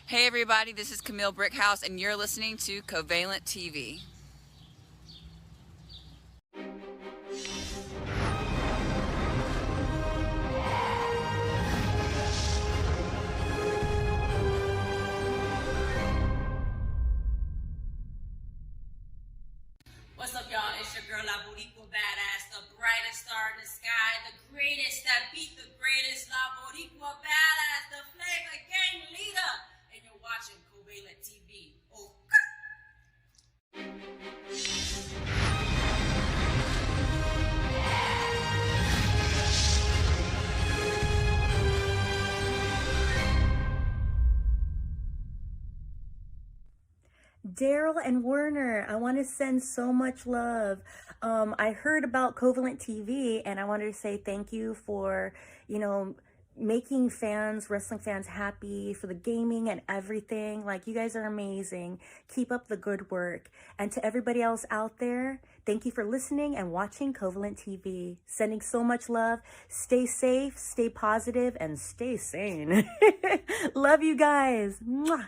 Hey everybody, this is Camille Brickhouse and you're listening to Covalent TV. What's up, y'all? It's your girl, La Boricua Badass, the brightest star in the sky, the greatest that beat the greatest, La Boricua Badass, the flavor gang leader, and you're watching Covalent TV. Oh, Daryl and Werner, I want to send so much love. I heard about Covalent TV and I wanted to say thank you for, making fans, wrestling fans happy, for the gaming and everything. Like, you guys are amazing. Keep up the good work. And to everybody else out there, thank you for listening and watching Covalent TV. Sending so much love. Stay safe, stay positive, and stay sane. Love you guys. Mwah.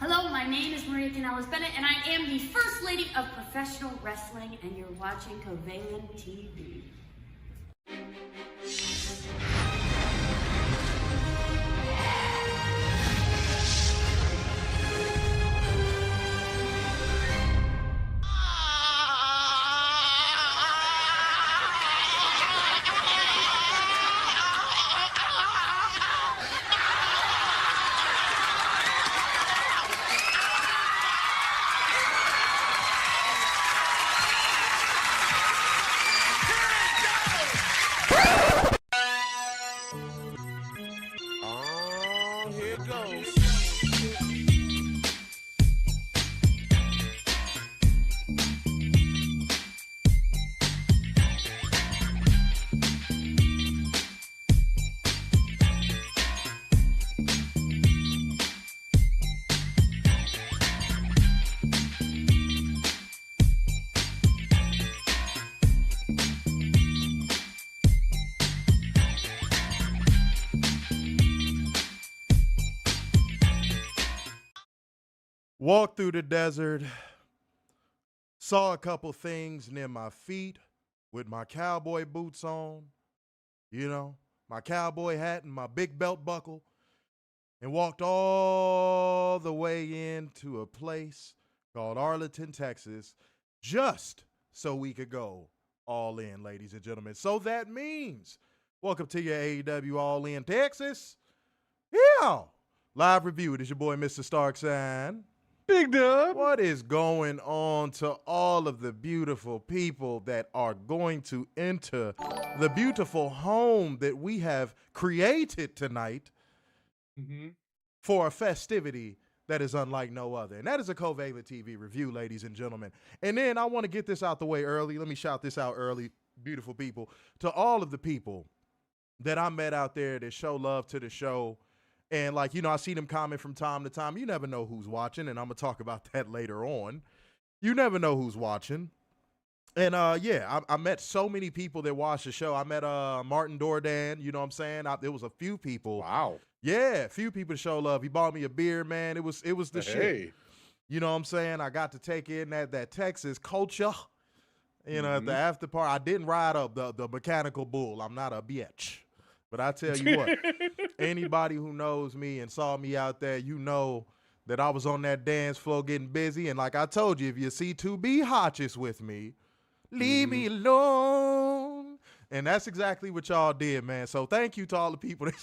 Hello, my name is Maria Canales Bennett, and I am the First Lady of Professional Wrestling, and you're watching Covalent TV. Walked through the desert, saw a couple things near my feet with my cowboy boots on, my cowboy hat and my big belt buckle, and walked all the way into a place called Arlington, Texas, just so we could go all in, ladies and gentlemen. So that means, welcome to your AEW All In Texas. Yeah. Live review. It is your boy, Mr. Starksign. Big Dub. What is going on to all of the beautiful people that are going to enter the beautiful home that we have created tonight for a festivity that is unlike no other? And that is a Covalent TV review, ladies and gentlemen. And then I want to get this out the way early. Let me shout this out early, beautiful people, to all of the people that I met out there that show love to the show. And, I see them comment from time to time. You never know who's watching, and I'm going to talk about that later on. You never know who's watching. And, I met so many people that watched the show. I met Martin Dordan, you know what I'm saying? There was a few people. Wow. Yeah, a few people to show love. He bought me a beer, man. It was the shit. You know what I'm saying? I got to take in that Texas culture, at the after party. I didn't ride up the mechanical bull. I'm not a bitch. But I tell you what, anybody who knows me and saw me out there, you know that I was on that dance floor getting busy. And like I told you, if you see 2B Hotches with me, leave me alone. And that's exactly what y'all did, man. So thank you to all the people that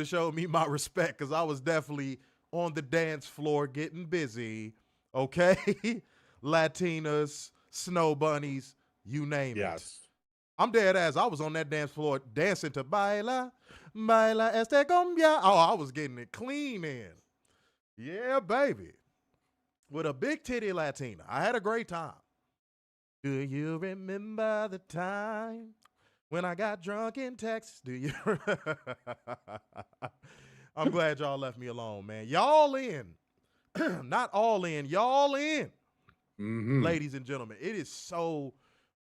showed me my respect, because I was definitely on the dance floor getting busy. Okay? Latinas, snow bunnies, you name it. I'm dead ass. I was on that dance floor dancing to Baila, Baila este cumbia. Oh, I was getting it clean in. Yeah, baby. With a big titty Latina. I had a great time. Do you remember the time when I got drunk in Texas? Do you? I'm glad y'all left me alone, man. Y'all in. Not all in. Y'all in. Mm-hmm. Ladies and gentlemen, it is so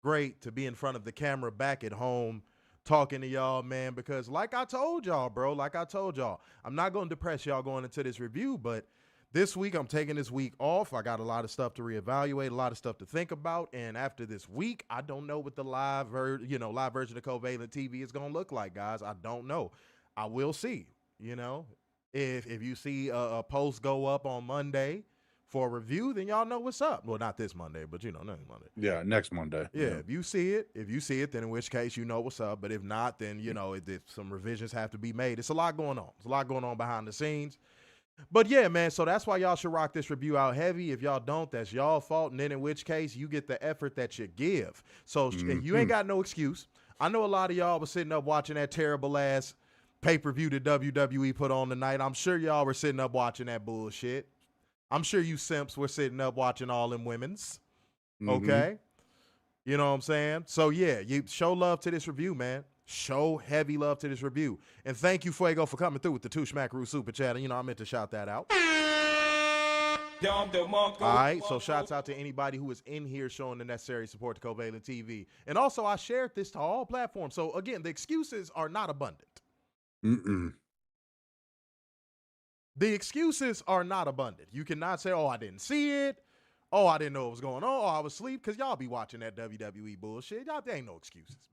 great to be in front of the camera back at home talking to y'all, man, because like I told y'all, bro, I'm not going to depress y'all going into this review, but this week I'm taking this week off. I got a lot of stuff to reevaluate, a lot of stuff to think about, and after this week, I don't know what the live version of Covalent TV is going to look like, guys. I don't know. I will see, If you see a post go up on Monday for a review, then y'all know what's up. Well, not this Monday, but next Monday. Yeah, next Monday. Yeah, if you see it, then in which case you know what's up. But if not, then some revisions have to be made. It's a lot going on. It's a lot going on behind the scenes. But yeah, man, so that's why y'all should rock this review out heavy. If y'all don't, that's y'all fault. And then in which case you get the effort that you give. So you ain't got no excuse. I know a lot of y'all was sitting up watching that terrible ass pay-per-view that WWE put on tonight. I'm sure y'all were sitting up watching that bullshit. I'm sure you simps were sitting up watching All In Women's. Okay? You know what I'm saying? So, yeah, you show love to this review, man. Show heavy love to this review. And thank you, Fuego, for coming through with the Two Schmackaroo Super Chat. And, I meant to shout that out. All right, so shouts out to anybody who is in here showing the necessary support to Covalent TV. And also, I shared this to all platforms. So, again, the excuses are not abundant. The excuses are not abundant. You cannot say, oh, I didn't see it. Oh, I didn't know what was going on. Oh, I was asleep, because y'all be watching that WWE bullshit. Y'all, there ain't no excuses,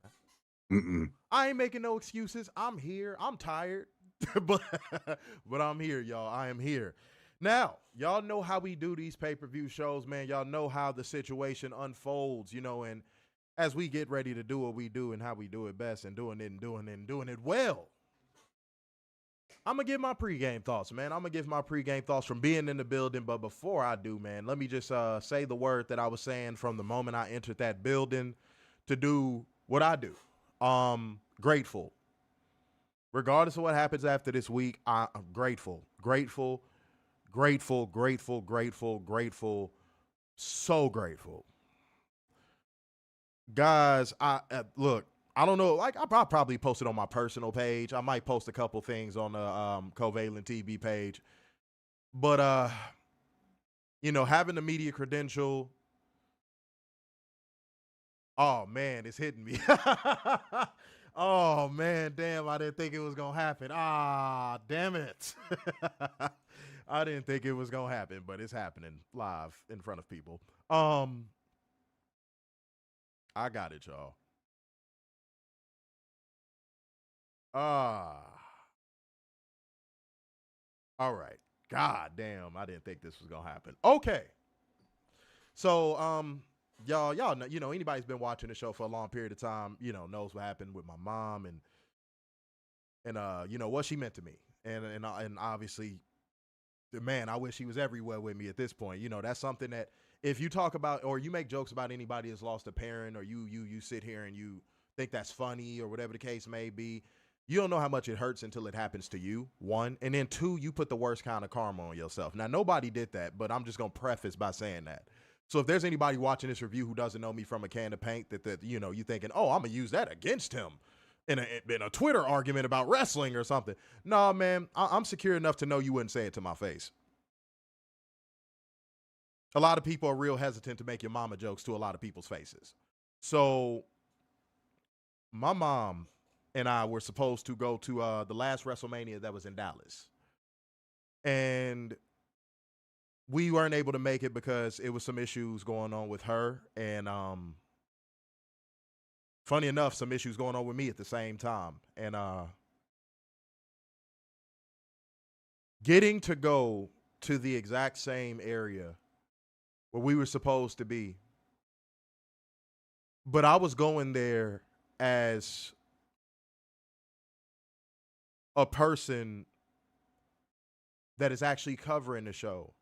man. I ain't making no excuses. I'm here. I'm tired. but I'm here, y'all. I am here. Now, y'all know how we do these pay-per-view shows, man. Y'all know how the situation unfolds, and as we get ready to do what we do and how we do it best and doing it well. I'm going to give my pregame thoughts, man. I'm going to give my pregame thoughts from being in the building. But before I do, man, let me just say the word that I was saying from the moment I entered that building to do what I do. Grateful. Regardless of what happens after this week, I'm grateful. Grateful. So grateful. Guys, look. I don't know. Like, I'll probably post it on my personal page. I might post a couple things on the Covalent TV page. But, having the media credential, oh, man, it's hitting me. Oh, man, damn, I didn't think it was going to happen. Ah, damn it. I didn't think it was going to happen, but it's happening live in front of people. I got it, y'all. All right. God damn, I didn't think this was gonna happen. Okay. So, y'all know, anybody's been watching the show for a long period of time, knows what happened with my mom and what she meant to me. And obviously, man, I wish she was everywhere with me at this point. That's something that if you talk about or you make jokes about anybody that's lost a parent, or you sit here and you think that's funny or whatever the case may be, you don't know how much it hurts until it happens to you, one. And then two, you put the worst kind of karma on yourself. Now, nobody did that, but I'm just going to preface by saying that. So if there's anybody watching this review who doesn't know me from a can of paint, that you thinking, oh, I'm going to use that against him in a Twitter argument about wrestling or something. No, man, I'm secure enough to know you wouldn't say it to my face. A lot of people are real hesitant to make your mama jokes to a lot of people's faces. So my mom and I were supposed to go to the last WrestleMania that was in Dallas. And we weren't able to make it because it was some issues going on with her. And funny enough, some issues going on with me at the same time. And getting to go to the exact same area where we were supposed to be. But I was going there as a person that is actually covering the show.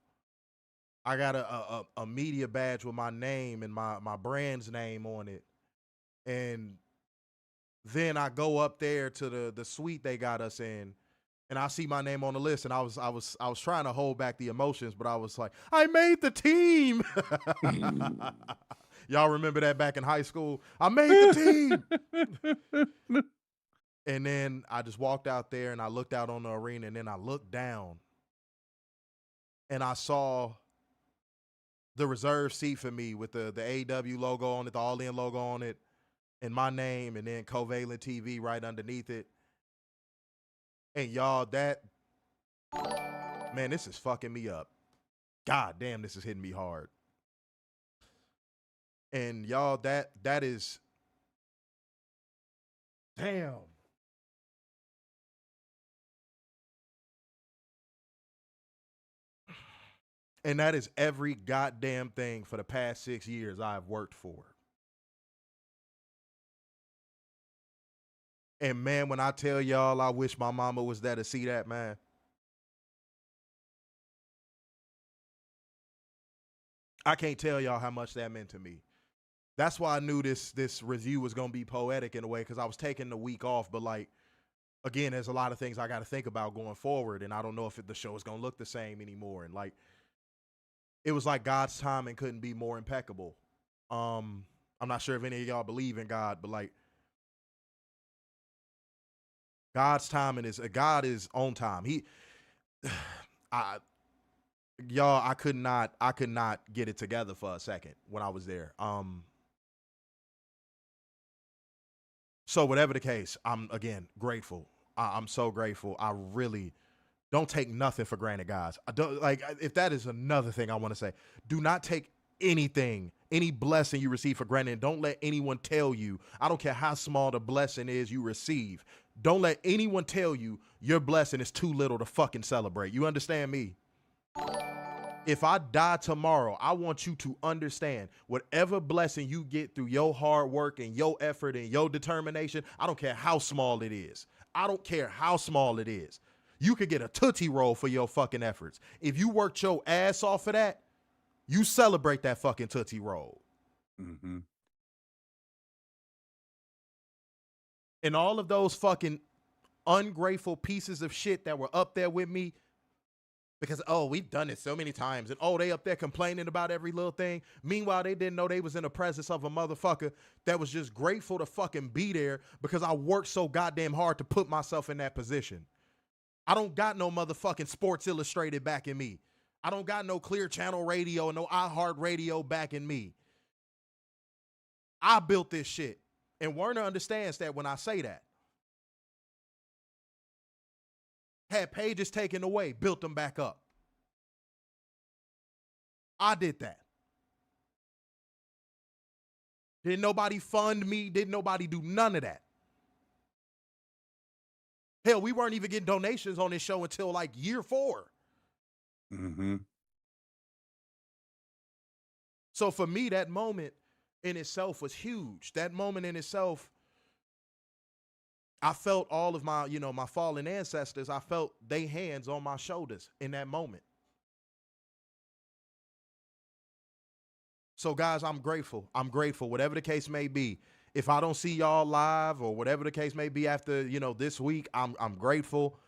I got a media badge with my name and my brand's name on it. And then I go up there to the suite they got us in, and I see my name on the list, and I was trying to hold back the emotions, but I was like, I made the team. Y'all remember that back in high school? I made the team. And then I just walked out there and I looked out on the arena, and then I looked down and I saw the reserved seat for me with the AEW logo on it, the All In logo on it, and my name, and then Covalent TV right underneath it. And y'all, man, this is fucking me up. God damn, this is hitting me hard. And y'all, that is, damn. And that is every goddamn thing for the past 6 years I've worked for. And man, when I tell y'all I wish my mama was there to see that, man. I can't tell y'all how much that meant to me. That's why I knew this review was going to be poetic in a way, because I was taking the week off. But, like, again, there's a lot of things I got to think about going forward, and I don't know if the show is going to look the same anymore. And, like, it was like God's timing couldn't be more impeccable. I'm not sure if any of y'all believe in God, but, like, God's timing is, God is on time. I could not get it together for a second when I was there. So whatever the case, I'm, again, grateful. I'm so grateful. I really don't take nothing for granted, guys. I don't, like, if that is another thing I want to say, do not take anything, any blessing you receive for granted. And don't let anyone tell you, I don't care how small the blessing is you receive, don't let anyone tell you your blessing is too little to fucking celebrate. You understand me? If I die tomorrow, I want you to understand whatever blessing you get through your hard work and your effort and your determination, I don't care how small it is. I don't care how small it is. You could get a Tootsie Roll for your fucking efforts. If you worked your ass off for that, you celebrate that fucking Tootsie Roll. Mm-hmm. And all of those fucking ungrateful pieces of shit that were up there with me, because, oh, we've done it so many times, and, oh, they up there complaining about every little thing. Meanwhile, they didn't know they was in the presence of a motherfucker that was just grateful to fucking be there because I worked so goddamn hard to put myself in that position. I don't got no motherfucking Sports Illustrated backing me. I don't got no Clear Channel Radio and no iHeart Radio backing me. I built this shit. And Werner understands that when I say that. Had pages taken away, built them back up. I did that. Didn't nobody fund me. Didn't nobody do none of that. Hell, we weren't even getting donations on this show until like year 4. Mm-hmm. So for me, that moment in itself was huge. That moment in itself, I felt all of my, my fallen ancestors, I felt their hands on my shoulders in that moment. So guys, I'm grateful. I'm grateful, whatever the case may be. If I don't see y'all live or whatever the case may be after, this week, I'm grateful.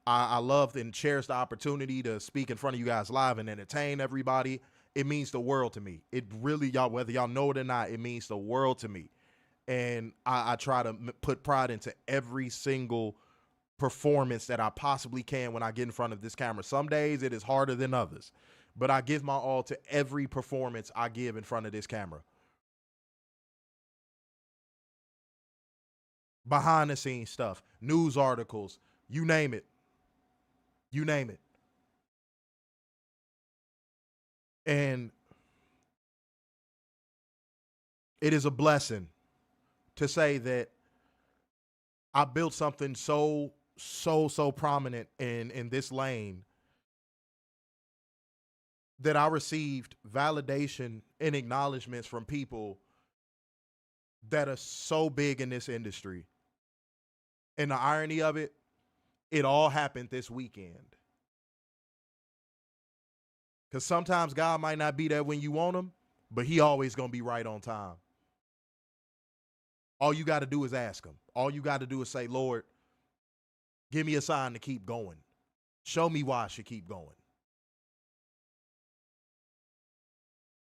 I love and cherish the opportunity to speak in front of you guys live and entertain everybody. It means the world to me. It really, y'all, whether y'all know it or not, it means the world to me. And I try to put pride into every single performance that I possibly can when I get in front of this camera. Some days it is harder than others, but I give my all to every performance I give in front of this camera. Behind the scenes stuff, news articles, you name it. You name it. And it is a blessing to say that I built something so prominent in this lane that I received validation and acknowledgments from people that are so big in this industry. And the irony of it, it all happened this weekend. Because sometimes God might not be there when you want him, but he always going to be right on time. All you got to do is ask him. All you got to do is say, Lord, give me a sign to keep going. Show me why I should keep going.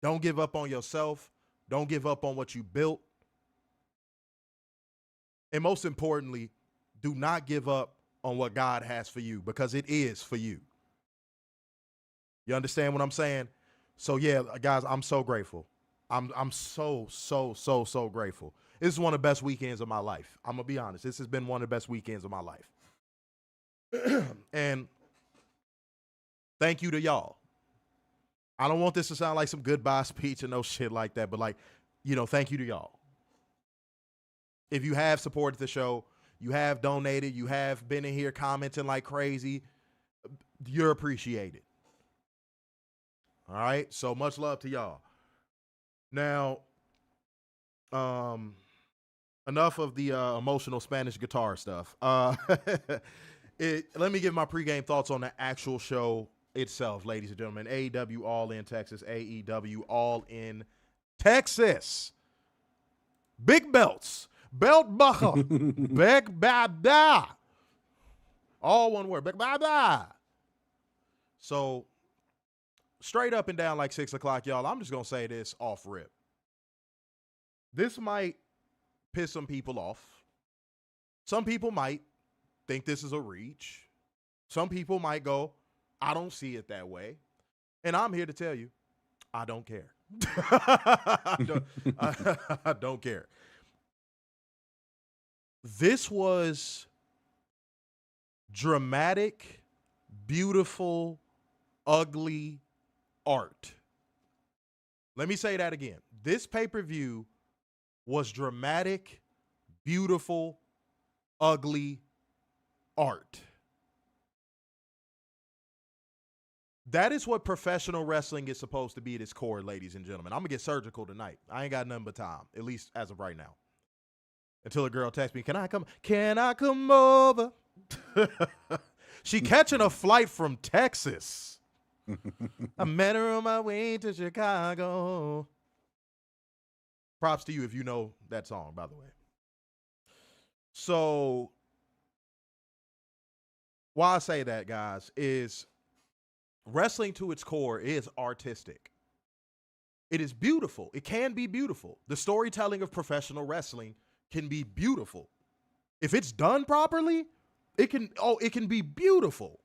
Don't give up on yourself. Don't give up on what you built. And most importantly, Do not give up on what God has for you, because it is for you. You understand what I'm saying? So yeah, guys, I'm so grateful. I'm so grateful. This is one of the best weekends of my life. I'm gonna be honest. This has been one of the best weekends of my life. And thank you to y'all. I don't want this to sound like some goodbye speech and no shit like that, but like, thank you to y'all. If you have supported the show, you have donated, you have been in here commenting like crazy, you're appreciated. All right? So much love to y'all. Now, enough of the emotional Spanish guitar stuff. Let me give my pregame thoughts on the actual show itself, ladies and gentlemen. AEW All In Texas. AEW All In Texas. Big belts. Belt buckle. Big bada. All one word. Big bada. So, straight up and down like 6 o'clock, y'all, I'm just going to say this off rip. This might piss some people off. Some people might think this is a reach. Some people might go, I don't see it that way. And I'm here to tell you, I don't care. I don't care. This was dramatic, beautiful, ugly art. Let me say that again. This pay-per-view was dramatic, beautiful, ugly art. That is what professional wrestling is supposed to be at its core, ladies and gentlemen. I'm going to get surgical tonight. I ain't got nothing but time, at least as of right now. Until a girl texts me, can I come over? She catching a flight from Texas. I met her on my way to Chicago. Props to you if you know that song, by the way. So, why I say that, guys, is wrestling to its core is artistic. It is beautiful. It can be beautiful. The storytelling of professional wrestling can be beautiful. If it's done properly, it can be beautiful.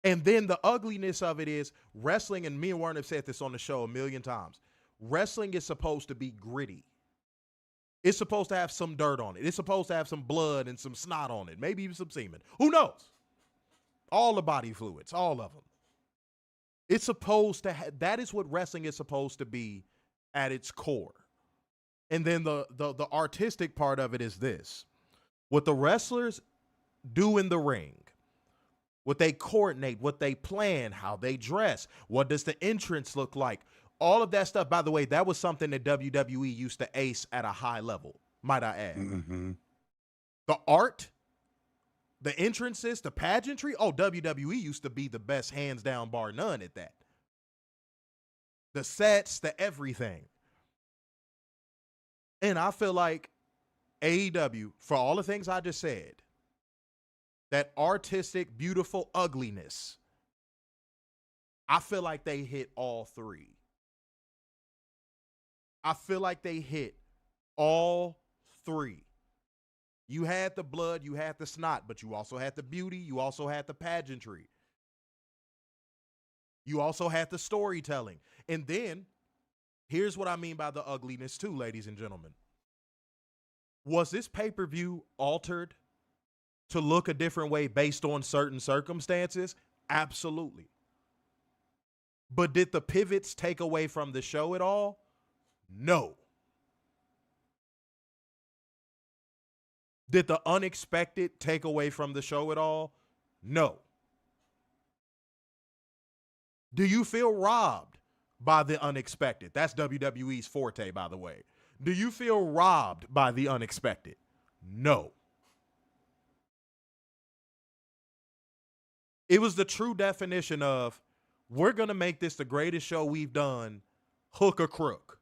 And then the ugliness of it is wrestling, and me and Warren have said this on the show a million times. Wrestling is supposed to be gritty. It's supposed to have some dirt on it. It's supposed to have some blood and some snot on it. Maybe even some semen. Who knows? All the body fluids, all of them. It's supposed to that is what wrestling is supposed to be at its core. And then the artistic part of it is this. What the wrestlers do in the ring, what they coordinate, what they plan, how they dress, what does the entrance look like, all of that stuff. By the way, that was something that WWE used to ace at a high level, might I add. Mm-hmm. The art, the entrances, the pageantry, WWE used to be the best, hands down, bar none at that. The sets, the everything. And I feel like AEW, for all the things I just said, that artistic, beautiful ugliness, I feel like they hit all three. I feel like they hit all three. You had the blood, you had the snot, but you also had the beauty, you also had the pageantry. You also had the storytelling. And then, here's what I mean by the ugliness too, ladies and gentlemen. Was this pay-per-view altered to look a different way based on certain circumstances? Absolutely. But did the pivots take away from the show at all? No. Did the unexpected take away from the show at all? No. Do you feel robbed by the unexpected? That's WWE's forte, by the way. Do you feel robbed by the unexpected? No. It was the true definition of, we're going to make this the greatest show we've done, hook or crook.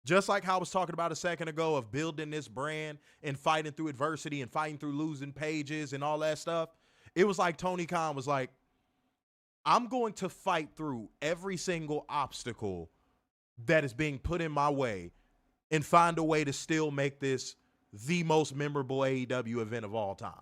Just like how I was talking about a second ago of building this brand and fighting through adversity and fighting through losing pages and all that stuff. It was like Tony Khan was like, I'm going to fight through every single obstacle that is being put in my way and find a way to still make this the most memorable AEW event of all time.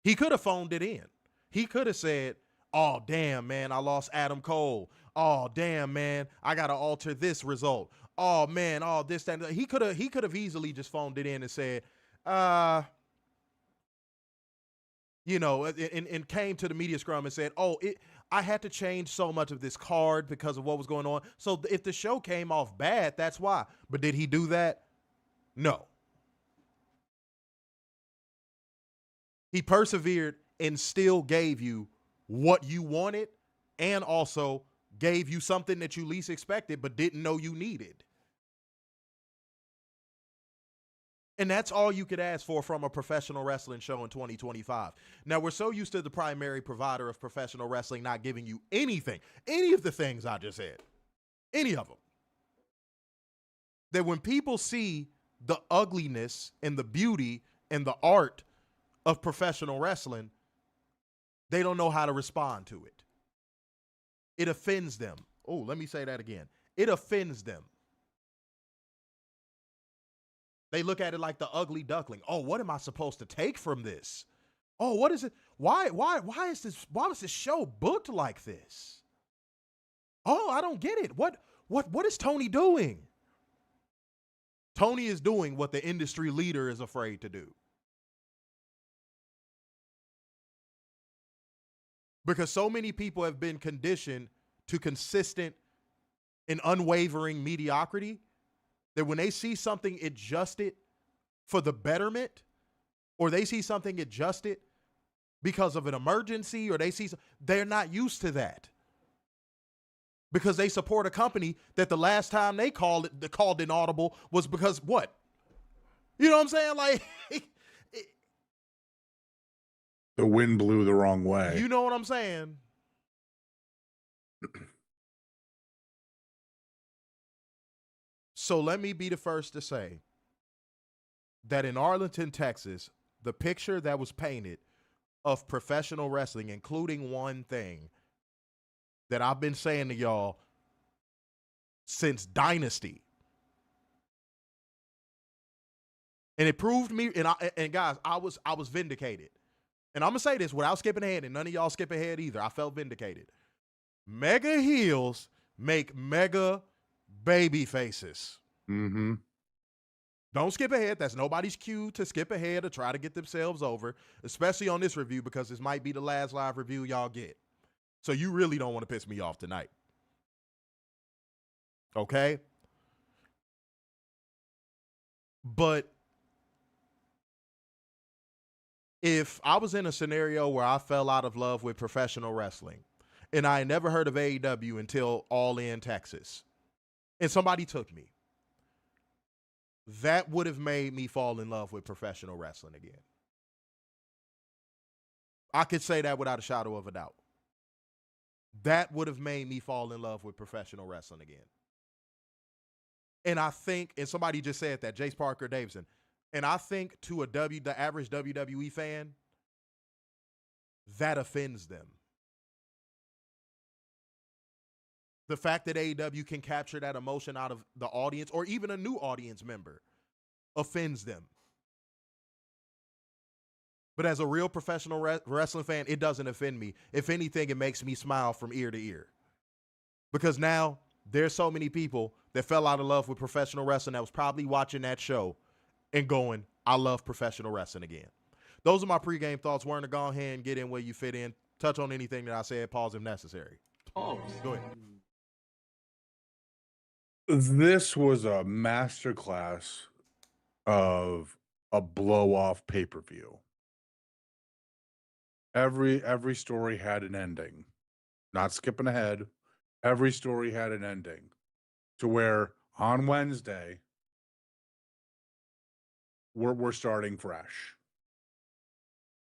He could have phoned it in. He could have said, oh, damn, man, I lost Adam Cole. Oh, damn, man, I got to alter this result. Oh, man, oh, this, that. He could have easily just phoned it in and said, you know, and came to the media scrum and said, oh, I had to change so much of this card because of what was going on. So if the show came off bad, that's why. But did he do that? No. He persevered and still gave you what you wanted and also gave you something that you least expected but didn't know you needed. And that's all you could ask for from a professional wrestling show in 2025. Now, we're so used to the primary provider of professional wrestling not giving you anything, any of the things I just said, any of them, that when people see the ugliness and the beauty and the art of professional wrestling, they don't know how to respond to it. It offends them. Oh, let me say that again. It offends them. They look at it like the ugly duckling. Oh, what am I supposed to take from this? Oh, what is it? Why is this show booked like this? Oh, I don't get it. What is Tony doing? Tony is doing what the industry leader is afraid to do. Because so many people have been conditioned to consistent and unwavering mediocrity that when they see something adjusted for the betterment, or they see something adjusted because of an emergency, or they're not used to that. Because they support a company that the last time they called an audible was because what? You know what I'm saying? Like, the wind blew the wrong way. you know what I'm saying? So let me be the first to say that in Arlington, Texas, the picture that was painted of professional wrestling, including one thing that I've been saying to y'all since Dynasty, and it proved me, and guys, I was vindicated. And I'm going to say this without skipping ahead, and none of y'all skip ahead either. I felt vindicated. Mega heels make mega baby faces. Mm-hmm. Don't skip ahead. That's nobody's cue to skip ahead or try to get themselves over, especially on this review, because this might be the last live review y'all get. So you really don't want to piss me off tonight. Okay? But if I was in a scenario where I fell out of love with professional wrestling and I had never heard of AEW until All In Texas, and somebody took me, that would have made me fall in love with professional wrestling again. I could say that without a shadow of a doubt. That would have made me fall in love with professional wrestling again. And I think, and somebody just said that, Jace Parker Davidson, and I think to the average WWE fan, that offends them. The fact that AEW can capture that emotion out of the audience, or even a new audience member, offends them. But as a real professional wrestling fan, it doesn't offend me. If anything, it makes me smile from ear to ear. Because now there's so many people that fell out of love with professional wrestling that was probably watching that show and going, I love professional wrestling again. Those are my pregame thoughts. Werner, go ahead and get in where you fit in. Touch on anything that I said. Pause if necessary. Pause. Go ahead. This was a masterclass of a blow-off pay-per-view. Every story had an ending. Not skipping ahead. Every story had an ending. To where on Wednesday, we're starting fresh.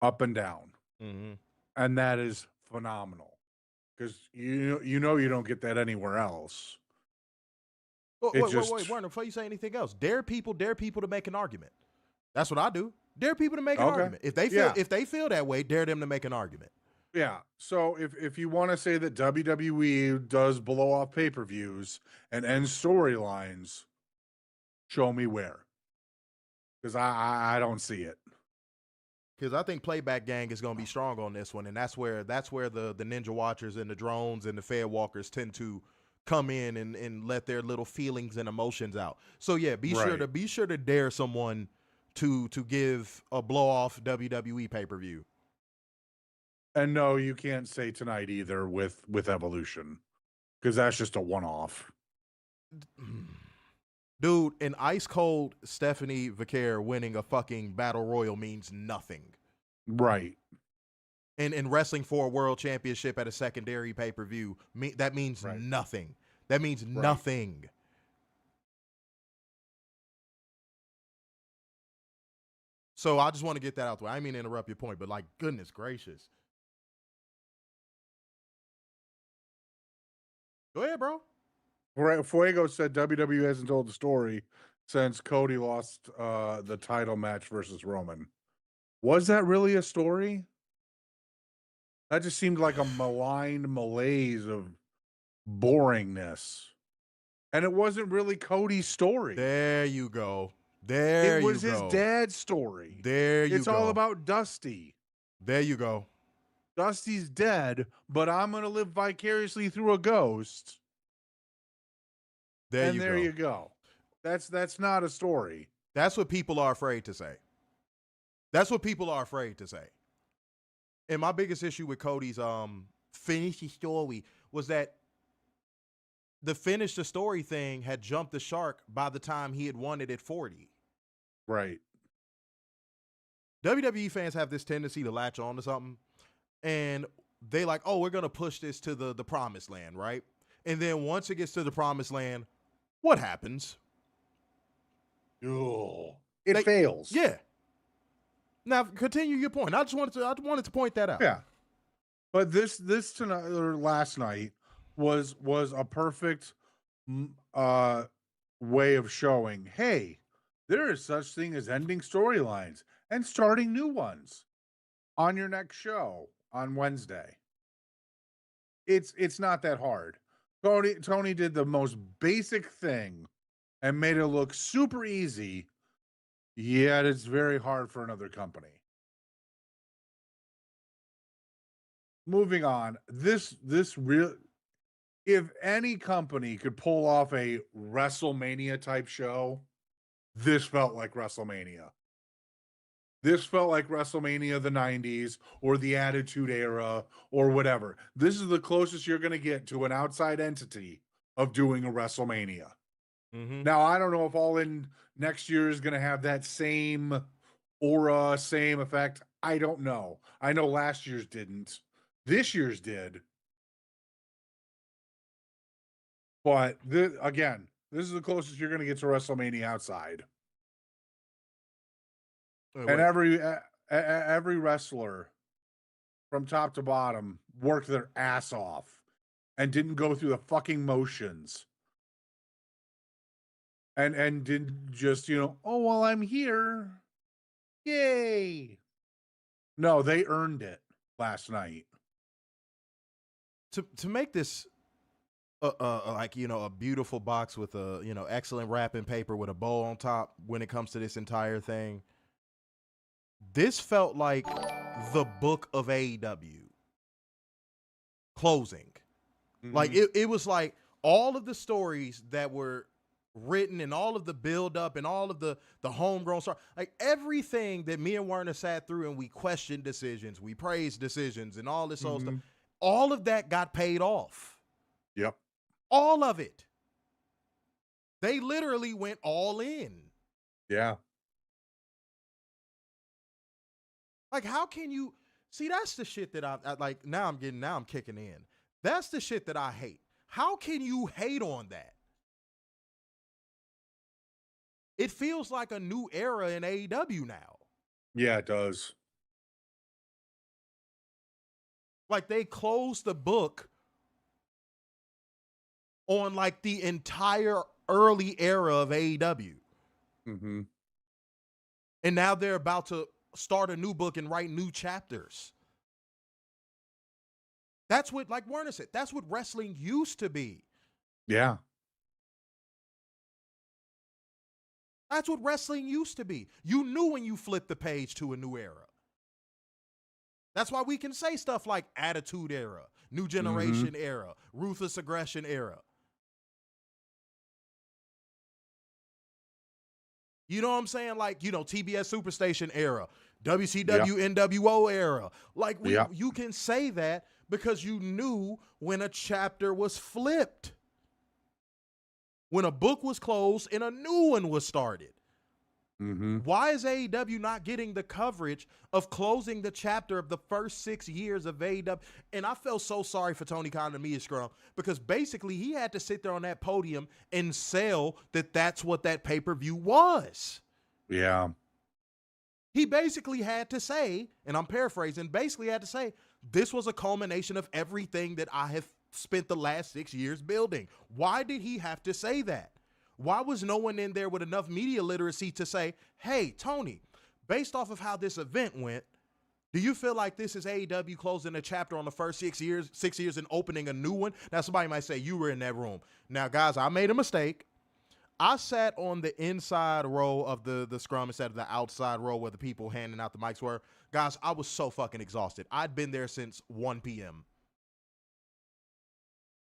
Up and down. Mm-hmm. And that is phenomenal. Because you know you don't get that anywhere else. Wait, Werner, before you say anything else, dare people to make an argument. That's what I do. Dare people to make an argument. If they feel that way, dare them to make an argument. Yeah. So if you want to say that WWE does blow off pay-per-views and end storylines, show me where. Because I don't see it. Because I think Playback Gang is going to be strong on this one, and that's where the Ninja Watchers and the Drones and the Fair Walkers tend to come in and let their little feelings and emotions out. So yeah, be sure to dare someone to give a blow off WWE pay-per-view. And no, you can't say tonight either with Evolution, because that's just a one-off. Dude, an ice cold Stephanie Vaquer winning a fucking battle royal means nothing. Right. And wrestling for a world championship at a secondary pay-per-view, that means nothing. That means nothing. So I just want to get that out the way. I didn't mean to interrupt your point, but like, goodness gracious. Go ahead, bro. Fuego said WWE hasn't told the story since Cody lost the title match versus Roman. Was that really a story? That just seemed like a maligned malaise of boringness. And it wasn't really Cody's story. There you go. It was his dad's story. It's all about Dusty. There you go. Dusty's dead, but I'm going to live vicariously through a ghost. There you go. That's not a story. That's what people are afraid to say. That's what people are afraid to say. And my biggest issue with Cody's finish the story was that the finish the story thing had jumped the shark by the time he had won it at 40. Right. WWE fans have this tendency to latch on to something, and they like, oh, we're going to push this to the promised land, right? And then once it gets to the promised land, what happens? It fails. Yeah. Now continue your point. I wanted to point that out. Yeah. But this tonight or last night was a perfect way of showing, hey, there is such thing as ending storylines and starting new ones on your next show on Wednesday. It's not that hard. Tony did the most basic thing and made it look super easy, yet it's very hard for another company. Moving on, this real, if any company could pull off a WrestleMania type show, this felt like WrestleMania. This felt like WrestleMania of the 90s or the Attitude Era or whatever. This is the closest you're going to get to an outside entity of doing a WrestleMania. Mm-hmm. Now, I don't know if All In next year is going to have that same aura, same effect. I don't know. I know last year's didn't. This year's did. But again, this is the closest you're going to get to WrestleMania outside. And every wrestler from top to bottom worked their ass off and didn't go through the fucking motions. And didn't just, oh, well, I'm here. Yay. No, they earned it last night. To make this a beautiful box with a excellent wrapping paper with a bow on top when it comes to this entire thing, this felt like the book of AEW closing. Mm-hmm. Like it was like all of the stories that were written and all of the build up and all of the homegrown stuff, like everything that me and Werner sat through and we questioned decisions, we praised decisions and all this old stuff, all of that got paid off. Yep. All of it. They literally went all in. Yeah. Like, how can you see? That's the shit that I like. Now I'm kicking in. That's the shit that I hate. How can you hate on that? It feels like a new era in AEW now. Yeah, it does. Like they closed the book on like the entire early era of AEW. Mm-hmm. And now they're about to start a new book and write new chapters. That's what, like Werner said, that's what wrestling used to be. Yeah. That's what wrestling used to be. You knew when you flipped the page to a new era. That's why we can say stuff like Attitude Era, New Generation Era, Ruthless Aggression Era. You know what I'm saying? Like, TBS Superstation Era, WCW NWO Era. Like, you can say that because you knew when a chapter was flipped, when a book was closed and a new one was started. Why is AEW not getting the coverage of closing the chapter of the first 6 years of AEW? And I felt so sorry for Tony Khan and Mia Scrum, because basically he had to sit there on that podium and sell that that's what that pay-per-view was. Yeah. He basically had to say, and I'm paraphrasing, basically had to say, this was a culmination of everything that I have spent the last 6 years building. Why did he have to say that? Why was no one in there with enough media literacy to say, hey, Tony, based off of how this event went, do you feel like this is AEW closing a chapter on the first 6 years and opening a new one? Now, somebody might say, you were in that room. Now, guys, I made a mistake. I sat on the inside row of the scrum instead of the outside row where the people handing out the mics were. Guys, I was so fucking exhausted. I'd been there since 1 p.m.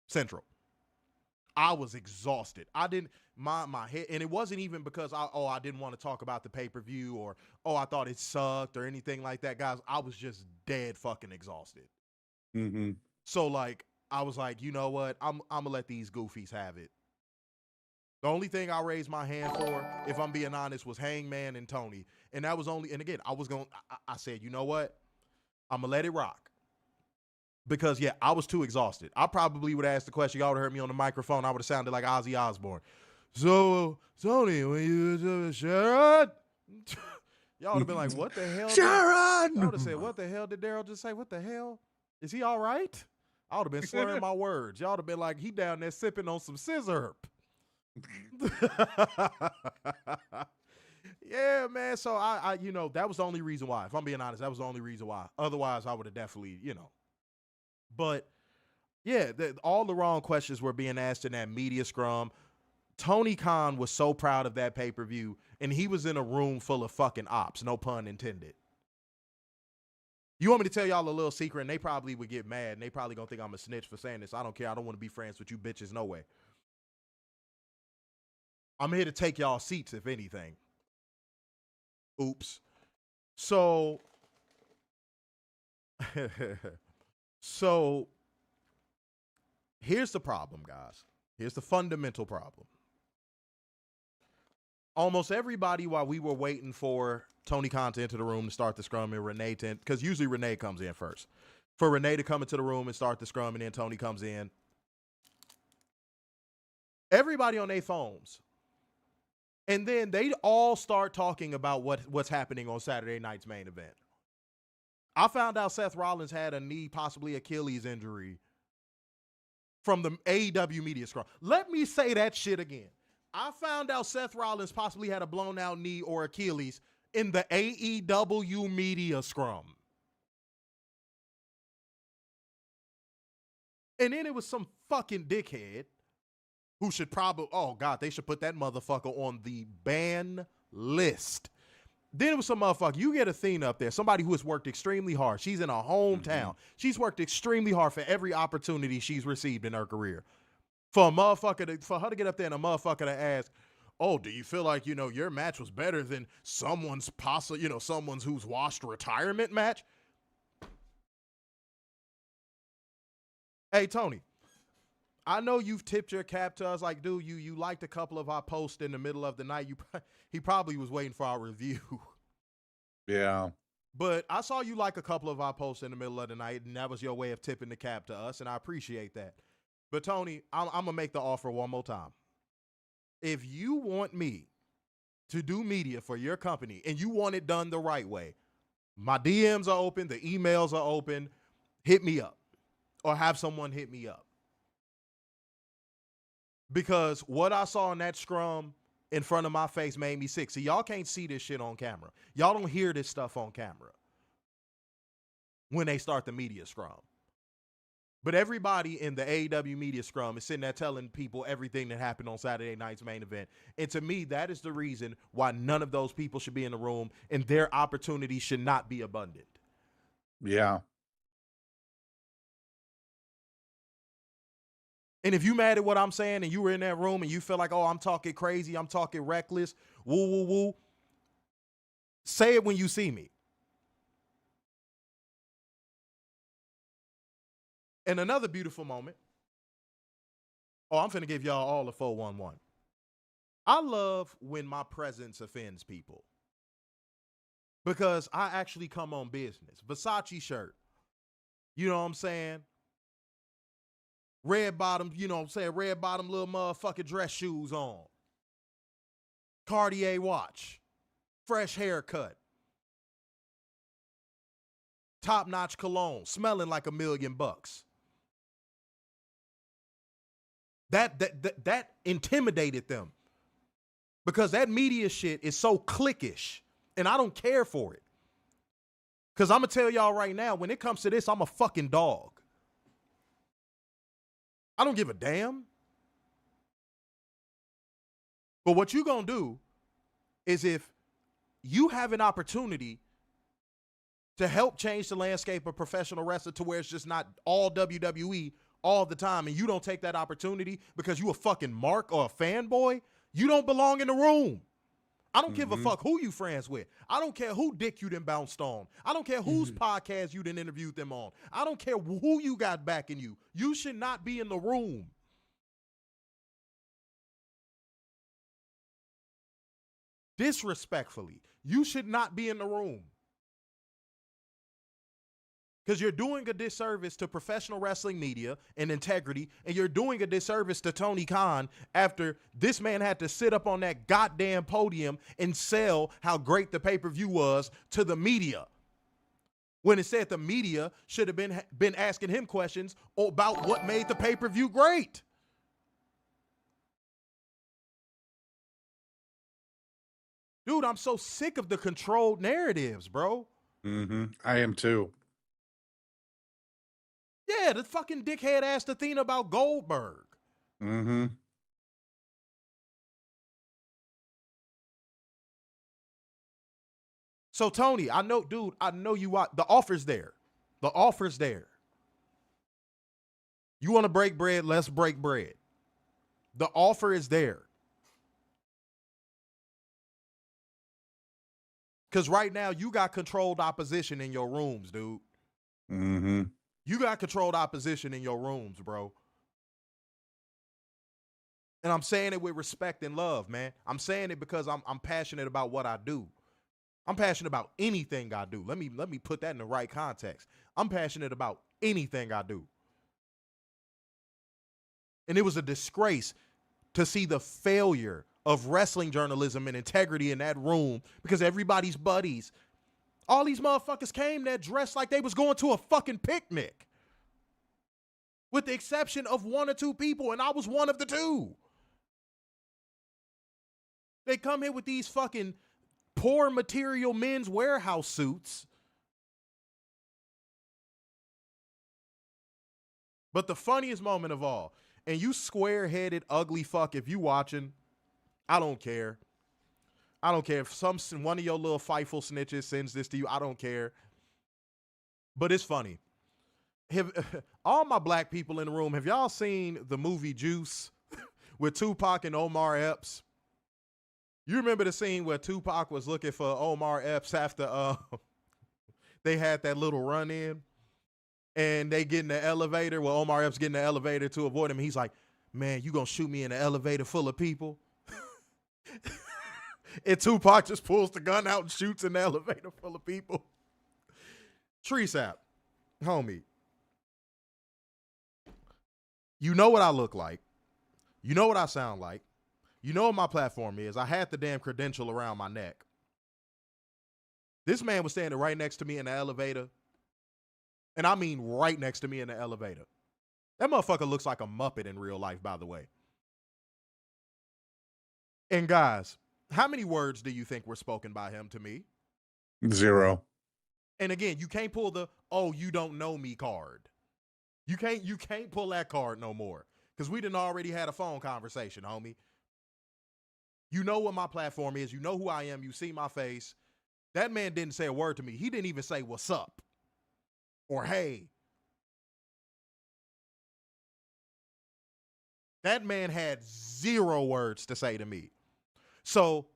Central. I was exhausted. I didn't, my head, and it wasn't even because I didn't want to talk about the pay-per-view or, I thought it sucked or anything like that. Guys, I was just dead fucking exhausted. So, like, I was like, you know what? I'm going to let these goofies have it. The only thing I raised my hand for, if I'm being honest, was Hangman and Tony. And that was only, and again, I said, you know what? I'm going to let it rock. Because, yeah, I was too exhausted. I probably would have asked the question. Y'all would have heard me on the microphone. I would have sounded like Ozzy Osbourne. So, Tony, when you Sharon? Y'all would have been like, what the hell? Sharon! Y'all would have said, what the hell did Daryl just say? What the hell? Is he all right? I would have been slurring my words. Y'all would have been like, he down there sipping on some scissor. Yeah, man. So, I that was the only reason why. If I'm being honest, that was the only reason why. Otherwise, I would have definitely, But, yeah, all the wrong questions were being asked in that media scrum. Tony Khan was so proud of that pay-per-view, and he was in a room full of fucking ops, no pun intended. You want me to tell y'all a little secret, and they probably would get mad, and they probably gonna think I'm a snitch for saying this. I don't care. I don't want to be friends with you bitches, no way. I'm here to take y'all seats, if anything. Oops. So... So, here's the problem, guys. Here's the fundamental problem. Almost everybody, while we were waiting for Tony Khan to enter the room to start the scrum and Renee to, because usually Renee comes in first. For Renee to come into the room and start the scrum and then Tony comes in. Everybody on their phones. And then they all start talking about what's happening on Saturday night's main event. I found out Seth Rollins had a knee, possibly Achilles injury from the AEW media scrum. Let me say that shit again. I found out Seth Rollins possibly had a blown out knee or Achilles in the AEW media scrum. And then it was some fucking dickhead who should probably, oh God, they should put that motherfucker on the ban list. Then it was some motherfucker. You get Athena up there, somebody who has worked extremely hard. She's in a hometown. She's worked extremely hard for every opportunity she's received in her career. For her to get up there and a motherfucker to ask, oh, do you feel like, your match was better than someone's someone's who's washed retirement match? Hey, Tony, I know you've tipped your cap to us. Like, dude, you liked a couple of our posts in the middle of the night. He probably was waiting for our review. Yeah. But I saw you like a couple of our posts in the middle of the night, and that was your way of tipping the cap to us, and I appreciate that. But, Tony, I'm going to make the offer one more time. If you want me to do media for your company and you want it done the right way, my DMs are open, the emails are open, hit me up or have someone hit me up. Because what I saw in that scrum in front of my face made me sick. See, y'all can't see this shit on camera. Y'all don't hear this stuff on camera when they start the media scrum. But everybody in the AEW media scrum is sitting there telling people everything that happened on Saturday night's main event. And to me, that is the reason why none of those people should be in the room and their opportunities should not be abundant. Yeah. And if you mad at what I'm saying and you were in that room and you feel like, oh, I'm talking crazy, I'm talking reckless, woo, woo, woo, say it when you see me. And another beautiful moment. Oh, I'm finna give y'all all a 411. I love when my presence offends people because I actually come on business. Versace shirt. You know what I'm saying? Red bottom, you know what I'm saying? Red bottom little motherfucking dress shoes on. Cartier watch. Fresh haircut. Top-notch cologne. Smelling like $1 million. That intimidated them because that media shit is so cliquish and I don't care for it. Because I'm going to tell y'all right now, when it comes to this, I'm a fucking dog. I don't give a damn. But what you going to do is if you have an opportunity to help change the landscape of professional wrestling to where it's just not all WWE all the time, and you don't take that opportunity because you a fucking mark or a fanboy, you don't belong in the room. I don't give a fuck who you friends with. I don't care who dick you done bounced on. I don't care whose podcast you done interviewed them on. I don't care who you got backing you. You should not be in the room. Disrespectfully, you should not be in the room. Because you're doing a disservice to professional wrestling media and integrity, and you're doing a disservice to Tony Khan after this man had to sit up on that goddamn podium and sell how great the pay-per-view was to the media. When it said the media should have been asking him questions about what made the pay-per-view great. Dude, I'm so sick of the controlled narratives, bro. I am too. Yeah, the fucking dickhead asked Athena about Goldberg. So, Tony, I know, dude, I know you are. The offer's there. The offer's there. You want to break bread? Let's break bread. The offer is there. Because right now, you got controlled opposition in your rooms, dude. You got controlled opposition in your rooms, bro. And I'm saying it with respect and love, man. I'm saying it because I'm passionate about what I do. I'm passionate about anything I do. Let me put that in the right context. I'm passionate about anything I do. And it was a disgrace to see the failure of wrestling journalism and integrity in that room because everybody's buddies. All these motherfuckers came there dressed like they was going to a fucking picnic. With the exception of one or two people, and I was one of the two. They come here with these fucking poor material men's warehouse suits. But the funniest moment of all, and you square-headed ugly fuck, if you watching, I don't care. I don't care if one of your little fightful snitches sends this to you. I don't care. But it's funny. All my black people in the room, have y'all seen the movie Juice with Tupac and Omar Epps? You remember the scene where Tupac was looking for Omar Epps after they had that little run in and they get in the elevator? Well, Omar Epps get in the elevator to avoid him. He's like, man, you gonna shoot me in an elevator full of people? And Tupac just pulls the gun out and shoots in the elevator full of people. Tree sap, homie. You know what I look like. You know what I sound like. You know what my platform is. I had the damn credential around my neck. This man was standing right next to me in the elevator. And I mean right next to me in the elevator. That motherfucker looks like a Muppet in real life, by the way. And guys, how many words do you think were spoken by him to me? 0. And again, you can't pull the, oh, you don't know me card. You can't pull that card no more. Because we done already had a phone conversation, homie. You know what my platform is. You know who I am. You see my face. That man didn't say a word to me. He didn't even say what's up or hey. That man had 0 words to say to me. So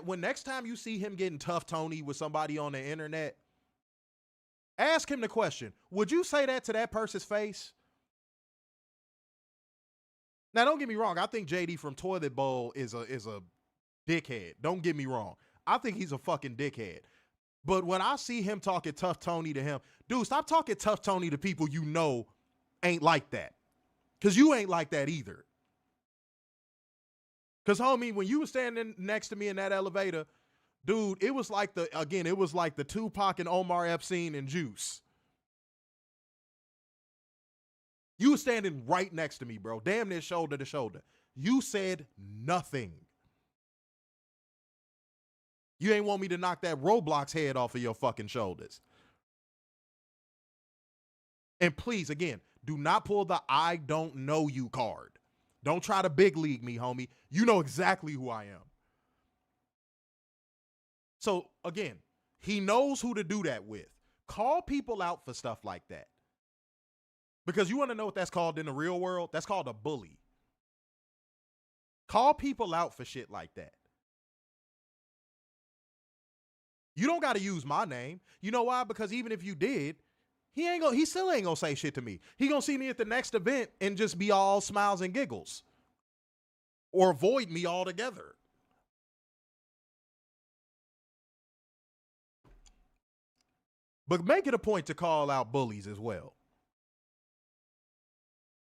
when next time you see him getting tough Tony with somebody on the internet, ask him the question, would you say that to that person's face? Now, don't get me wrong. I think JD from Toilet Bowl is a dickhead. Don't get me wrong. I think he's a fucking dickhead. But when I see him talking tough Tony to him, dude, stop talking tough Tony to people you know ain't like that. Because you ain't like that either. Because, homie, when you were standing next to me in that elevator, dude, it was like the Tupac and Omar Epstein and Juice. You were standing right next to me, bro. Damn near shoulder to shoulder. You said nothing. You ain't want me to knock that Roblox head off of your fucking shoulders. And please, again, do not pull the I don't know you card. Don't try to big league me, homie. You know exactly who I am. So, again, he knows who to do that with. Call people out for stuff like that. Because you want to know what that's called in the real world? That's called a bully. Call people out for shit like that. You don't got to use my name. You know why? Because even if you did, he still ain't gonna say shit to me. He gonna see me at the next event and just be all smiles and giggles. Or avoid me altogether. But make it a point to call out bullies as well.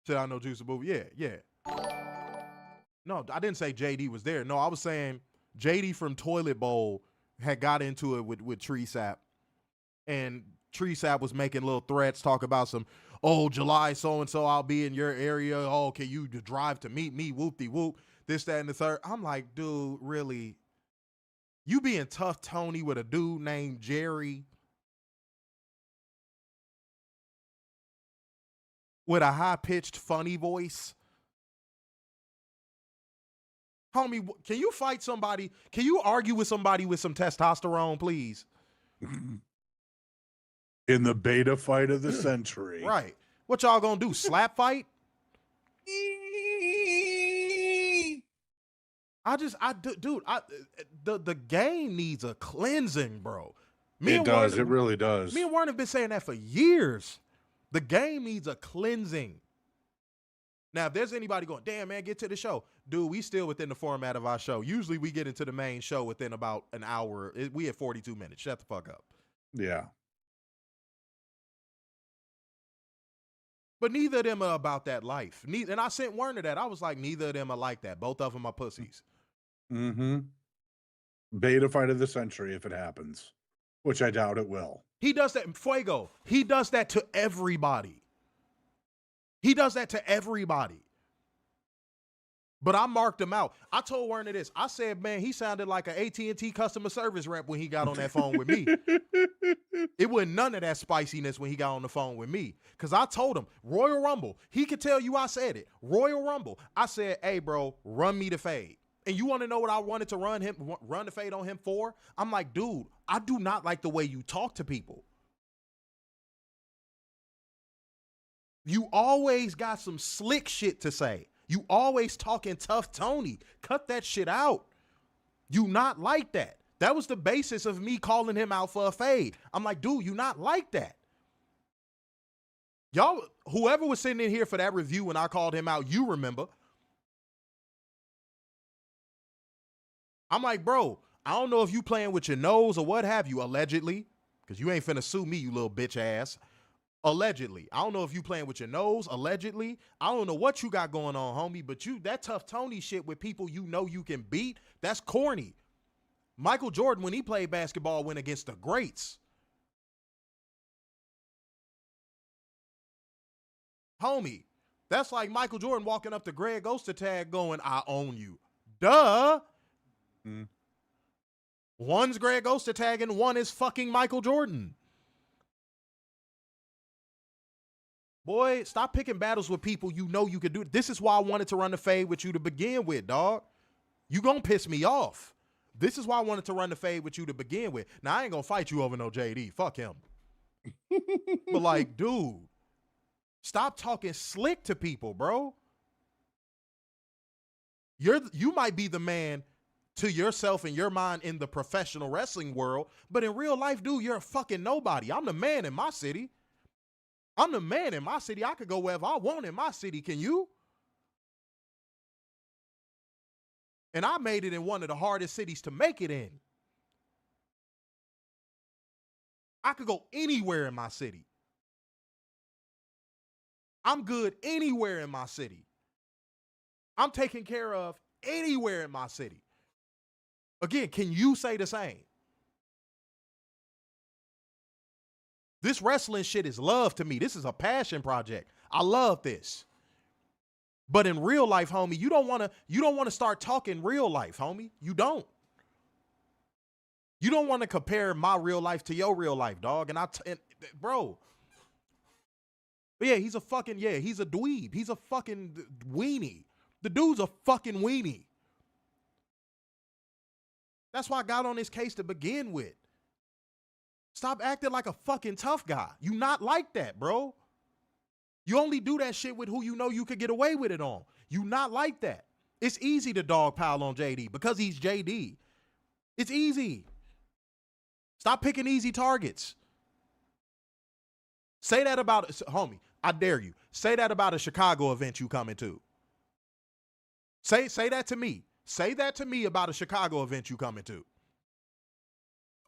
Said I know Juice a movie. Yeah. No, I didn't say JD was there. No, I was saying JD from Toilet Bowl had got into it with Tree Sap. And Tree Sap was making little threats, talk about some, July so-and-so, I'll be in your area. Oh, can you drive to meet me? Whoop-de-whoop. This, that, and the third. I'm like, dude, really? You being tough Tony with a dude named Jerry? With a high-pitched, funny voice? Homie, can you fight somebody? Can you argue with somebody with some testosterone, please? In the beta fight of the century. Right. What y'all gonna do? Slap fight? The game needs a cleansing, bro. It does. It really does. Me and Warren have been saying that for years. The game needs a cleansing. Now, if there's anybody going, damn, man, get to the show. Dude, we still within the format of our show. Usually we get into the main show within about an hour. We at 42 minutes. Shut the fuck up. Yeah. But neither of them are about that life. And I sent Werner that. I was like, neither of them are like that. Both of them are pussies. Mm-hmm. Beta fight of the century if it happens, which I doubt it will. He does that. Fuego. He does that to everybody. He does that to everybody. But I marked him out. I told Werner this. I said, man, he sounded like an AT&T customer service rep when he got on that phone with me. It wasn't none of that spiciness when he got on the phone with me. Because I told him, Royal Rumble. He could tell you I said it. Royal Rumble. I said, hey, bro, run me the fade. And you want to know what I wanted to run the fade on him for? I'm like, dude, I do not like the way you talk to people. You always got some slick shit to say. You always talking tough Tony. Cut that shit out. You not like that. That was the basis of me calling him out for a fade. I'm like, dude, you not like that. Y'all, whoever was sitting in here for that review when I called him out, you remember. I'm like, bro, I don't know if you playing with your nose or what have you, allegedly, because you ain't finna sue me, you little bitch ass. Allegedly. I don't know if you playing with your nose, allegedly. I don't know what you got going on, homie, but that tough Tony shit with people you know you can beat, that's corny. Michael Jordan, when he played basketball, went against the greats. Homie, that's like Michael Jordan walking up to Greg Ostertag going, I own you. Duh. Mm. One's Greg Ostertag and one is fucking Michael Jordan. Boy, stop picking battles with people you know you could do. This is why I wanted to run the fade with you to begin with, dog. You gonna piss me off. This is why I wanted to run the fade with you to begin with. Now, I ain't gonna fight you over no JD. Fuck him. But like, dude, stop talking slick to people, bro. You might be the man to yourself and your mind in the professional wrestling world, but in real life, dude, you're a fucking nobody. I'm the man in my city. I could go wherever I want in my city. Can you? And I made it in one of the hardest cities to make it in. I could go anywhere in my city. I'm good anywhere in my city. I'm taken care of anywhere in my city. Again, can you say the same? This wrestling shit is love to me. This is a passion project. I love this. But in real life, homie, you don't want to start talking real life, homie. You don't. You don't want to compare my real life to your real life, dog. Bro. But yeah, he's a dweeb. He's a fucking weenie. The dude's a fucking weenie. That's why I got on this case to begin with. Stop acting like a fucking tough guy. You not like that, bro. You only do that shit with who you know you could get away with it on. You not like that. It's easy to dogpile on JD because he's JD. It's easy. Stop picking easy targets. Say that about, homie, I dare you. Say that about a Chicago event you coming to. Say that to me. Say that to me about a Chicago event you coming to.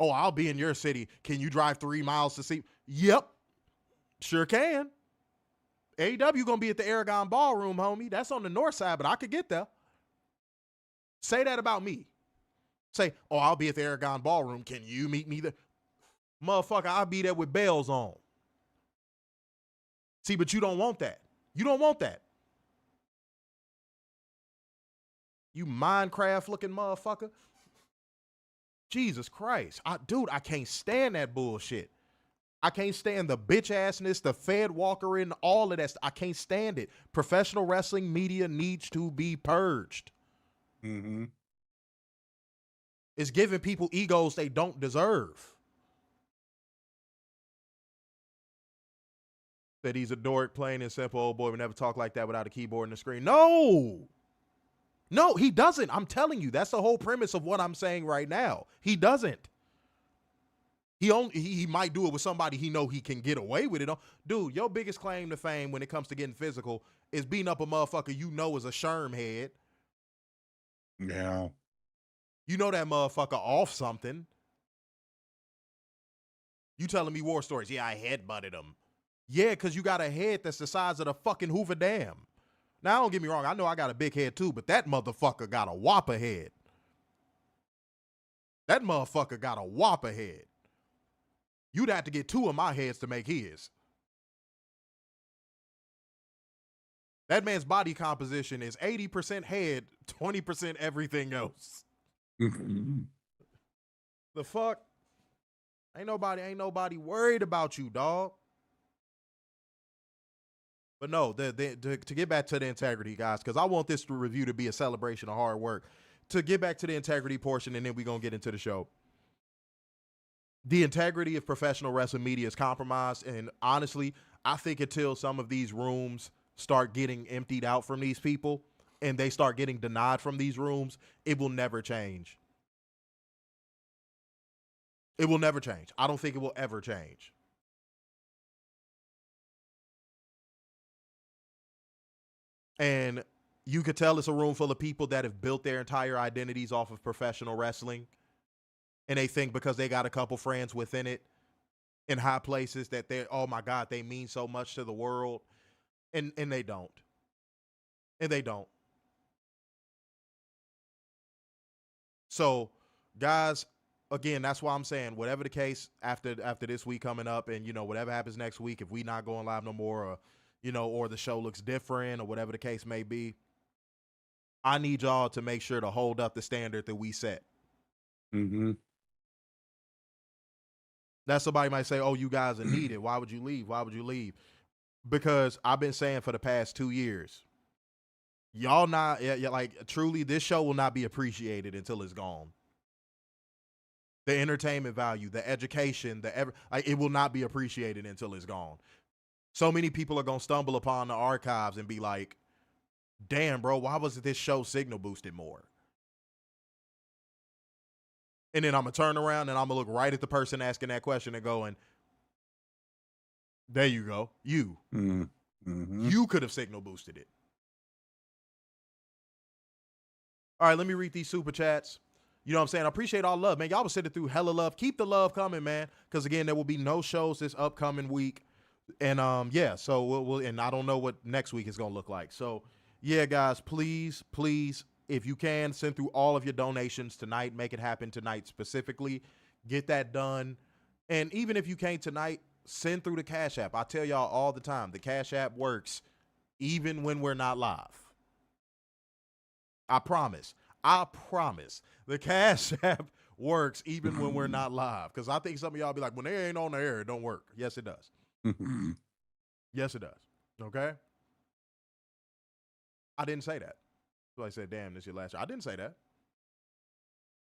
Oh, I'll be in your city. Can you drive 3 miles to see? Yep. Sure can. AEW gonna be at the Aragon Ballroom, homie. That's on the north side, but I could get there. Say that about me. Say, oh, I'll be at the Aragon Ballroom. Can you meet me there? Motherfucker, I'll be there with bells on. See, but you don't want that. You don't want that. You Minecraft-looking motherfucker. Jesus Christ. Dude, I can't stand that bullshit. I can't stand the bitch-assness, the Fed walker-in, all of that. I can't stand it. Professional wrestling media needs to be purged. Mm-hmm. It's giving people egos they don't deserve. That he's a dork, plain and simple. Old boy would never talk like that without a keyboard and a screen. No, he doesn't. I'm telling you, that's the whole premise of what I'm saying right now. He doesn't. He might do it with somebody he know he can get away with it on. Dude, your biggest claim to fame when it comes to getting physical is beating up a motherfucker you know is a sherm head. Yeah. You know that motherfucker off something. You telling me war stories. Yeah, I headbutted him. Yeah, because you got a head that's the size of the fucking Hoover Dam. Now, don't get me wrong. I know I got a big head too, but that motherfucker got a whopper head. That motherfucker got a whopper head. You'd have to get 2 of my heads to make his. That man's body composition is 80% head, 20% everything else. The fuck? Ain't nobody worried about you, dog. But no, to get back to the integrity, guys, because I want this review to be a celebration of hard work. To get back to the integrity portion, and then we're going to get into the show. The integrity of professional wrestling media is compromised, and honestly, I think until some of these rooms start getting emptied out from these people and they start getting denied from these rooms, it will never change. It will never change. I don't think it will ever change. And you could tell it's a room full of people that have built their entire identities off of professional wrestling. And they think because they got a couple friends within it in high places that they're, oh my God, they mean so much to the world. And they don't. And they don't. So, guys, again, that's why I'm saying whatever the case after this week coming up and, whatever happens next week, if we not going live no more or, or the show looks different or whatever the case may be, I need y'all to make sure to hold up the standard that we set. Mm-hmm. That somebody might say, oh, you guys are needed. Why would you leave? Why would you leave? because I've been saying for the past 2 years, y'all not like truly this show will not be appreciated until it's gone. The entertainment value, the education, it will not be appreciated until it's gone. So many people are going to stumble upon the archives and be like, damn, bro, why wasn't this show signal boosted more? And then I'm going to turn around and I'm going to look right at the person asking that question and going, there you go. You. Mm-hmm. You could have signal boosted it. All right, let me read these super chats. You know what I'm saying? I appreciate all love, man. Y'all was sitting through hella love. Keep the love coming, man. Because, again, there will be no shows this upcoming week. And, yeah, so we'll and I don't know what next week is going to look like. So, yeah, guys, please, if you can, send through all of your donations tonight. Make it happen tonight specifically. Get that done. And even if you can't tonight, send through the Cash App. I tell y'all all the time, the Cash App works even when we're not live. I promise. The Cash App works even when we're not live. Because I think some of y'all be like, when they ain't on the air, it don't work. Yes, it does. Yes, it does. Okay? I didn't say that. So I said, damn, this is your last year. I didn't say that.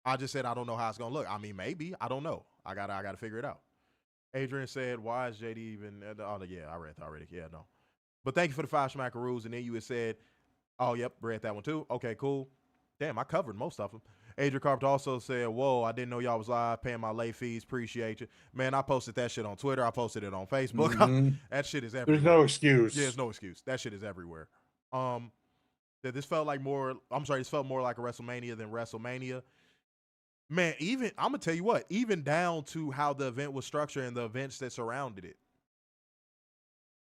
I just said I don't know how it's going to look. I mean, maybe. I don't know. I gotta figure it out. Adrian said, why is JD even... Oh, yeah, I read that already. Yeah, no. But thank you for the 5 schmackaroos. And then you had said, oh, yep, read that one too. Okay, cool. Damn, I covered most of them. Adrian Carpenter also said, whoa, I didn't know y'all was live paying my late fees. Appreciate you. Man, I posted that shit on Twitter. I posted it on Facebook. Mm-hmm. That shit is everywhere. There's no excuse. Yeah, there's no excuse. That shit is everywhere. This felt more like a WrestleMania than WrestleMania. Man, even, I'm going to tell you what, even down to how the event was structured and the events that surrounded it.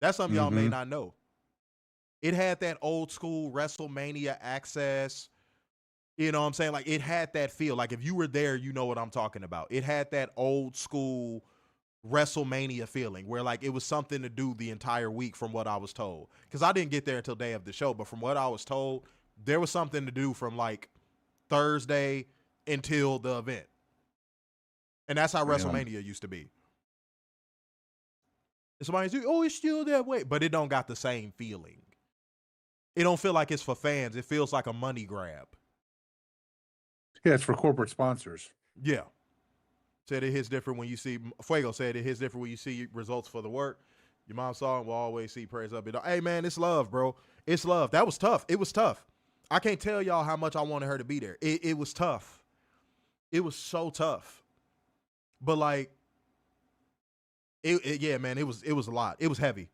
That's something y'all may not know. It had that old school WrestleMania access. You know what I'm saying? Like, it had that feel. Like, if you were there, you know what I'm talking about. It had that old school WrestleMania feeling where, like, it was something to do the entire week from what I was told. Because I didn't get there until day of the show, but from what I was told, there was something to do from, like, Thursday until the event. And that's how WrestleMania used to be. And somebody's like, oh, it's still that way. But it don't got the same feeling. It don't feel like it's for fans. It feels like a money grab. Yeah, it's for corporate sponsors. Yeah. Said it hits different when you see, Fuego said it hits different when you see results for the work. Your mom saw it, will always see praise up. Hey, man, it's love, bro. It's love. That was tough. It was tough. I can't tell y'all how much I wanted her to be there. It was tough. It was so tough. But, like, yeah, man, it was a lot. It was heavy.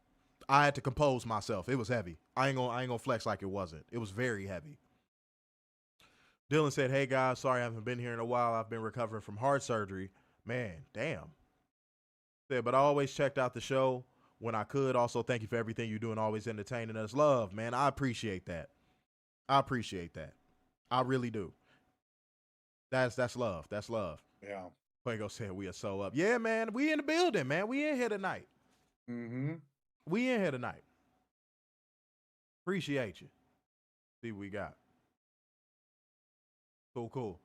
I had to compose myself. It was heavy. I ain't gonna flex like it wasn't. It was very heavy. Dylan said, hey, guys, sorry I haven't been here in a while. I've been recovering from heart surgery. Man, damn. Said, but I always checked out the show when I could. Also, thank you for everything you're doing, always entertaining us. Love, man. I appreciate that. I really do. That's love. That's love. Yeah. Fuego said we are so up. Yeah, man. We in the building, man. We in here tonight. We in here tonight. Appreciate you. See what we got. Cool.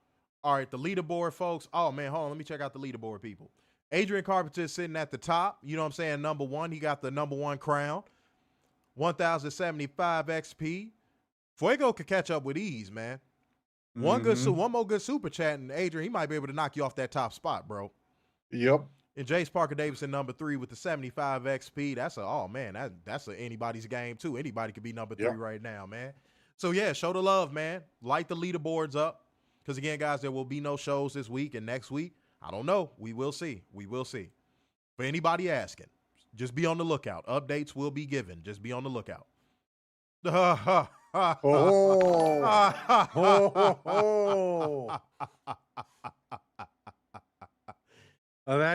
All right, the leaderboard, folks. Oh, man, hold on. Let me check out the leaderboard, people. Adrian Carpenter is sitting at the top. You know what I'm saying? Number one. He got the number one crown. 1,075 XP. Fuego could catch up with ease, man. One more good super chat, and Adrian, he might be able to knock you off that top spot, bro. Yep. And Jace Parker Davidson, number 3 with the 75 XP. That's anybody's game, too. Anybody could be number 3 right now, man. So, yeah, show the love, man. Light the leaderboards up. Because, again, guys, there will be no shows this week and next week. I don't know. We will see. For anybody asking, just be on the lookout. Updates will be given. Just be on the lookout. That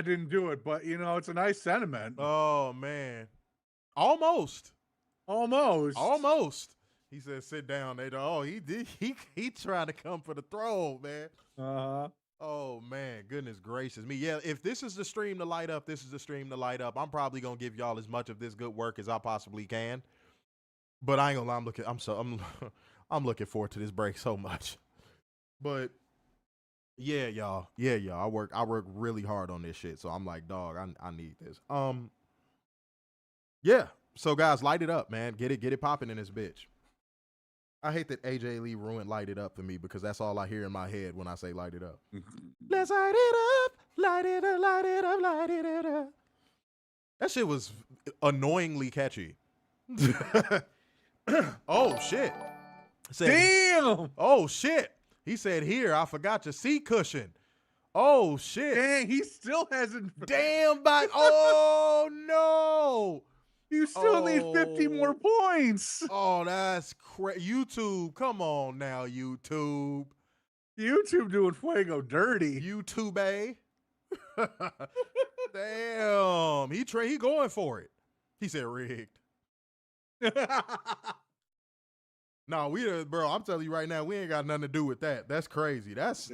didn't do it, but, it's a nice sentiment. Oh, man. Almost. He said, sit down. They oh, he did. He trying to come for the throne, man. Oh, man. Goodness gracious me. Yeah, if this is the stream to light up, this is the stream to light up. I'm probably going to give y'all as much of this good work as I possibly can. But I ain't gonna lie, I'm looking forward to this break so much. But yeah, y'all. I work really hard on this shit. So I'm like, dog, I need this. Yeah. So guys, light it up, man. Get it popping in this bitch. I hate that AJ Lee ruined light it up for me because that's all I hear in my head when I say light it up. Let's light it up, light it up, light it up, light it up. That shit was annoyingly catchy. Oh shit. Damn. Oh shit. He said, here, I forgot your seat cushion. Oh shit. Dang, he still hasn't. Damn, but oh no. You still need 50 more points. Oh, that's crazy. YouTube, come on now, YouTube. YouTube doing Fuego dirty. YouTube, eh? Damn, he going for it. He said rigged. No, bro, I'm telling you right now, we ain't got nothing to do with that. That's crazy. That's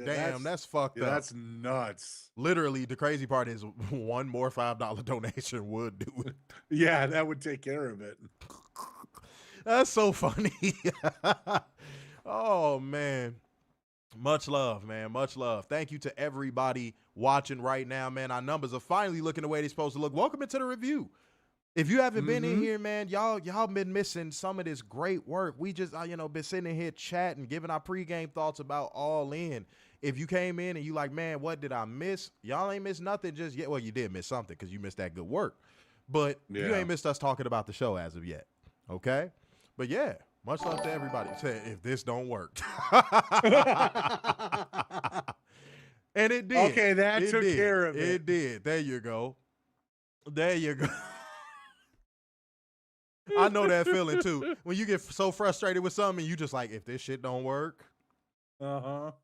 fucked up. That's nuts. Literally, the crazy part is one more $5 donation would do it. Yeah, that would take care of it. That's so funny. Oh, man. Much love, man. Much love. Thank you to everybody watching right now, man. Our numbers are finally looking the way they're supposed to look. Welcome into the review. If you haven't been in here, man, y'all been missing some of this great work. We just, been sitting in here chatting, giving our pregame thoughts about All In. If you came in and you like, man, what did I miss? Y'all ain't missed nothing just yet. Well, you did miss something because you missed that good work. But you ain't missed us talking about the show as of yet. Okay? But yeah, much love to everybody. Say if this don't work. And it did. Okay, that took care of it. It did. There you go. There you go. I know that feeling too. When you get so frustrated with something, you just like, if this shit don't work,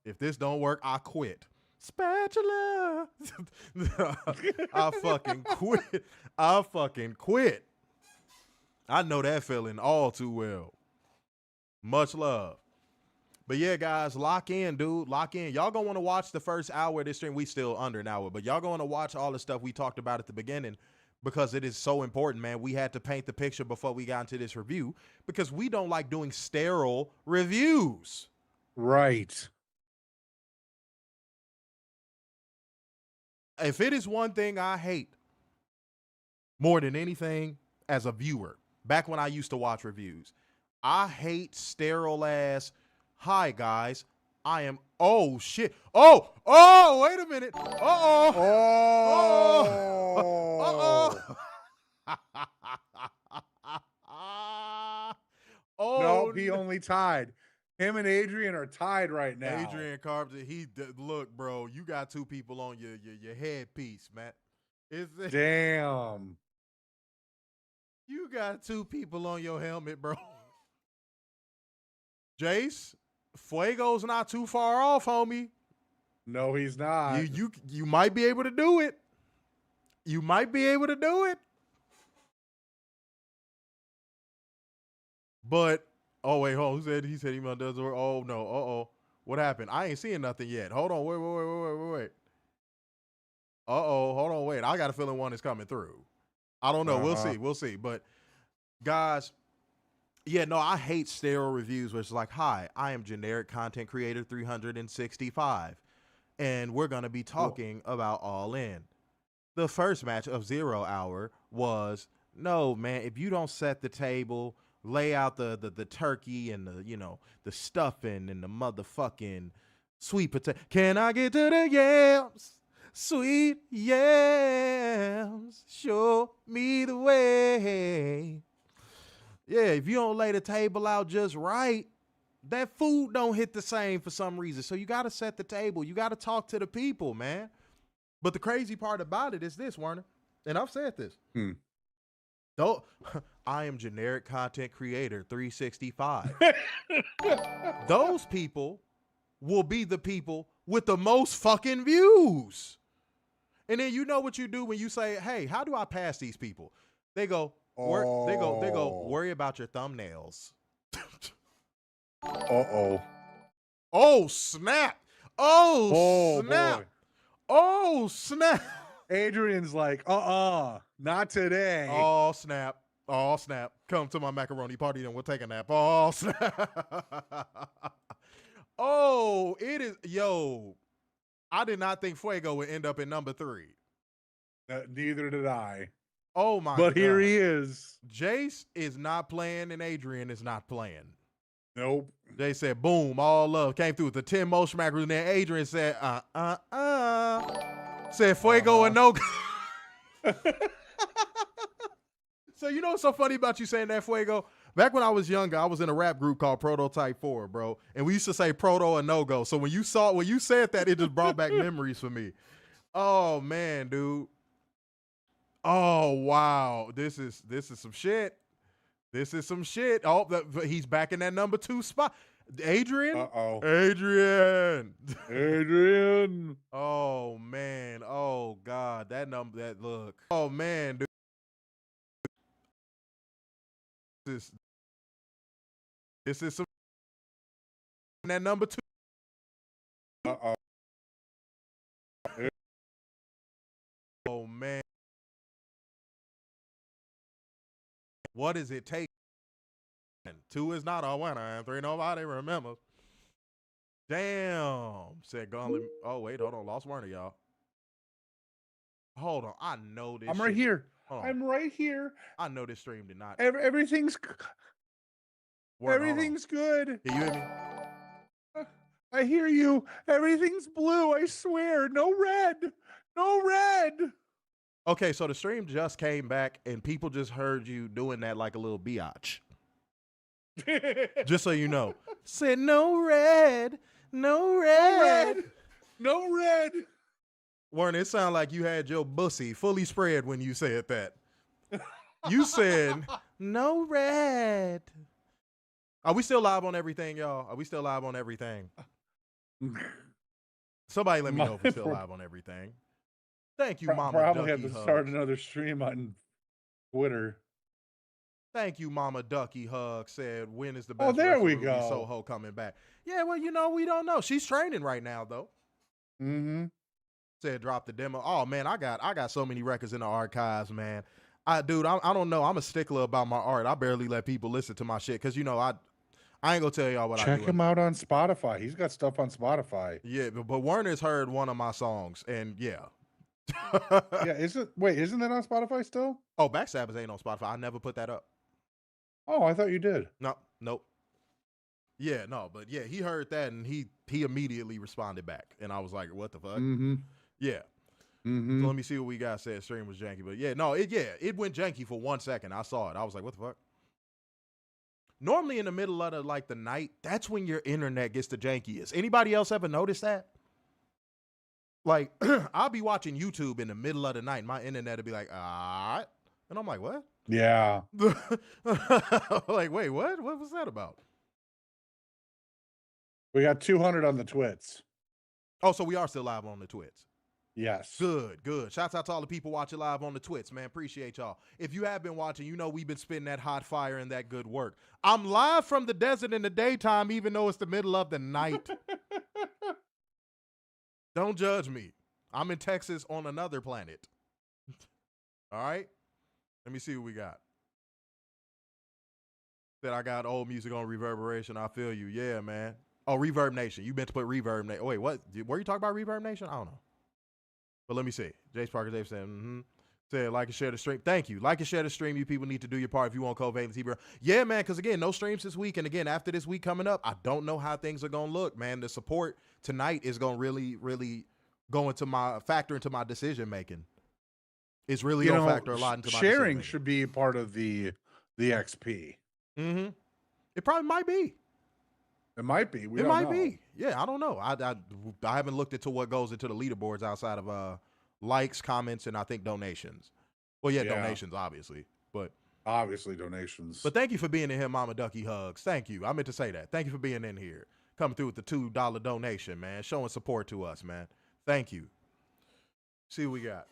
if this don't work, I quit. Spatula. I fucking quit. I fucking quit. I know that feeling all too well. Much love. But yeah, guys, lock in, dude. Lock in. Y'all gonna want to watch the first hour of this stream. We still under an hour, but y'all gonna want to watch all the stuff we talked about at the beginning. Because it is so important, man. We had to paint the picture before we got into this review because we don't like doing sterile reviews. Right. If it is one thing I hate more than anything as a viewer, back when I used to watch reviews, I hate sterile ass, hi guys, I am, oh shit. Oh, wait a minute. No, he only tied. Him and Adrian are tied right now. Adrian Carpenter, look, bro, you got two people on your headpiece, man. Damn. You got two people on your helmet, bro. Jace, Fuego's not too far off, homie. No, he's not. You might be able to do it. You might be able to do it. But wait, hold on. He said he does work. Oh no. What happened? I ain't seeing nothing yet. Hold on. Wait. Hold on, wait. I got a feeling one is coming through. I don't know. We'll see. But guys, yeah, no, I hate sterile reviews where it's like, hi, I am generic content creator 365. And we're going to be talking about All In. The first match of 0 Hour was, no, man, if you don't set the table, lay out the turkey and the stuffing and the motherfucking sweet potato. Can I get to the yams? Sweet yams, show me the way. Yeah, if you don't lay the table out just right, that food don't hit the same for some reason. So you got to set the table. You got to talk to the people, man. But the crazy part about it is this, Werner, and I've said this. Though I am generic content creator 365. Those people will be the people with the most fucking views. And then you know what you do when you say, hey, how do I pass these people? They go, worry about your thumbnails. Oh, snap. Oh, snap. Boy. Oh, snap. Adrian's like, not today. Oh, snap. Oh, snap. Come to my macaroni party, then we'll take a nap. Oh, snap. Oh, it is. Yo, I did not think Fuego would end up in number 3. Neither did I. Oh my But God. here he is. Jace is not playing and Adrian is not playing. Nope. Jay said, boom, all love. Came through with the 10 motion smackers. And then Adrian said, Said, fuego and no. So you know what's so funny about you saying that, fuego? Back when I was younger, I was in a rap group called Prototype 4, bro. And we used to say proto and no-go. So when you said that, it just brought back memories for me. Oh, man, dude. Oh, wow. This is some shit. This is some shit. Oh, he's back in that number 2 spot. Adrian? Uh-oh. Adrian. Adrian. Oh, man. Oh, God. That look. Oh, man, dude. This is some that number 2. Uh-oh. Oh, man. What does it take? 2 is not a winner, and 3 nobody remembers. Damn, said Gauntlet. Oh, wait, hold on. Lost Werner, y'all. Hold on. I know this. I'm right here. Hold on. I'm right here. I know this stream did not. Everything's Werner, everything's good. Can you hear me? I hear you. Everything's blue. I swear. No red. No red. Okay, so the stream just came back, and people just heard you doing that like a little biatch. Just so you know. Said no red. No red. No red. Werner, it sounded like you had your bussy fully spread when you said that. You said no red. Are we still live on everything, y'all? Are we still live on everything? Somebody let me know if we're still live on everything. Thank you, Mama Probably Ducky have to Hugs. start another stream on Twitter. Thank you, Mama Ducky Hug. Said, when is the best there we Ruby go. Soho coming back? Yeah, well, you know, we don't know. She's training right now, though. Mm-hmm. Said, drop the demo. Oh, man, I got so many records in the archives, man. I don't know. I'm a stickler about my art. I barely let people listen to my shit because, you know, I ain't going to tell y'all what I do. Check him out on Spotify. He's got stuff on Spotify. Yeah, but Werner's heard one of my songs, and yeah. Yeah, isn't that on Spotify still? Oh, Backstabbers ain't on Spotify. I never put that up. Oh, I thought you did. No, nope. Yeah, no, but yeah, he heard that and he immediately responded back, and I was like, "What the fuck?" Mm-hmm. Yeah. Mm-hmm. So let me see what we got. Said stream was janky, but yeah, no, it went janky for 1 second. I saw it. I was like, "What the fuck?" Normally in the middle of the night, that's when your internet gets the jankiest. Anybody else ever noticed that? Like, I'll be watching YouTube in the middle of the night, and my internet will be like, and I'm like, what? Yeah. Like, wait, what? What was that about? We got 200 on the twits. Oh, so we are still live on the Twits. Yes. Good. Shouts out to all the people watching live on the Twits, man. Appreciate y'all. If you have been watching, you know we've been spitting that hot fire and that good work. I'm live from the desert in the daytime, even though it's the middle of the night. Don't judge me. I'm in Texas on another planet. All right? Let me see what we got. Said I got old music on Reverberation. I feel you. Yeah, man. Oh, Reverb Nation. You meant to put Reverb Nation. Oh, wait, what? Were you talking about Reverb Nation? I don't know. But let me see. Jace Parker Dave said, said, like and share the stream. Thank you. Like and share the stream. You people need to do your part if you want Covalent TV. Yeah, man, because, again, no streams this week. And, again, after this week coming up, I don't know how things are going to look, man. The support tonight is going to really, really factor into my decision-making. It's really going to factor a lot into my sharing should be part of the XP. Mm-hmm. It probably might be. It might be. It might be. Yeah, I don't know. I haven't looked into what goes into the leaderboards outside of likes, comments, and I think donations. Well, yeah, donations, obviously. But obviously donations. But thank you for being in here, Mama Ducky Hugs. Thank you. I meant to say that. Thank you for being in here. Coming through with the $2 donation, man. Showing support to us, man. Thank you. See what we got.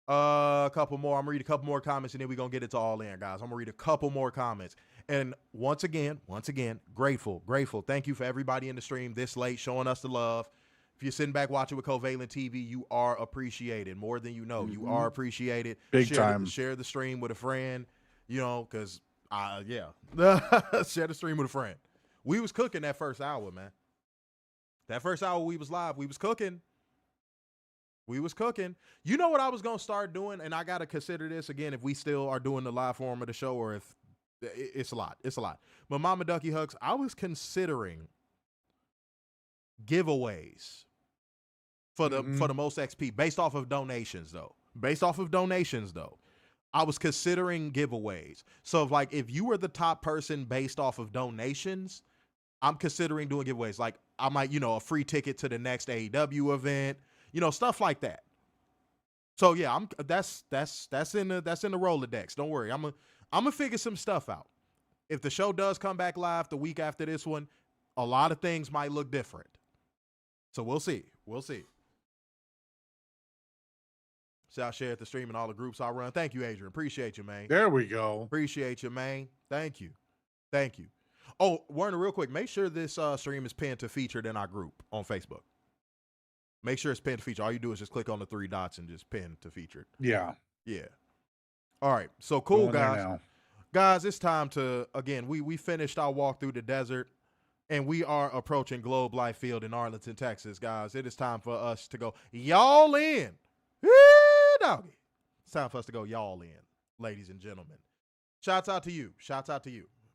A couple more. I'm going to read a couple more comments, and then we're going to get it to All In, guys. I'm going to read a couple more comments. And once again, grateful. Thank you for everybody in the stream this late showing us the love. If you're sitting back watching with Covalent TV, you are appreciated more than you know. You are appreciated. Big time. Share the stream with a friend, you know, because, share the stream with a friend. We was cooking that first hour, man. That first hour we was live, we was cooking. We was cooking. You know what I was going to start doing? And I got to consider this again if we still are doing the live form of the show or if it's a lot. It's a lot. But Mama Ducky Hugs, I was considering giveaways for the most XP based off of donations, though. I was considering giveaways. So if you were the top person based off of donations, I'm considering doing giveaways. Like I might, a free ticket to the next AEW event, stuff like that. So yeah, that's in the Rolodex. Don't worry. I'm gonna figure some stuff out. If the show does come back live the week after this one, a lot of things might look different. So we'll see. So I shared the stream and all the groups I run. Thank you, Adrian. Appreciate you, man. There we go. Appreciate you, man. Thank you. Oh, Werner, real quick, make sure this stream is pinned to featured in our group on Facebook. Make sure it's pinned to featured. All you do is just click on the 3 dots and just pin to featured. Yeah. All right. So cool, guys. Guys, it's time to, again, we finished our walk through the desert, and we are approaching Globe Life Field in Arlington, Texas, guys. It is time for us to go y'all in. Doggy. It's time for us to go y'all in, ladies and gentlemen. Shouts out to you.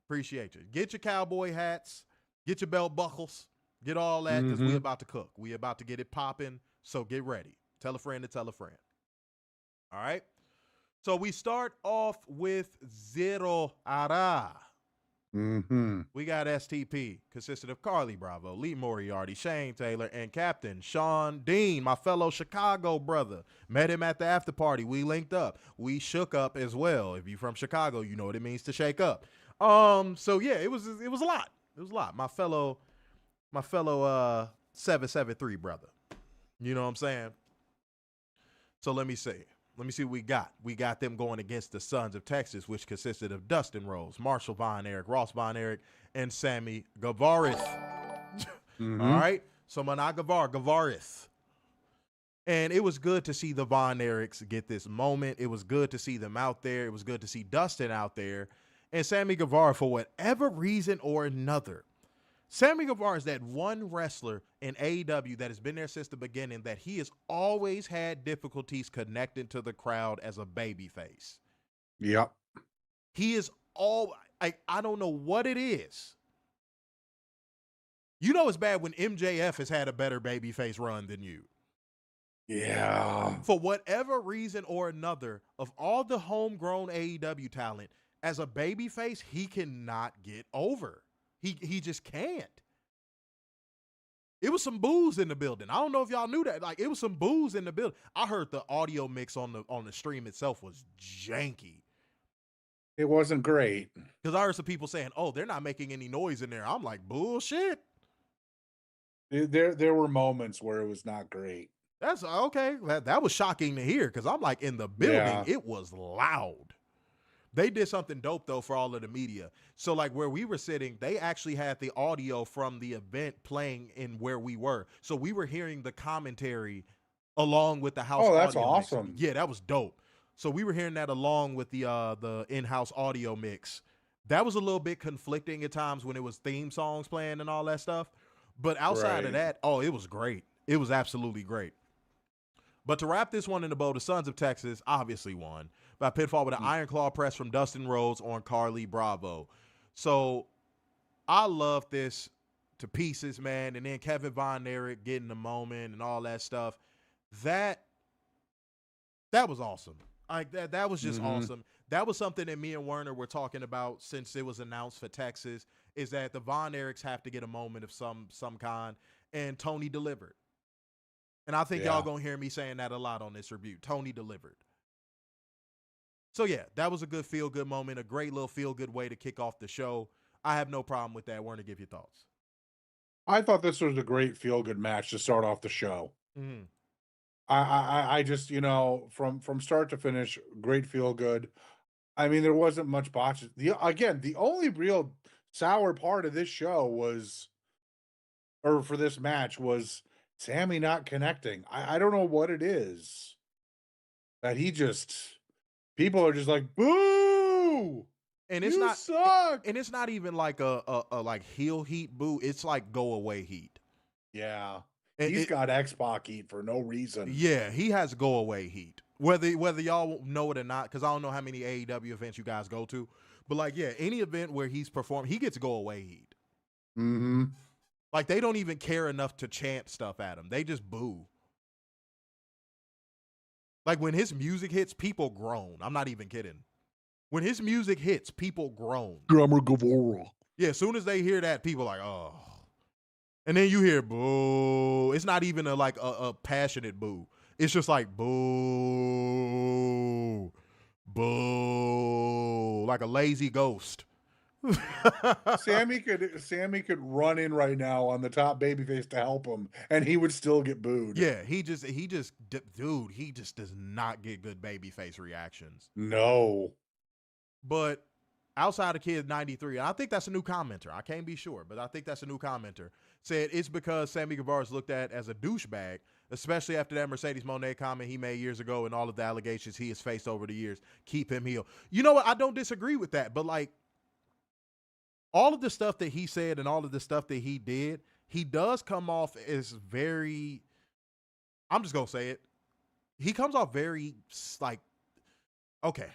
Appreciate you. Get your cowboy hats. Get your belt buckles. Get all that because we about to cook. We about to get it popping, so get ready. Tell a friend to tell a friend. All right? So we start off with Zero Ara. We got STP, consisted of Carly Bravo, Lee Moriarty, Shane Taylor, and Captain Sean Dean, my fellow Chicago brother. Met him at the after party. We linked up. We shook up as well. If you're from Chicago, you know what it means to shake up. So yeah, it was a lot. It was a lot. My fellow 773 brother. You know what I'm saying? So let me see what we got. We got them going against the Sons of Texas, which consisted of Dustin Rose, Marshall Von Erich, Ross Von Erich, and Sammy Guevara. All right? So Mana Guevara. And it was good to see the Von Erichs get this moment. It was good to see them out there. It was good to see Dustin out there. And Sammy Guevara, for whatever reason or another, Sammy Guevara is that one wrestler in AEW that has been there since the beginning that he has always had difficulties connecting to the crowd as a babyface. Yep. He is I don't know what it is. You know it's bad when MJF has had a better babyface run than you. Yeah. For whatever reason or another, of all the homegrown AEW talent, as a babyface, he cannot get over. He just can't. It was some boos in the building. I don't know if y'all knew that. It was some boos in the building. I heard the audio mix on the stream itself was janky. It wasn't great. Because I heard some people saying, "Oh, they're not making any noise in there." I'm like, bullshit. There were moments where it was not great. That's okay. That was shocking to hear because I'm like, in the building, it was loud. They did something dope, though, for all of the media. So, where we were sitting, they actually had the audio from the event playing in where we were. So we were hearing the commentary along with the house audio. Oh, that's awesome. Mix. Yeah, that was dope. So we were hearing that along with the in-house audio mix. That was a little bit conflicting at times when it was theme songs playing and all that stuff. But outside of that, it was great. It was absolutely great. But to wrap this one in the bow, the Sons of Texas obviously won by pinfall with an Iron Claw press from Dustin Rhodes on Carly Bravo. So I love this to pieces, man. And then Kevin Von Erich getting the moment and all that stuff. That was awesome. That was just awesome. That was something that me and Werner were talking about since it was announced for Texas, is that the Von Erichs have to get a moment of some kind, and Tony delivered. And I think y'all gonna hear me saying that a lot on this review. Tony delivered. So yeah, that was a good feel-good moment, a great little feel-good way to kick off the show. I have no problem with that. Werner, give your thoughts. I thought this was a great feel-good match to start off the show. I just, from start to finish, great feel-good. I mean, there wasn't much botches. The only real sour part of this show for this match was Sammy not connecting. I don't know what it is that people are just like, boo! And it's you suck! And it's not even like a heel heat boo. It's like go away heat. Yeah. He's got X-Pac heat for no reason. Yeah, he has go away heat. Whether y'all know it or not, because I don't know how many AEW events you guys go to, but like, yeah, any event where he's performed, he gets go away heat. Mm-hmm. Like, they don't even care enough to chant stuff at him. They just boo. Like, when his music hits, people groan. I'm not even kidding. When his music hits, people groan. Drummer Gavora. Yeah, as soon as they hear that, people are like, oh. And then you hear boo. It's not even a passionate boo. It's just like boo, boo, like a lazy ghost. Sammy could run in right now on the top babyface to help him, and he would still get booed. Yeah, he just does not get good babyface reactions. No. But outside of Kid 93, and I think that's a new commenter. I can't be sure, but I think that's a new commenter. Said it's because Sammy Guevara is looked at as a douchebag, especially after that Mercedes Moné comment he made years ago and all of the allegations he has faced over the years. Keep him heel. You know what? I don't disagree with that, but like all of the stuff that he said and all of the stuff that he did, he does come off as very, I'm just going to say it. He comes off very like, okay.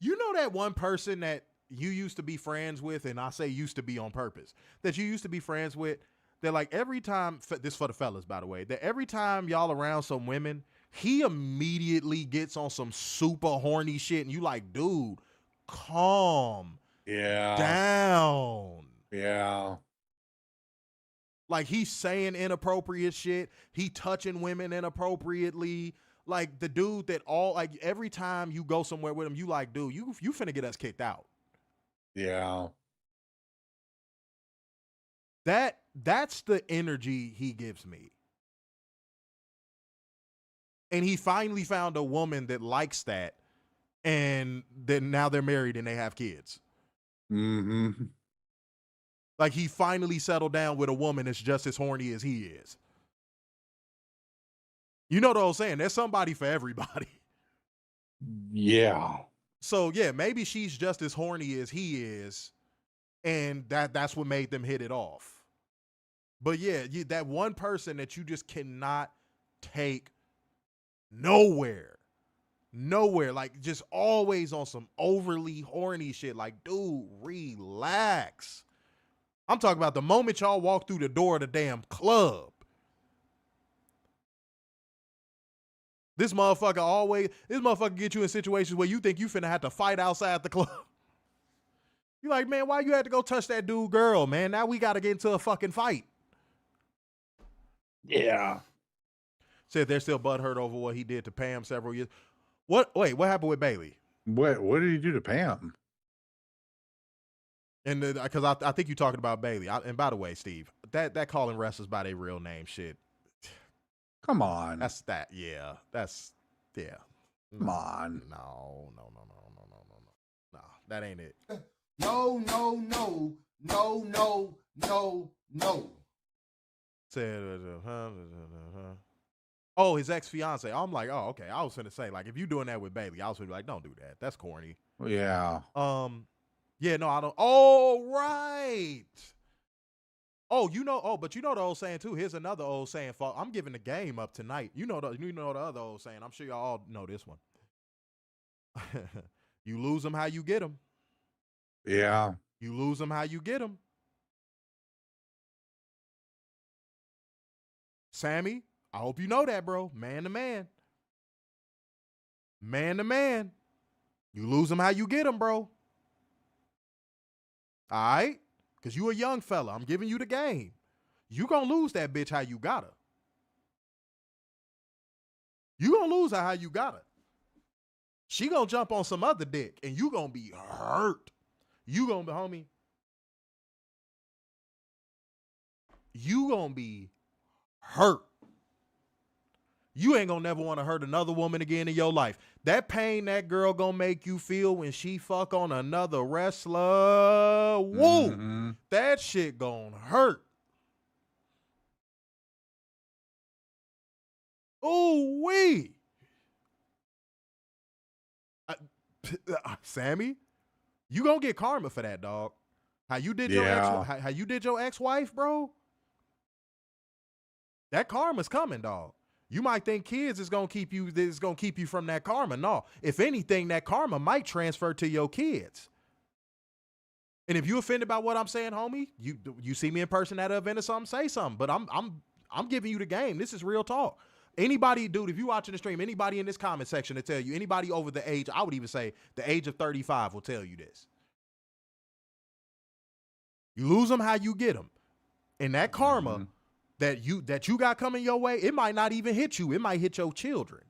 You know that one person that you used to be friends with, and I say used to be on purpose, that you used to be friends with, that like every time, this for the fellas, by the way, that every time y'all around some women, he immediately gets on some super horny shit, and you like, dude, calm down. Yeah. Like, he's saying inappropriate shit. He touching women inappropriately. Like, the dude that every time you go somewhere with him, you like, dude, you finna get us kicked out. Yeah. That's the energy he gives me. And he finally found a woman that likes that, and then now they're married and they have kids. Mm-hmm. Like, he finally settled down with a woman that's just as horny as he is. You know what I'm saying? There's somebody for everybody. Yeah. So, yeah, maybe she's just as horny as he is, and that's what made them hit it off. But, yeah, that one person that you just cannot take nowhere. Like, just always on some overly horny shit. Like, dude, relax. I'm talking about the moment y'all walk through the door of the damn club. This motherfucker get you in situations where you think you finna have to fight outside the club. You like, man, why you had to go touch that dude girl, man? Now we got to get into a fucking fight. Yeah. Said they're still butthurt over what he did to Pam several years. What happened with Bailey? What did he do to Pam? And because I think you're talking about Bailey. And by the way, Steve, that calling wrestlers by their real name shit. Come on. That's that. Yeah. That's, yeah. Come on. No. That ain't it. No. Said, oh, his ex-fiance. I'm like, oh, okay. I was finna say, like, if you doing that with Bailey, I was finna be like, don't do that. That's corny. Yeah. Yeah, no, I don't. Oh, right. Oh, but you know the old saying too. Here's another old saying. I'm giving the game up tonight. You know the other old saying. I'm sure y'all all know this one. You lose them how you get them. Yeah. You lose them how you get them. Sammy, I hope you know that, bro. Man to man. Man to man. You lose them how you get them, bro. All right? Because you a young fella. I'm giving you the game. You gonna lose that bitch how you got her. You gonna lose her how you got her. She gonna jump on some other dick, and you gonna be hurt. You gonna be, homie. You gonna be hurt. You ain't gonna never want to hurt another woman again in your life. That pain that girl gonna make you feel when she fuck on another wrestler, woo, Mm-hmm. that shit gonna hurt. Ooh wee. Sammy, you gonna get karma for that, dog. How you did your ex-wife, bro? That karma's coming, dog. You might think kids is gonna keep you from that karma. No. If anything, that karma might transfer to your kids. And if you offended by what I'm saying, homie, you see me in person at an event or something, say something. But I'm giving you the game. This is real talk. Anybody, dude, if you watching the stream, anybody in this comment section to tell you, anybody over the age, I would even say the age of 35 will tell you this. You lose them how you get them. And that karma that you got coming your way, it might not even hit you. It might hit your children.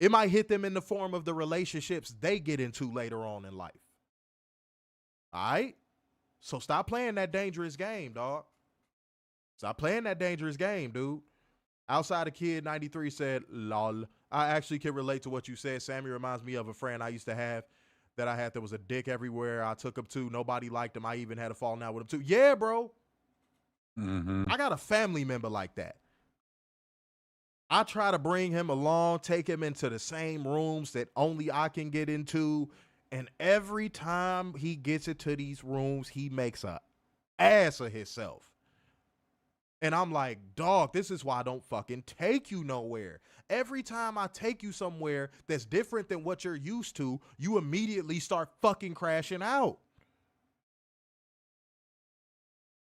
It might hit them in the form of the relationships they get into later on in life. All right? So stop playing that dangerous game, dog. Stop playing that dangerous game, dude. Outside of Kid 93 said, lol. I actually can relate to what you said. Sammy reminds me of a friend I used to have that was a dick everywhere. I took him to. Nobody liked him. I even had a falling out with him too. Yeah, bro. I got a family member like that. I try to bring him along, take him into the same rooms that only I can get into. And every time he gets into these rooms, he makes a ass of himself. And I'm like, dog, this is why I don't fucking take you nowhere. Every time I take you somewhere that's different than what you're used to, you immediately start fucking crashing out.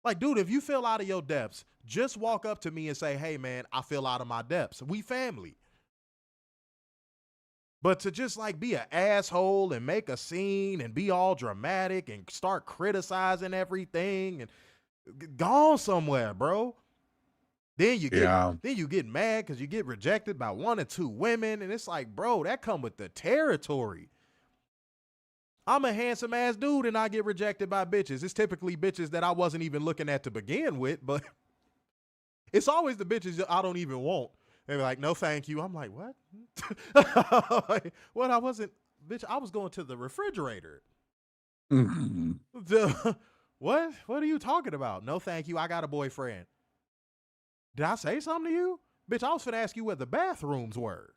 Like, dude, if you feel out of your depths, just walk up to me and say, hey, man, I feel out of my depths. We family. But to just like be an asshole and make a scene and be all dramatic and start criticizing everything and gone somewhere, bro. Then you get mad because you get rejected by 1 or 2 women. And it's like, bro, that come with the territory. I'm a handsome ass dude and I get rejected by bitches. It's typically bitches that I wasn't even looking at to begin with, but it's always the bitches I don't even want. They're like, no, thank you. I'm like, what? What? I wasn't, bitch, I was going to the refrigerator. What? What are you talking about? No, thank you. I got a boyfriend. Did I say something to you? Bitch, I was finna ask you where the bathrooms were.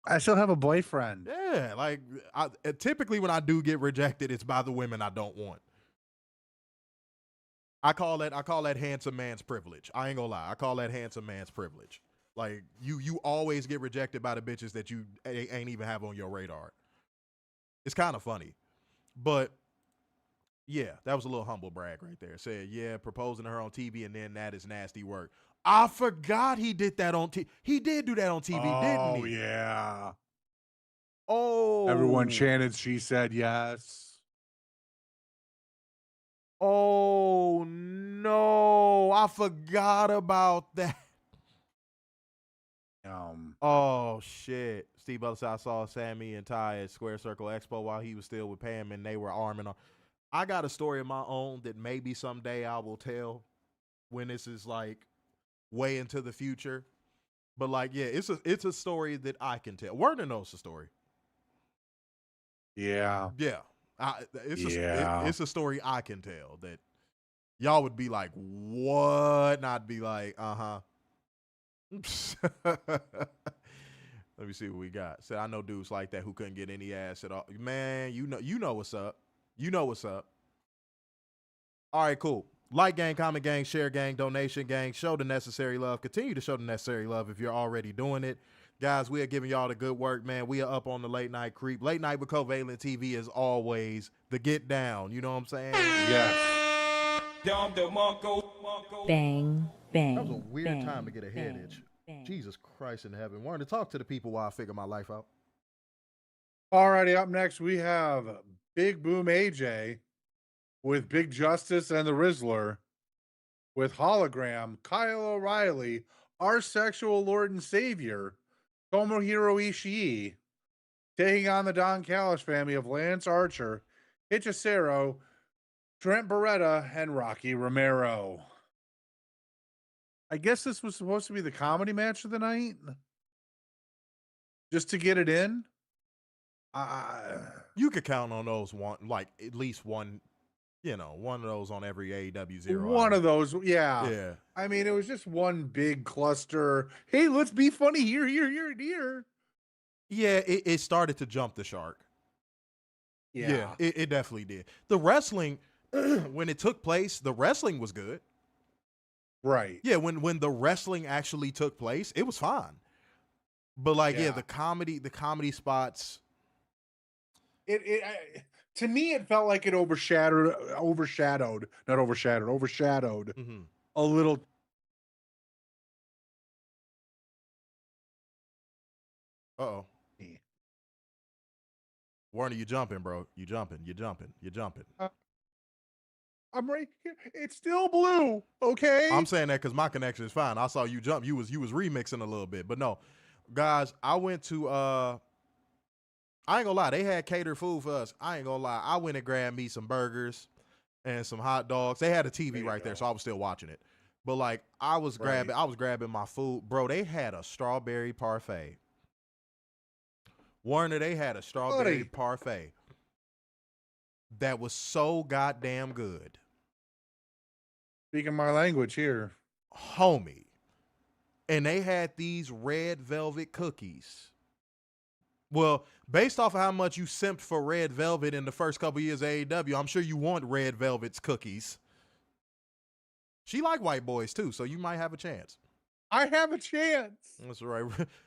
I still have a boyfriend. Yeah, like, typically when I do get rejected, it's by the women I don't want. I call that handsome man's privilege. I ain't gonna lie. I call that handsome man's privilege. Like, you always get rejected by the bitches that you ain't even have on your radar. It's kind of funny. But yeah, that was a little humble brag right there. Said, yeah, proposing to her on TV and then that is nasty work. I forgot he did that on TV. He did do that on TV, didn't he? Oh, yeah. Oh. Everyone chanted, she said yes. Oh, no. I forgot about that. Oh, shit. Steve Butler said, I saw Sammy and Ty at Square Circle Expo while he was still with Pam and they were arm in arm. I got a story of my own that maybe someday I will tell when this is like way into the future. But like, yeah, it's a story that I can tell. Werner knows the story. Yeah. Yeah. It's a story I can tell that y'all would be like, what? And I'd be like, uh-huh. Let me see what we got. Said, I know dudes like that who couldn't get any ass at all. Man, you know what's up. You know what's up. All right, cool. Like gang, comment gang, share gang, donation gang, show the necessary love. Continue to show the necessary love if you're already doing it. Guys, we are giving y'all the good work, man. We are up on the late night creep. Late night with Covalent TV is always the get down. You know what I'm saying? Yes. Bang, bang. That was a weird bang, time to get a head bang, itch. bang. Jesus Christ in heaven. Wanted to talk to the people while I figure my life out. Alrighty, up next we have Big Boom AJ with Big Justice and the Rizzler, with Hologram, Kyle O'Reilly, our sexual Lord and Savior, Tomohiro Ishii, taking on the Don Callis family of Lance Archer, Hechicero, Trent Beretta, and Rocky Romero. I guess this was supposed to be the comedy match of the night, just to get it in. You could count on those one, like at least one, one of those on every AEW Zero. One of those, yeah. Yeah. I mean, it was just one big cluster. Hey, let's be funny here, and here. Yeah, it started to jump the shark. Yeah. It definitely did. The wrestling, when it took place, the wrestling was good. Right. Yeah, when the wrestling actually took place, it was fine. But like, yeah, the comedy spots. To me, it felt like it overshadowed Mm-hmm. a little. Uh-oh. Warner, you jumping, bro. You jumping. I'm right here. It's still blue. Okay. I'm saying that because my connection is fine. I saw you jump. You was remixing a little bit. But no. Guys, I went to I ain't gonna lie, they had catered food for us. I ain't gonna lie. I went and grabbed me some burgers and some hot dogs. They had a TV right there, so I was still watching it. But like I was grabbing my food. Bro, they had a strawberry parfait. Warner, they had a strawberry parfait that was so goddamn good. Speaking my language here. Homie. And they had these red velvet cookies. Well, based off of how much you simped for red velvet in the first couple years of AEW, I'm sure you want red velvet's cookies. She like white boys too, so you might have a chance. I have a chance. That's right.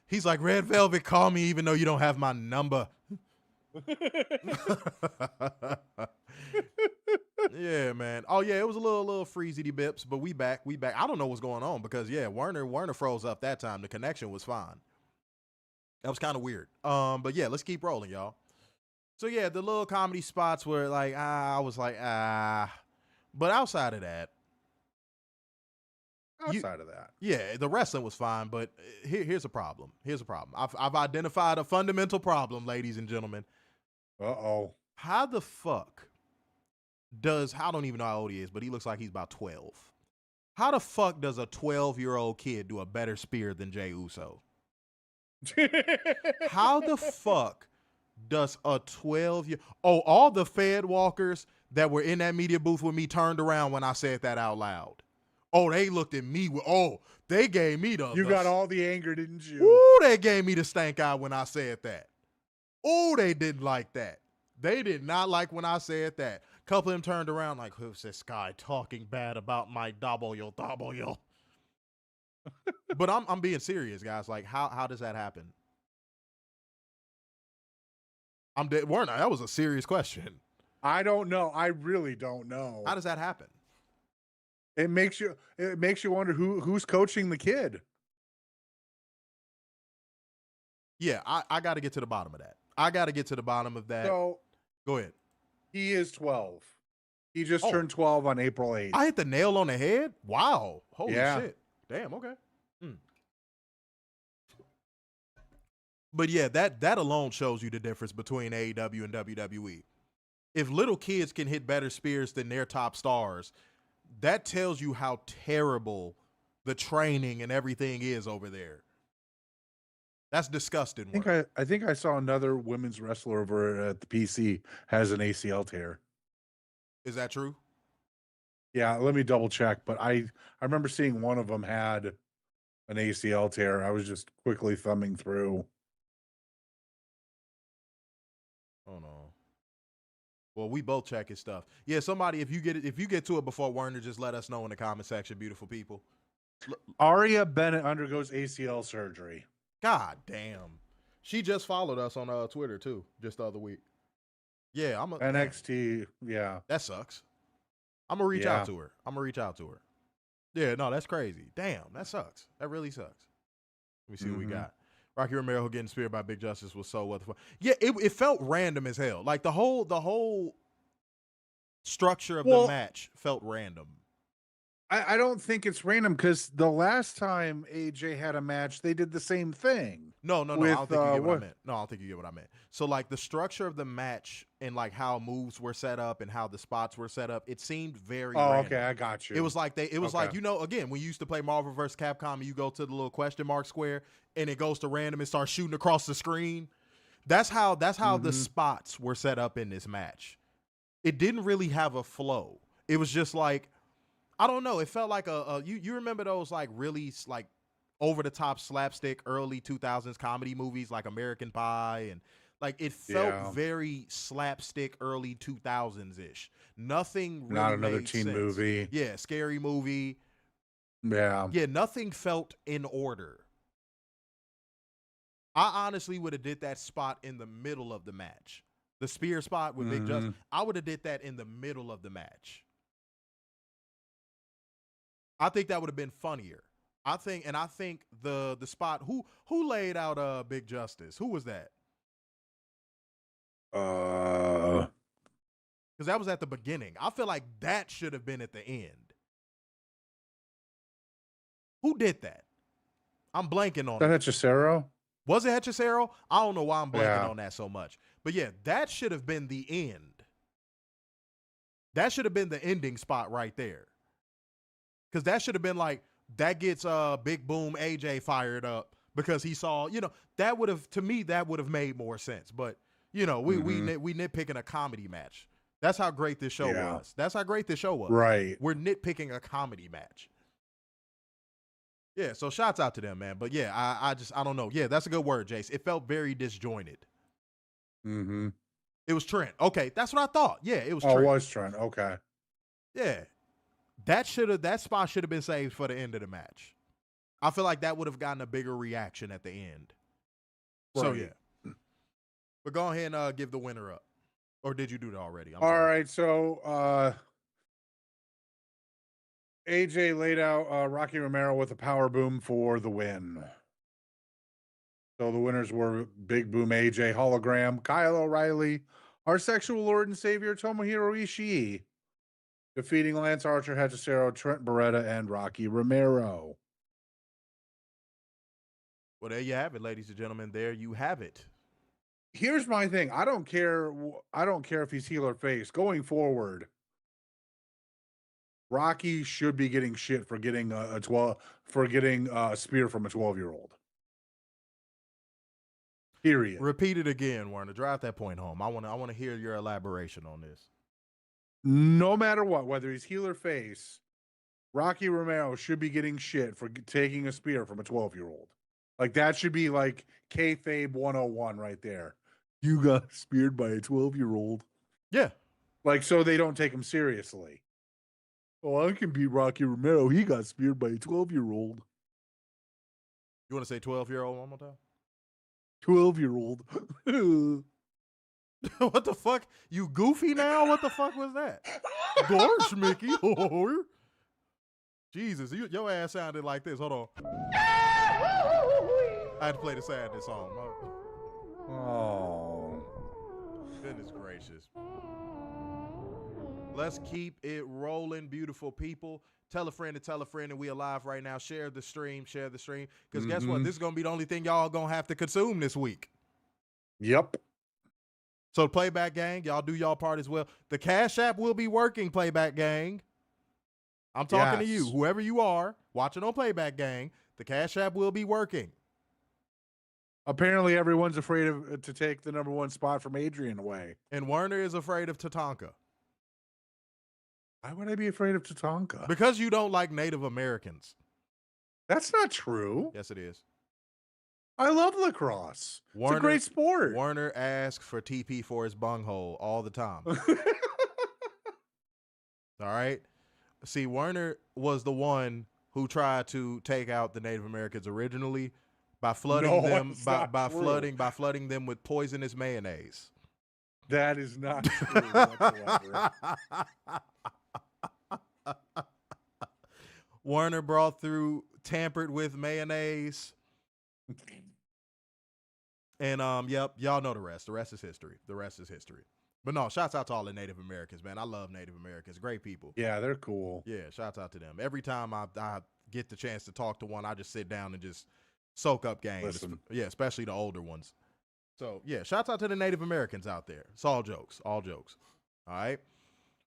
He's like, Red Velvet, call me even though you don't have my number. Yeah, man. Oh yeah, it was a little freezy bips, but we back. I don't know what's going on because Warner froze up that time. The connection was fine. That was kind of weird. But yeah, let's keep rolling, y'all. So yeah, the little comedy spots were like, I was like, but outside of that. Yeah, the wrestling was fine, but here's a problem. I've identified a fundamental problem, ladies and gentlemen. Uh-oh. How the fuck I don't even know how old he is, but he looks like he's about 12. How the fuck does a 12-year-old kid do a better spear than Jey Uso? How the fuck does a 12-year... Oh, all the Fed walkers that were in that media booth with me turned around when I said that out loud. Oh, they looked at me with, they gave me the... You got all the anger, didn't you? Ooh, they gave me the stank eye when I said that. Oh, they didn't like that. They did not like when I said that. A couple of them turned around like, who's this guy talking bad about my W? But I'm being serious, guys. Like, how does that happen? Warner, that was a serious question. I don't know. I really don't know. How does that happen? It makes you wonder who's coaching the kid. Yeah, I got to get to the bottom of that. So go ahead. He is 12. He just turned 12 on April 8th. I hit the nail on the head? Wow. Holy shit. Damn, okay. But yeah, that alone shows you the difference between AEW and WWE. If little kids can hit better spears than their top stars, that tells you how terrible the training and everything is over there. That's disgusting. I think I saw another women's wrestler over at the PC has an ACL tear. Is that true? Yeah, let me double check. But I remember seeing one of them had an ACL tear. I was just quickly thumbing through. Oh no. Well, we both check his stuff. Yeah, somebody, if you get to it before Werner, just let us know in the comment section, beautiful people. Aria Bennett undergoes ACL surgery. God damn. She just followed us on Twitter too, just the other week. Yeah, NXT. Yeah. That sucks. I'm gonna reach out to her. Yeah, no, that's crazy. Damn, that sucks. That really sucks. Let me see what we got. Rocky Romero getting speared by Big Justice was so what the fuck. Yeah, it felt random as hell. Like the whole structure of the match felt random. I don't think it's random because the last time AJ had a match, they did the same thing. No, I don't think you get what I meant. No, I don't think you get what I meant. So like the structure of the match and like how moves were set up and how the spots were set up, it seemed very random. Okay, I got you. It was like like, you know, again, when you used to play Marvel vs. Capcom and you go to the little question mark square and it goes to random and starts shooting across the screen. That's how the spots were set up in this match. It didn't really have a flow. It was just like, I don't know. It felt like you remember those like really like over the top slapstick early 2000s comedy movies like American Pie, and like it felt very slapstick early 2000s ish. Nothing really not another made teen sense. movie. Yeah, Scary Movie. Yeah. Yeah, nothing felt in order. I honestly would have did that spot in the middle of the match. The spear spot with Big Justice. I would have did that in the middle of the match. I think that would have been funnier. I think the spot who laid out Big Justice? Who was that? Because that was at the beginning. I feel like that should have been at the end. Who did that? I'm blanking on that it. Hechicero? Was it Hechicero? I don't know why I'm blanking on that so much. But yeah, that should have been the end. That should have been the ending spot right there. Because that should have been like, that gets Big Boom AJ fired up because he saw, that would have, to me, that would have made more sense. But, we nitpicking a comedy match. That's how great this show was. That's how great this show was. Right. We're nitpicking a comedy match. Yeah, so shouts out to them, man. But yeah, I don't know. Yeah, that's a good word, Jace. It felt very disjointed. Mm-hmm. It was Trent. Okay, that's what I thought. Yeah, it was Trent. Trent. Oh, it was Trent. Okay. Yeah. That spot should have been saved for the end of the match. I feel like that would have gotten a bigger reaction at the end. Right. So yeah. But go ahead and give the winner up. Or did you do that already? All right, so AJ laid out Rocky Romero with a power boom for the win. So the winners were Big Boom AJ, Hologram, Kyle O'Reilly, our sexual lord and savior Tomohiro Ishii, defeating Lance Archer, Hechicero, Trent Beretta, and Rocky Romero. Well, there you have it, ladies and gentlemen. There you have it. Here's my thing. I don't care if he's heel or face. Going forward, Rocky should be getting shit for getting a spear from a 12-year-old. Period. Repeat it again, Werner. Drive that point home. I want to hear your elaboration on this. No matter what, whether he's heel or face, Rocky Romero should be getting shit for taking a spear from a 12-year-old. Like, that should be like kayfabe 101 right there. You got speared by a 12-year-old. Yeah. Like, so they don't take him seriously. Oh, I can beat Rocky Romero. He got speared by a 12-year-old. You want to say 12-year-old one more time? 12-year-old. What the fuck? You goofy now? What the fuck was that? Gosh, Mickey. Oh, Jesus, your ass sounded like this. Hold on. I had to play the sadness song. Oh. Goodness gracious. Let's keep it rolling, beautiful people. Tell a friend, and we alive right now. Share the stream. Because guess what? This is going to be the only thing y'all going to have to consume this week. Yep. So Playback Gang, y'all do y'all part as well. The Cash App will be working, Playback Gang. I'm talking to you, whoever you are, watching on Playback Gang. The Cash App will be working. Apparently, everyone's afraid to take the number one spot from Adrian away. And Werner is afraid of Tatanka. Why would I be afraid of Tatanka? Because you don't like Native Americans. That's not true. Yes, it is. I love lacrosse. It's a great sport. Werner asks for TP for his bunghole all the time. All right? See, Werner was the one who tried to take out the Native Americans originally by flooding by flooding them with poisonous mayonnaise. That is not true whatsoever. Werner brought through tampered with mayonnaise. And yep, y'all know the rest. The rest is history. But no, shouts out to all the Native Americans, man. I love Native Americans. Great people. Yeah, they're cool. Yeah, shouts out to them. Every time I get the chance to talk to one, I just sit down and just soak up game. Listen. Yeah, especially the older ones. So yeah, shouts out to the Native Americans out there. It's all jokes. All right.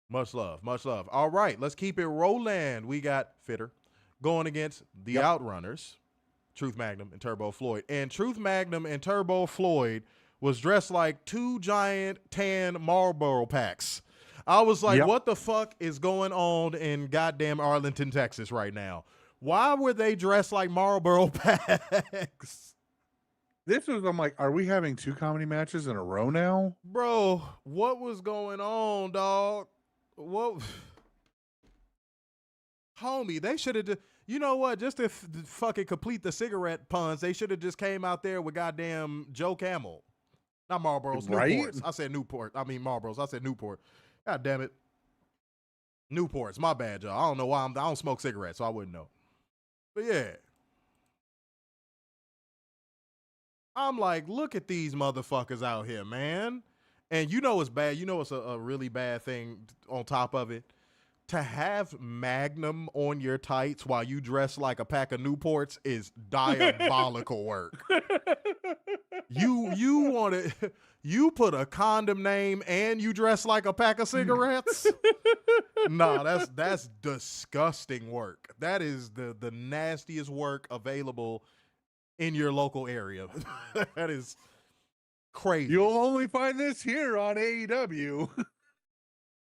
Much love. All right, let's keep it rolling. We got Fitter going against the Outrunners, Truth Magnum and Turbo Floyd. And Truth Magnum and Turbo Floyd was dressed like two giant tan Marlboro packs. I was like, what the fuck is going on in goddamn Arlington, Texas right now? Why were they dressed like Marlboro packs? I'm like, are we having two comedy matches in a row now? Bro, what was going on, dog? What? Homie, they should have You know what? Just to fucking complete the cigarette puns, they should have just came out there with goddamn Joe Camel. Not Marlboros, Right? Newports. I said Newport. I mean Marlboros. I said Newport. God damn it. Newports. My bad, y'all. I don't know why I don't smoke cigarettes, so I wouldn't know. But yeah. I'm like, look at these motherfuckers out here, man. And you know it's bad. You know it's a really bad thing on top of it. To have Magnum on your tights while you dress like a pack of Newports is diabolical work. You want to, you put a condom name and you dress like a pack of cigarettes? No, that's disgusting work. That is the nastiest work available in your local area. That is crazy. You'll only find this here on AEW.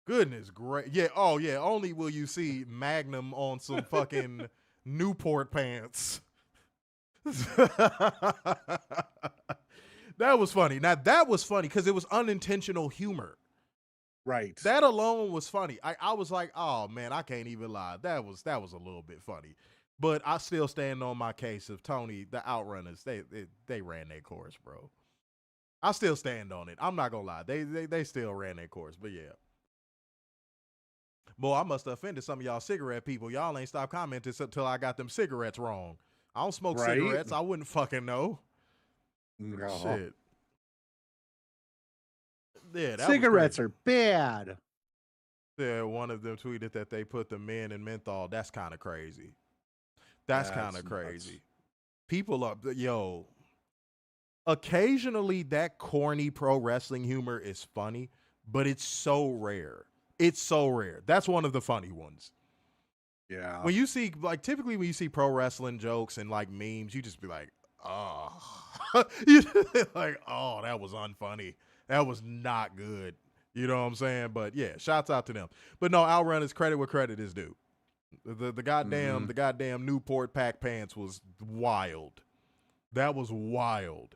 Goodness great. Yeah, oh yeah, only will you see Magnum on some fucking Newport pants. That was funny. Now that was funny because it was unintentional humor. Right. That alone was funny. I was like, oh man, I can't even lie. That was a little bit funny. But I still stand on my case of Tony, the Outrunners, they ran their course, bro. I still stand on it. I'm not gonna lie. They still ran their course, but yeah. Boy, I must have offended some of y'all cigarette people. Y'all ain't stopped commenting until I got them cigarettes wrong. I don't smoke cigarettes. I wouldn't fucking know. No. Shit. Yeah, that cigarettes are bad. Yeah, one of them tweeted that they put the men in menthol. That's kind of crazy. That's kind of crazy. Nuts. People are, yo, occasionally that corny pro wrestling humor is funny, but it's so rare. It's so rare. That's one of the funny ones. Yeah. When you see, like, typically when you see pro wrestling jokes and like memes, you just be like, oh, like, oh, that was unfunny. That was not good. You know what I'm saying? But yeah, shouts out to them. But no, Outrunners, credit where credit is due. The goddamn Newport pack pants was wild. That was wild.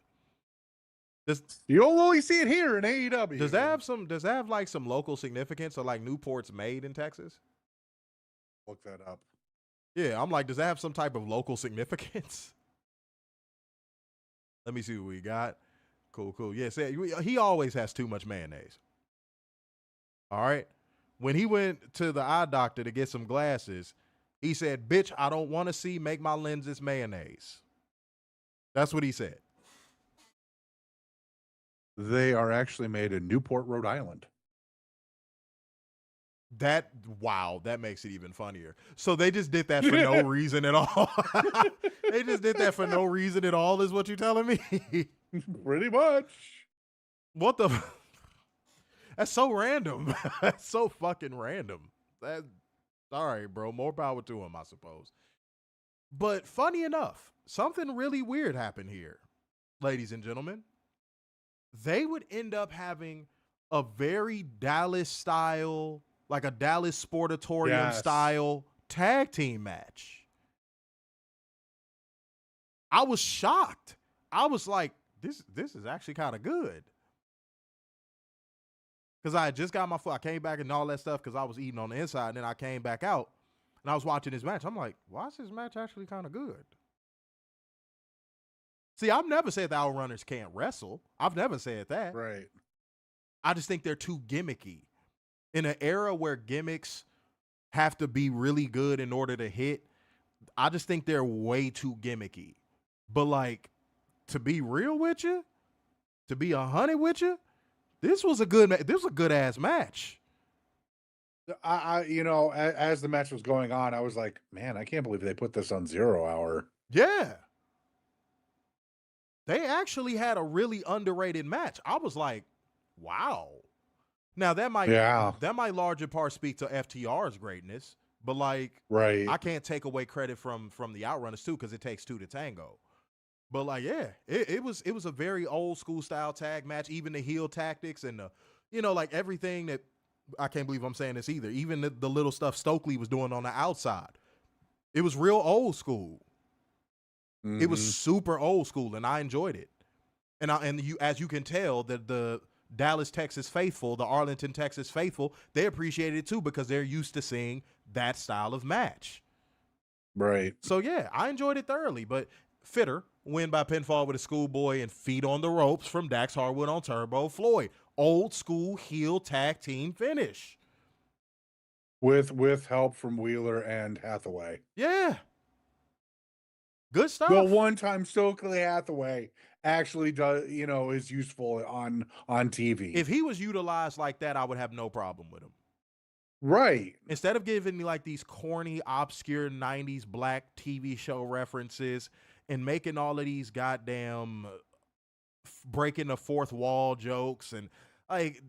You'll only see it here in AEW. Does that have like some local significance, or like Newport's made in Texas? Look that up. Yeah, I'm like, does that have some type of local significance? Let me see what we got. Cool. Yeah, he always has too much mayonnaise. All right. When he went to the eye doctor to get some glasses, he said, "Bitch, I don't want to see make my lenses mayonnaise." That's what he said. They are actually made in Newport, Rhode Island. That makes it even funnier. So they just did that for no reason at all. They just did that for no reason at all, is what you're telling me? Pretty much. What the? That's so random. That's so fucking random. All right, bro. More power to him, I suppose. But funny enough, something really weird happened here, ladies and gentlemen. They would end up having a very Dallas style, like a Dallas Sportatorium style tag team match. I was shocked. I was like, this is actually kind of good. Because I had just got my foot. I came back and all that stuff because I was eating on the inside. And then I came back out and I was watching this match. I'm like, why is this match actually kind of good? See, I've never said the Outrunners can't wrestle. I've never said that. Right. I just think they're too gimmicky. In an era where gimmicks have to be really good in order to hit, I just think they're way too gimmicky. But like, to be real with you, to be 100 with you, this was a good ass match. I as the match was going on, I was like, man, I can't believe they put this on 0 Hour. Yeah. They actually had a really underrated match. I was like, wow. Now that might large in part speak to FTR's greatness, but like, right. I can't take away credit from the Outrunners too, because it takes two to tango. But like, yeah, it was a very old school style tag match. Even the heel tactics and like everything that, I can't believe I'm saying this either. Even the little stuff Stokely was doing on the outside, it was real old school. Mm-hmm. It was super old school, and I enjoyed it. And you, as you can tell, that the Dallas, Texas faithful, the Arlington, Texas faithful, they appreciated it too because they're used to seeing that style of match. Right. So yeah, I enjoyed it thoroughly, but Fitter win by pinfall with a schoolboy and feet on the ropes from Dax Harwood on Turbo Floyd. Old school heel tag team finish. With help from Wheeler and Hathaway. Yeah. Good stuff. Well, one time Stokely Hathaway actually does, is useful on TV. If he was utilized like that, I would have no problem with him. Right. Instead of giving me like these corny, obscure 90s black TV show references and making all of these goddamn breaking the fourth wall jokes, and like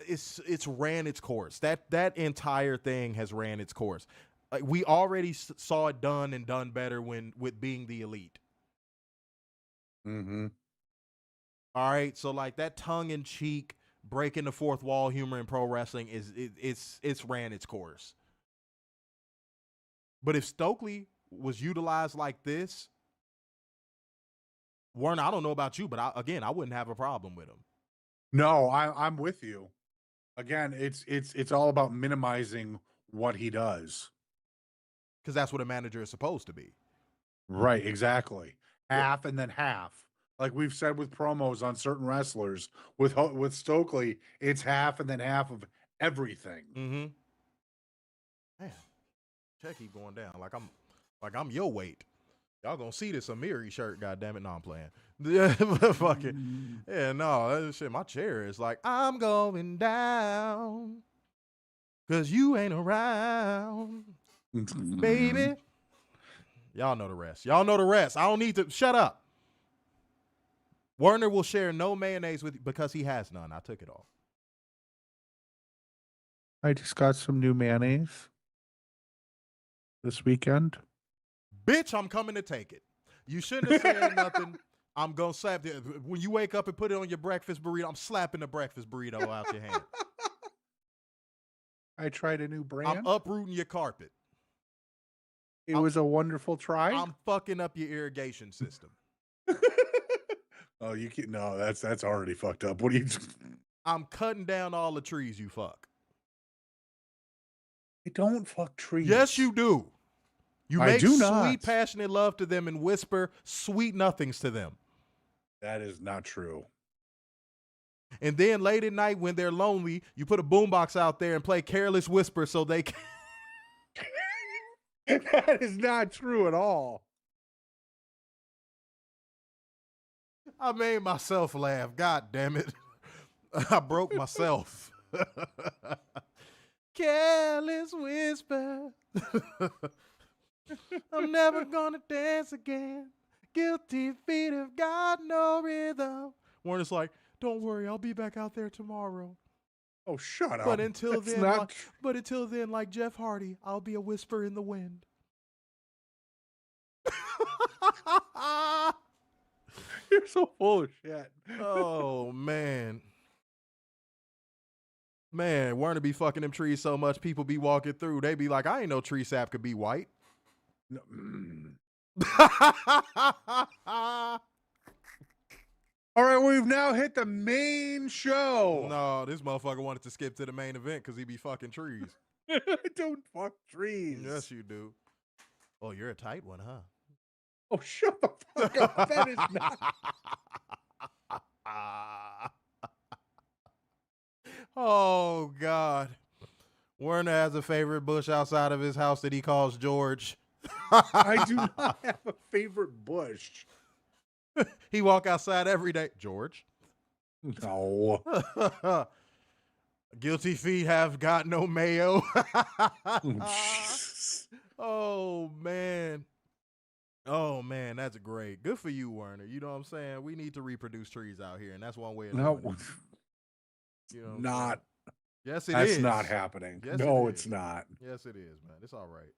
it's ran its course. That entire thing has ran its course. Like we already saw it done and done better with being the elite. Mm-hmm. All right, so like that tongue in cheek breaking the fourth wall humor in pro wrestling it's ran its course. But if Stokely was utilized like this, Warren, I don't know about you, but I wouldn't have a problem with him. No, I'm with you. Again, it's all about minimizing what he does. Because that's what a manager is supposed to be. Right, exactly. Half and then half. Like we've said with promos on certain wrestlers, with Stokely, it's half and then half of everything. Mm-hmm. Man, check keep going down. Like I'm your weight. Y'all gonna see this Amiri shirt, goddammit. No, I'm playing. Yeah, fucking yeah, no, that shit. My chair is like, I'm going down. Cause you ain't around. Baby. Y'all know the rest. I don't need to shut up. Werner will share no mayonnaise with you because he has none. I took it off. I just got some new mayonnaise this weekend. Bitch, I'm coming to take it. You shouldn't have said nothing. I'm going to slap it. When you wake up and put it on your breakfast burrito, I'm slapping the breakfast burrito out your hand. I tried a new brand. I'm uprooting your carpet. It was a wonderful try. I'm fucking up your irrigation system. Oh, you can't. No, that's already fucked up. What are you? I'm cutting down all the trees you fuck. I don't fuck trees. Yes, you do. You I make do sweet, not. passionate love to them and whisper sweet nothings to them. That is not true. And then late at night when they're lonely, you put a boombox out there and play Careless Whisper so they can. That is not true at all. I made myself laugh. God damn it. I broke myself. Careless Whisper. I'm never gonna dance again. Guilty feet have got no rhythm. Warner's like, don't worry, I'll be back out there tomorrow. Oh, shut up. But until That's then, like Jeff Hardy, I'll be a whisper in the wind. You're so full of shit. Oh, man. Man, Warner be fucking them trees so much, people be walking through. They be like, I ain't know tree sap could be white. No. All right, we've now hit the main show. No, this motherfucker wanted to skip to the main event because he be fucking trees. I don't fuck trees. Yes, you do. Oh, you're a tight one, huh? Oh, shut the fuck up. That is not. Oh, God. Werner has a favorite bush outside of his house that he calls George. I do not have a favorite bush. He walk outside every day. George. No. Guilty feet have got no mayo. Oh, man. Oh, man, that's great. Good for you, Werner. You know what I'm saying? We need to reproduce trees out here, and that's one way of doing it. You know Not. Yes, it That's is. not happening. Yes, no, it it's is. not. Yes, it is, man. It's all right.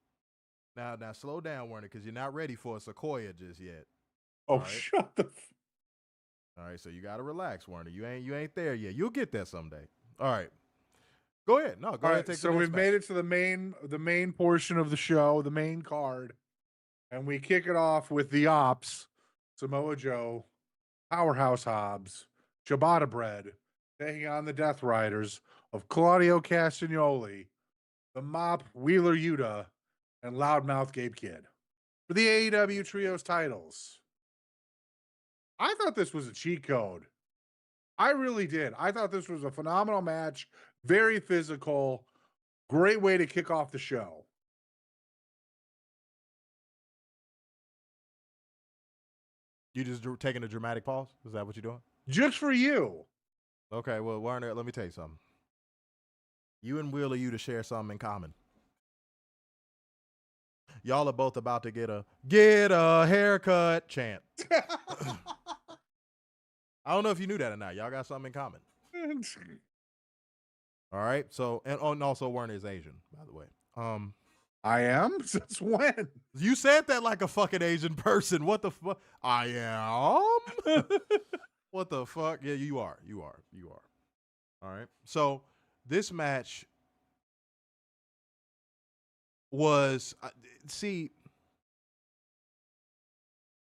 Now, slow down, Werner, because you're not ready for a sequoia just yet. Oh, right. shut the. All right, so you got to relax, Werner. You ain't there yet. You'll get there someday. All right. Go ahead. No, go All ahead. right, Take so we've made it to the main portion of the show, the main card, and we kick it off with the Ops, Samoa Joe, Powerhouse Hobbs, Ciabatta Bread, taking on the Death Riders of Claudio Castagnoli, the Mop, Wheeler Yuta, and Loudmouth Gabe Kidd. for the AEW Trios titles. I thought this was a cheat code. I really did. I thought this was a phenomenal match, very physical, great way to kick off the show. You just taking a dramatic pause? Is that what you're doing? Just for you. Okay, well, Werner, let me tell you something. You and Will are you to share something in common. Y'all are both about to get a haircut chant. I don't know if you knew that or not. Y'all got something in common. All right. So, and also Werner is Asian, by the way. I am? Since when? You said that like a fucking Asian person. What the fuck? I am? What the fuck? Yeah, you are. All right. So, this match was, see,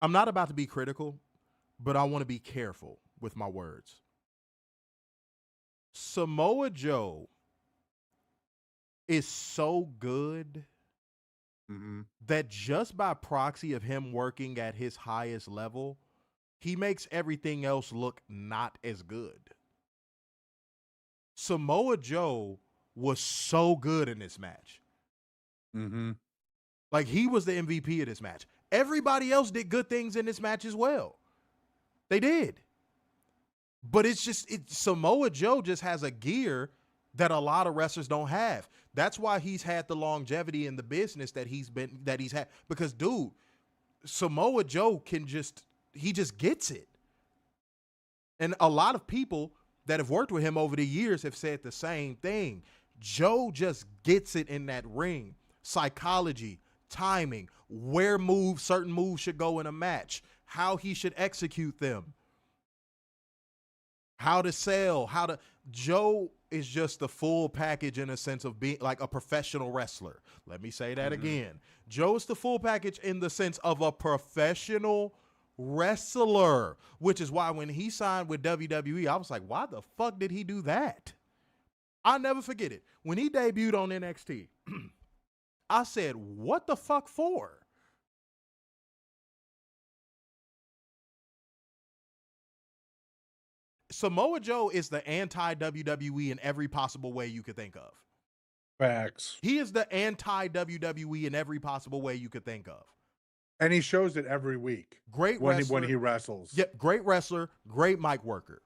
I'm not about to be critical, but I want to be careful with my words. Samoa Joe is so good that just by proxy of him working at his highest level, he makes everything else look not as good. Samoa Joe was so good in this match. Like, he was the MVP of this match. Everybody else did good things in this match as well. They did. But it's just, Samoa Joe just has a gear that a lot of wrestlers don't have. That's why he's had the longevity in the business that he's had. Because, dude, Samoa Joe he just gets it. And a lot of people that have worked with him over the years have said the same thing. Joe just gets it in that ring. Psychology, timing, where certain moves should go in a match, how he should execute them, how to sell, Joe is just the full package in a sense of being like a professional wrestler. Let me say that again. Joe is the full package in the sense of a professional wrestler, which is why when he signed with WWE, I was like, why the fuck did he do that? I'll never forget it. When he debuted on NXT, I said, what the fuck for? Samoa Joe is the anti-WWE in every possible way you could think of. Facts. He is the anti-WWE in every possible way you could think of. And he shows it every week. Great wrestler. When he wrestles. Yep, great wrestler, great mic worker.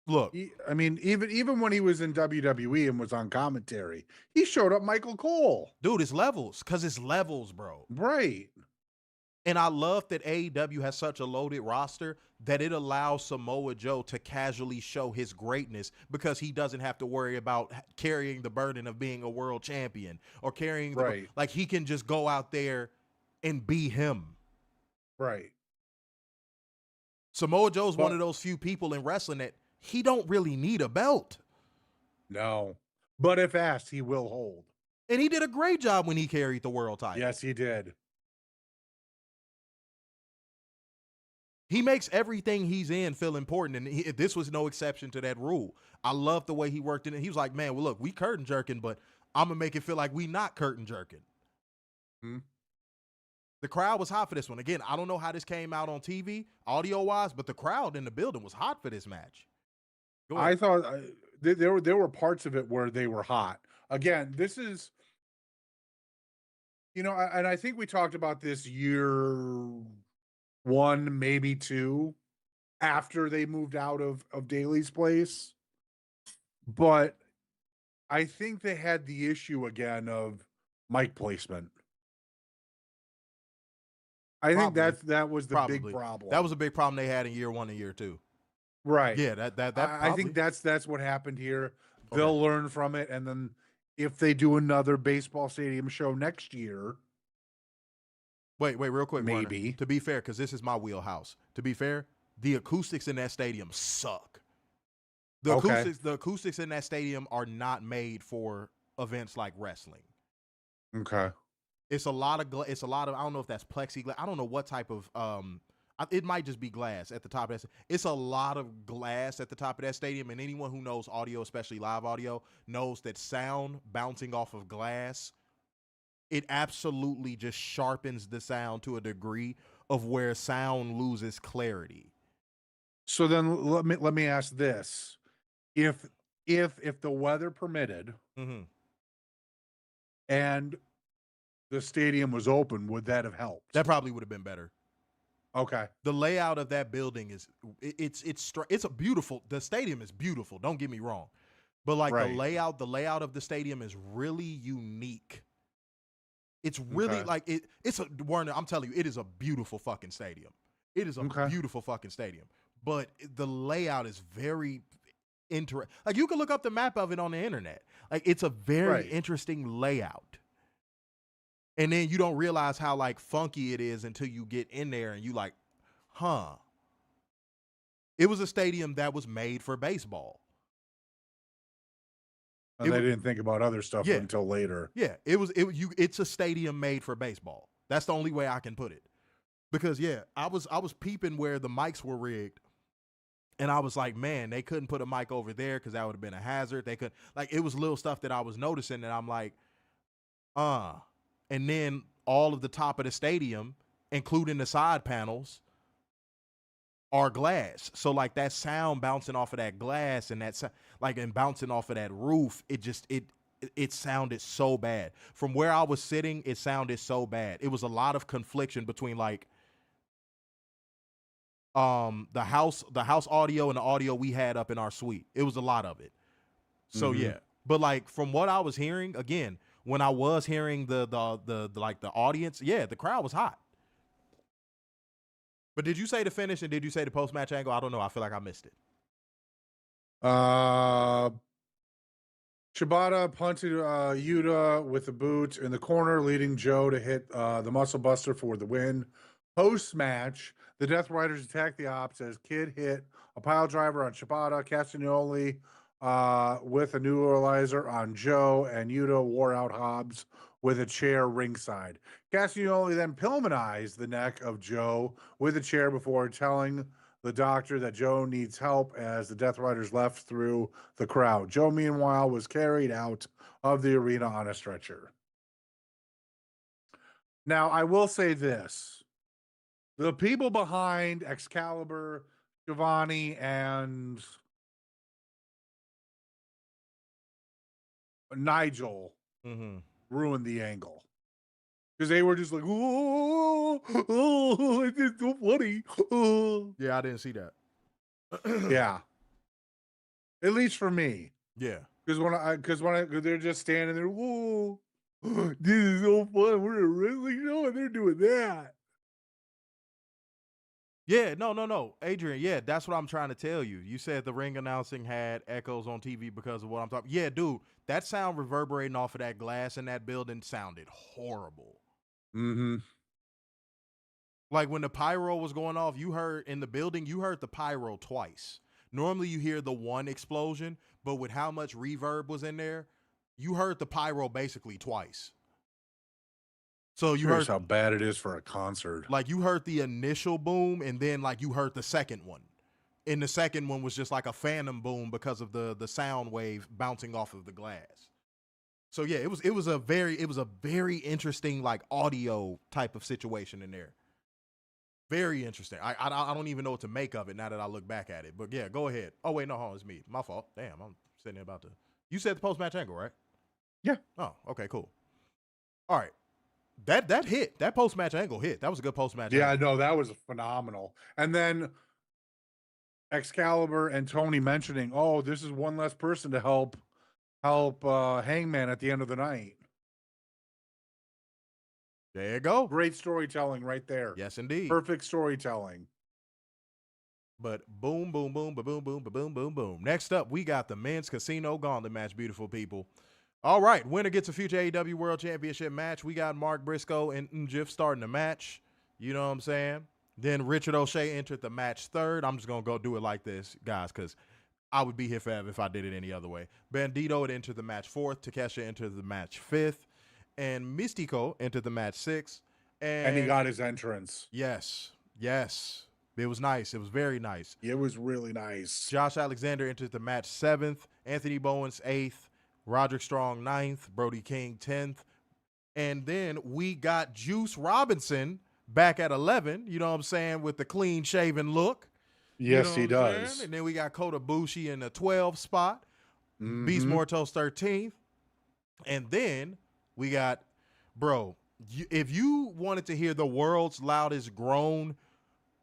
Look. I mean, even when he was in WWE and was on commentary, he showed up Michael Cole. Dude, it's levels. Because it's levels, bro. Right. And I love that AEW has such a loaded roster that it allows Samoa Joe to casually show his greatness because he doesn't have to worry about carrying the burden of being a world champion or carrying like he can just go out there and be him. Right. Samoa Joe's one of those few people in wrestling that he don't really need a belt. No. But if asked, he will hold. And he did a great job when he carried the world title. Yes, he did. He makes everything he's in feel important, and this was no exception to that rule. I love the way he worked in it. He was like, man, well, look, we curtain jerking, but I'm going to make it feel like we not curtain jerking. The crowd was hot for this one. Again, I don't know how this came out on TV, audio-wise, but the crowd in the building was hot for this match. I thought there were parts of it where they were hot. Again, this is, and I think we talked about this year 1, maybe 2, after they moved out of Daly's place. But I think they had the issue again of mic placement. I think that was the big problem. That was a big problem they had in year 1 and year 2. Right. Yeah, I think that's what happened here. Okay. They'll learn from it, and then if they do another baseball stadium show next year. Wait, real quick, maybe. Warner. To be fair, because this is my wheelhouse. To be fair, the acoustics in that stadium suck. The acoustics in that stadium are not made for events like wrestling. Okay. It's a lot of I don't know if that's plexiglass. I don't know what type of it might just be glass at the top of that. It's a lot of glass at the top of that stadium, and anyone who knows audio, especially live audio, knows that sound bouncing off of glass it absolutely just sharpens the sound to a degree of where sound loses clarity. So then let me ask this. If the weather permitted and the stadium was open, would that have helped? That probably would have been better. Okay. The layout of that building is it's a beautiful. The stadium is beautiful. Don't get me wrong, but like the layout of the stadium is really unique. It's really like it's a Warner. I'm telling you, it is a beautiful fucking stadium. It is a beautiful fucking stadium, but the layout is very interesting. Like you can look up the map of it on the internet. Like it's a very interesting layout. And then you don't realize how like funky it is until you get in there and you like, huh. It was a stadium that was made for baseball. And they didn't think about other stuff until later. Yeah, it's a stadium made for baseball. That's the only way I can put it. Because I was peeping where the mics were rigged. And I was like, man, they couldn't put a mic over there because that would have been a hazard. They could it was little stuff that I was noticing and I'm like, and then all of the top of the stadium, including the side panels, are glass. So like that sound bouncing off of that glass and and bouncing off of that roof, it sounded so bad. From where I was sitting, it sounded so bad. It was a lot of confliction between like the house audio and the audio we had up in our suite. It was a lot of it. So but like from what I was hearing, again, when I was hearing the audience, the crowd was hot. But did you say the finish and did you say the post-match angle? I don't know. I feel like I missed it. Shibata punted Yuta with a boot in the corner, leading Joe to hit the Muscle Buster for the win. Post-match, the Death Riders attacked the Ops as Kid hit a pile driver on Shibata. Castagnoli with a neuralizer on Joe, and Yuta wore out Hobbs with a chair ringside. Castagnoli then Pillmanized the neck of Joe with a chair before telling the doctor that Joe needs help as the Death Riders left through the crowd. Joe, meanwhile, was carried out of the arena on a stretcher. Now, I will say this. The people behind Excalibur, Giovanni, and Nigel ruined the angle. Because they were just like, oh, it's so funny. Oh. Yeah, I didn't see that. Yeah. At least for me. Yeah. Because when they're just standing there, whoa, this is so fun. We're a wrestling show and they're doing that. Yeah, no. Adrian, that's what I'm trying to tell you. You said the ring announcing had echoes on TV because of what I'm talking. Yeah, dude, that sound reverberating off of that glass in that building sounded horrible. Like when the pyro was going off, you heard in the building, you heard the pyro twice. Normally you hear the one explosion, but with how much reverb was in there, you heard the pyro basically twice. So you heard how bad it is for a concert. Like you heard the initial boom and then like you heard the second one. And the second one was just like a phantom boom because of the sound wave bouncing off of the glass. So yeah, it was a very interesting like audio type of situation in there. Very interesting. I don't even know what to make of it now that I look back at it. But yeah, go ahead. Oh wait, no, it's me. My fault. Damn, I'm sitting there about to. You said the post-match angle, right? Yeah. Oh, okay, cool. All right. That hit. That post-match angle hit. That was a good post-match angle. Yeah, no, that was phenomenal. And then Excalibur and Tony mentioning, oh, this is one less person to help Hangman at the end of the night. There you go. Great storytelling right there. Yes, indeed. Perfect storytelling. But boom, boom, boom, boom, boom, boom, boom, boom. Next up, we got the men's Casino Gauntlet match, beautiful people. All right, winner gets a future AEW World Championship match. We got Mark Briscoe and Jiff starting the match. You know what I'm saying? Then Richard O'Shea entered the match third. I'm just going to go do it like this, guys, because I would be here forever if I did it any other way. Bandito had entered the match fourth. Takesha entered the match fifth. And Mystico entered the match sixth. And he got his entrance. Yes. It was nice. It was very nice. It was really nice. Josh Alexander entered the match seventh. Anthony Bowens eighth. Roderick Strong ninth. Brody King 10th. And then we got Juice Robinson back at 11, you know what I'm saying, with the clean-shaven look. Yes, he what I'm does. saying? And then we got Kota Ibushi in the 12 spot, Beast Mortos 13th. And then we got, bro, if you wanted to hear the world's loudest groan,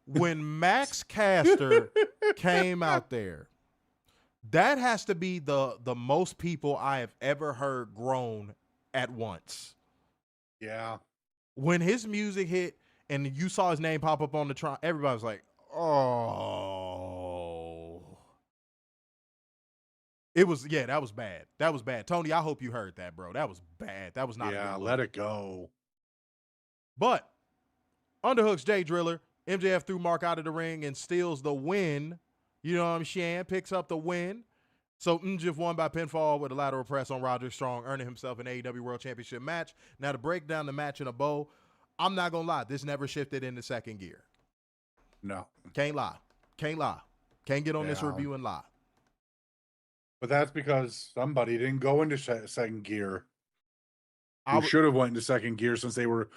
when Max Caster came out there, that has to be the most people I have ever heard groan at once. Yeah. When his music hit and you saw his name pop up on the Tron, everybody was like, oh. It was, yeah, that was bad. That was bad. Tony, I hope you heard that, bro. That was bad. That was not a good look. Let it go. But Underhook's Jay Driller, MJF threw Mark out of the ring and steals the win. You know what I'm saying? Picks up the win. So MJF won by pinfall with a lateral press on Roderick Strong, earning himself an AEW World Championship match. Now, to break down the match in a bow, I'm not going to lie. This never shifted into second gear. No. Can't lie. Can't lie. Can't get on this review and lie. But that's because somebody didn't go into second gear. Who should have went into second gear since they were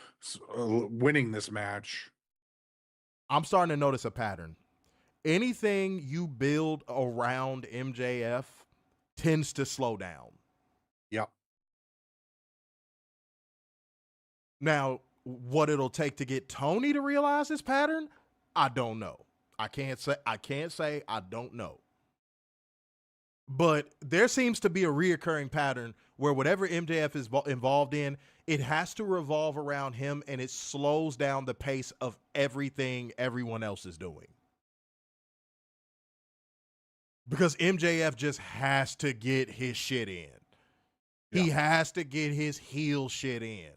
winning this match. I'm starting to notice a pattern. Anything you build around MJF tends to slow down. Yep. Now, what it'll take to get Tony to realize this pattern, I don't know. I can't say I don't know. But there seems to be a reoccurring pattern where whatever MJF is involved in, it has to revolve around him, and it slows down the pace of everything everyone else is doing. Because MJF just has to get his shit in. Yeah. He has to get his heel shit in.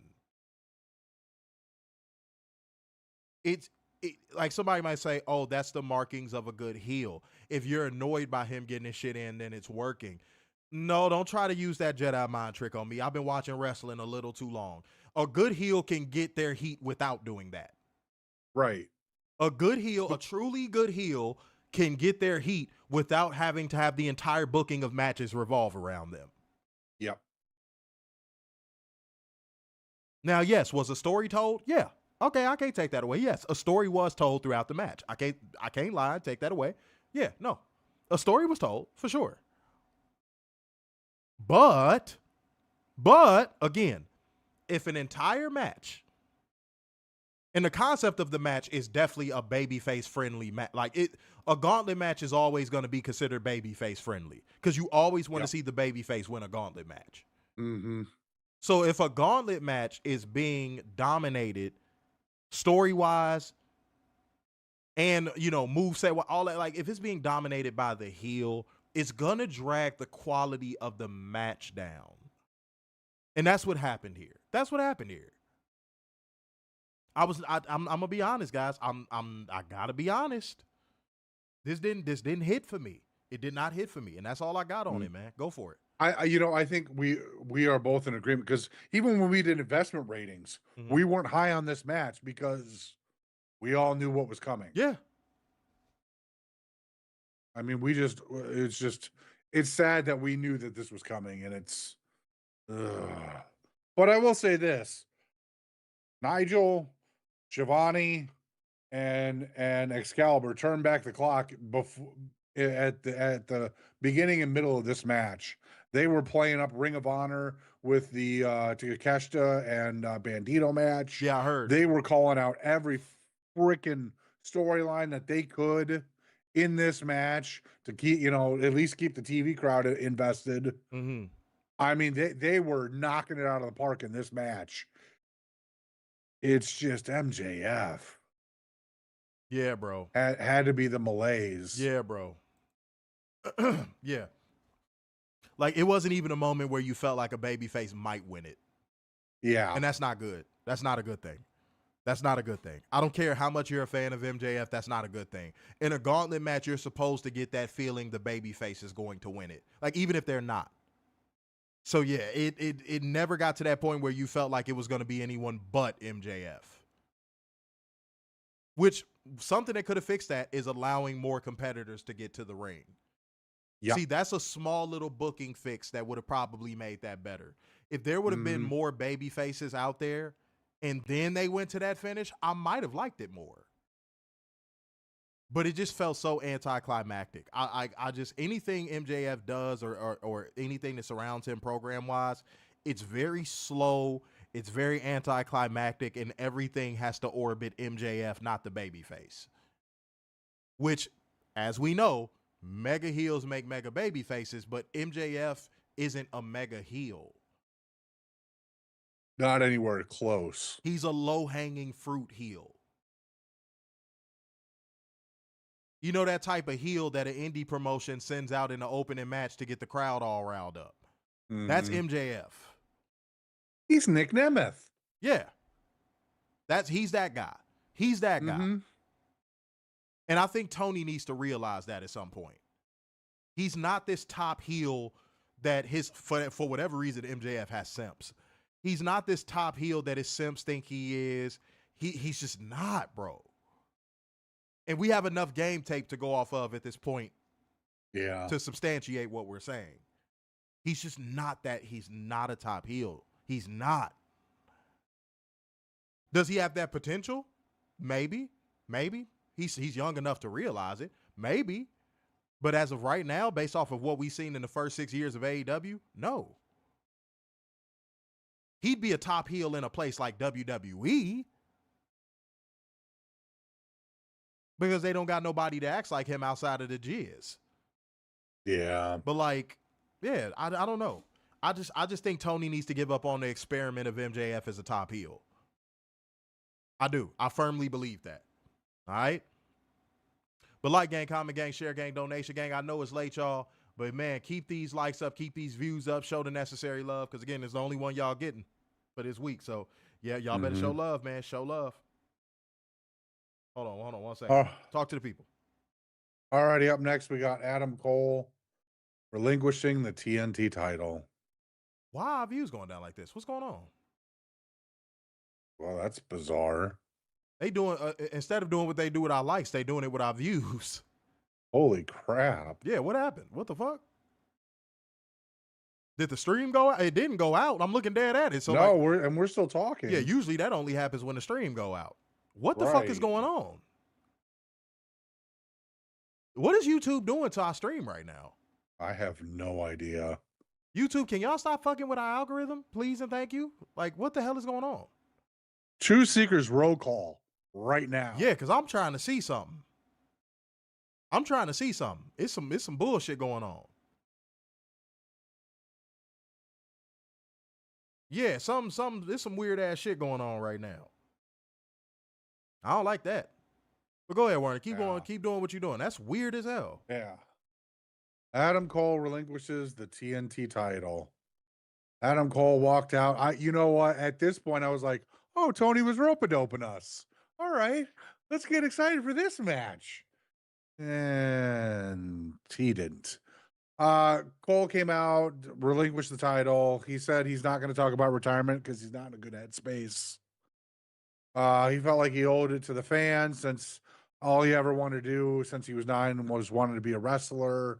It's like somebody might say, oh, that's the markings of a good heel. If you're annoyed by him getting his shit in, then it's working. No, don't try to use that Jedi mind trick on me. I've been watching wrestling a little too long. A good heel can get their heat without doing that. Right. A good heel, a truly good heel, can get their heat without having to have the entire booking of matches revolve around them. Yep. Now, yes, was a story told? Yeah. Okay, I can't take that away. Yes, a story was told throughout the match. I can't lie, take that away. Yeah, no. A story was told, for sure. But again, if an entire match, and the concept of the match is definitely a babyface friendly match. Like a gauntlet match is always going to be considered babyface friendly because you always want to see the babyface win a gauntlet match. Mm-hmm. So if a gauntlet match is being dominated story-wise and, moveset, all that, like if it's being dominated by the heel, it's going to drag the quality of the match down. And that's what happened here. I'm gonna be honest, guys. I gotta be honest. This didn't hit for me. It did not hit for me, and that's all I got on it, man. Go for it. I think we are both in agreement because even when we did investment ratings, we weren't high on this match because we all knew what was coming. Yeah. I mean, it's sad that we knew that this was coming, and it's. But I will say this: Nigel, Giovanni, and Excalibur turned back the clock before at the beginning and middle of this match. They were playing up Ring of Honor with the Takeshita and Bandito match. Yeah, I heard. They were calling out every freaking storyline that they could in this match to keep, at least keep the TV crowd invested. Mm-hmm. I mean, they were knocking it out of the park in this match. It's just MJF. Yeah, bro. Had to be the malaise. Yeah, bro. Yeah. Like, it wasn't even a moment where you felt like a babyface might win it. Yeah. And that's not good. That's not a good thing. That's not a good thing. I don't care how much you're a fan of MJF. That's not a good thing. In a gauntlet match, you're supposed to get that feeling the babyface is going to win it. Like, even if they're not. So, yeah, it never got to that point where you felt like it was going to be anyone but MJF. Which, something that could have fixed that is allowing more competitors to get to the ring. Yep. See, that's a small little booking fix that would have probably made that better. If there would have been more baby faces out there and then they went to that finish, I might have liked it more. But it just felt so anticlimactic. I just, anything MJF does or anything that surrounds him program-wise, it's very slow, it's very anticlimactic, and everything has to orbit MJF, not the babyface. Which, as we know, mega heels make mega baby faces, but MJF isn't a mega heel. Not anywhere close. He's a low-hanging fruit heel. You know, that type of heel that an indie promotion sends out in the opening match to get the crowd all riled up. That's MJF. He's Nick Nemeth. Yeah. He's that guy. He's that guy. And I think Tony needs to realize that at some point. He's not this top heel that for whatever reason, MJF has simps. He's not this top heel that his simps think he is. He's just not, bro. And we have enough game tape to go off of at this point, to substantiate what we're saying. He's just not that. He's not a top heel. He's not. Does he have that potential? Maybe. He's young enough to realize it. Maybe. But as of right now, based off of what we've seen in the first 6 years of AEW, no. He'd be a top heel in a place like WWE because they don't got nobody that acts like him outside of the Jizz. Yeah. But like, yeah, I don't know. I just think Tony needs to give up on the experiment of MJF as a top heel. I do. I firmly believe that. All right? But like gang, comment gang, share gang, donation gang. I know it's late, y'all. But man, keep these likes up, keep these views up, show the necessary love. Because again, it's the only one y'all getting for this week. So yeah, y'all better show love, man. Show love. Hold on 1 second. Talk to the people. All righty, up next we got Adam Cole relinquishing the TNT title. Why are views going down like this? What's going on? Well, that's bizarre. They doing instead of doing what they do with our likes, they doing it with our views. Holy crap. Yeah, what happened? What the fuck? Did the stream go out? It didn't go out. I'm looking dead at it. So no, we're still talking. Yeah, usually that only happens when the stream go out. What the fuck is going on? What is YouTube doing to our stream right now? I have no idea. YouTube, can y'all stop fucking with our algorithm, please and thank you? Like, what the hell is going on? True Seekers roll call right now. Yeah, because I'm trying to see something. It's some bullshit going on. Yeah, there's some weird ass shit going on right now. I don't like that. But go ahead, Warner. Keep going. Keep doing what you're doing. That's weird as hell. Yeah. Adam Cole relinquishes the TNT title. Adam Cole walked out. You know what? At this point, I was like, oh, Tony was rope-a-doping us. All right, let's get excited for this match. And he didn't. Cole came out, relinquished the title. He said he's not going to talk about retirement because he's not in a good headspace. He felt like he owed it to the fans since all he ever wanted to do since he was 9 was wanted to be a wrestler.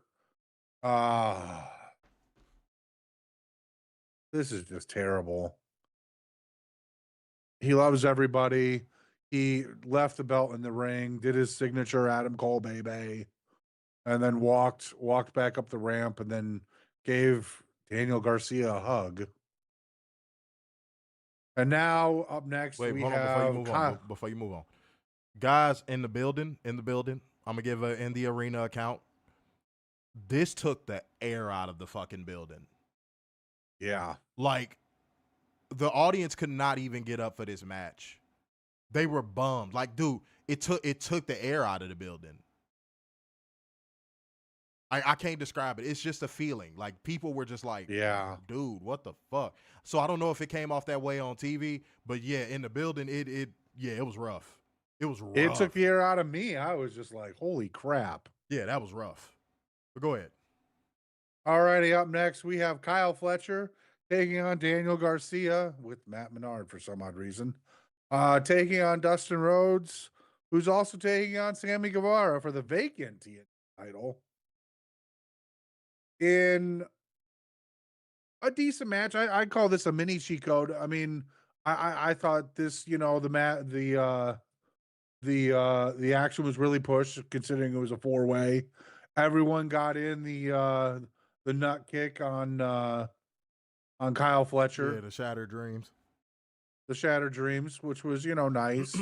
This is just terrible. He loves everybody. He left the belt in the ring, did his signature Adam Cole baby, and then walked back up the ramp and then gave Daniel Garcia a hug. And now up next we have before you move on. Guys in the building, I'm gonna give a in the arena account. This took the air out of the fucking building. Yeah. Like the audience could not even get up for this match. They were bummed. Like, dude, it took the air out of the building. I can't describe it. It's just a feeling. Like people were just like, yeah, dude, what the fuck? So I don't know if it came off that way on TV, but yeah, in the building, it was rough. It was rough. It took the air out of me. I was just like, holy crap. Yeah, that was rough. But go ahead. All righty, up next, we have Kyle Fletcher taking on Daniel Garcia with Matt Menard for some odd reason. Taking on Dustin Rhodes, who's also taking on Sammy Guevara for the vacant TNT title. In a decent match. I call this a mini cheat code. I mean, I thought this, the action was really pushed considering it was a 4-way. Everyone got in the nut kick on Kyle Fletcher. Yeah, the Shattered Dreams. The Shattered Dreams, which was, nice.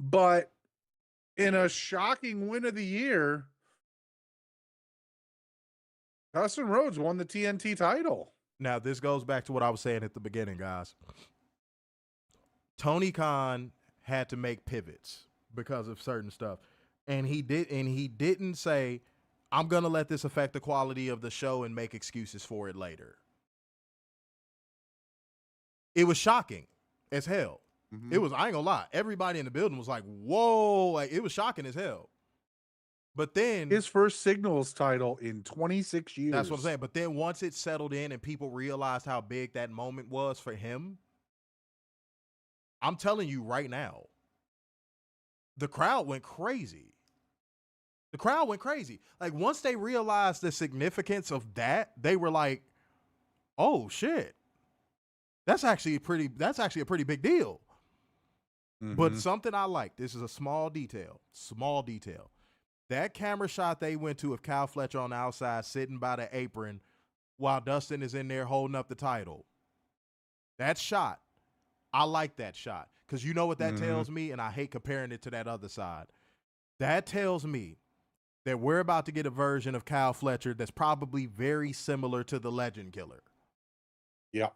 But in a shocking win of the year, Dustin Rhodes won the TNT title. Now, this goes back to what I was saying at the beginning, guys. Tony Khan had to make pivots because of certain stuff. And he didn't say, I'm going to let this affect the quality of the show and make excuses for it later. It was shocking as hell. Mm-hmm. It was, I ain't gonna lie, everybody in the building was like, whoa, like it was shocking as hell. But then his first singles title in 26 years. That's what I'm saying. But then once it settled in and people realized how big that moment was for him, I'm telling you right now, the crowd went crazy. The crowd went crazy. Like once they realized the significance of that, they were like, oh shit. That's actually a pretty big deal. Mm-hmm. But something I like, this is a small detail. That camera shot they went to of Kyle Fletcher on the outside sitting by the apron while Dustin is in there holding up the title. That shot, I like that shot. Because you know what that tells me, and I hate comparing it to that other side. That tells me that we're about to get a version of Kyle Fletcher that's probably very similar to the Legend Killer. Yeah.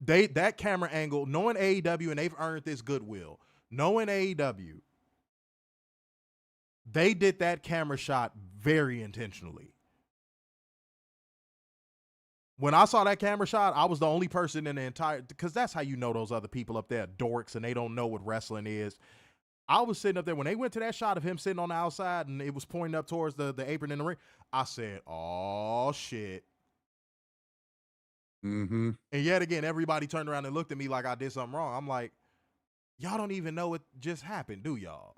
That camera angle, knowing AEW, and they've earned this goodwill, knowing AEW, they did that camera shot very intentionally. When I saw that camera shot, I was the only person in the entire, because that's how you know those other people up there are dorks and they don't know what wrestling is. I was sitting up there, when they went to that shot of him sitting on the outside and it was pointing up towards the apron in the ring, I said, oh shit. Mm-hmm. And yet again, everybody turned around and looked at me like I did something wrong. I'm like, y'all don't even know what just happened, do y'all?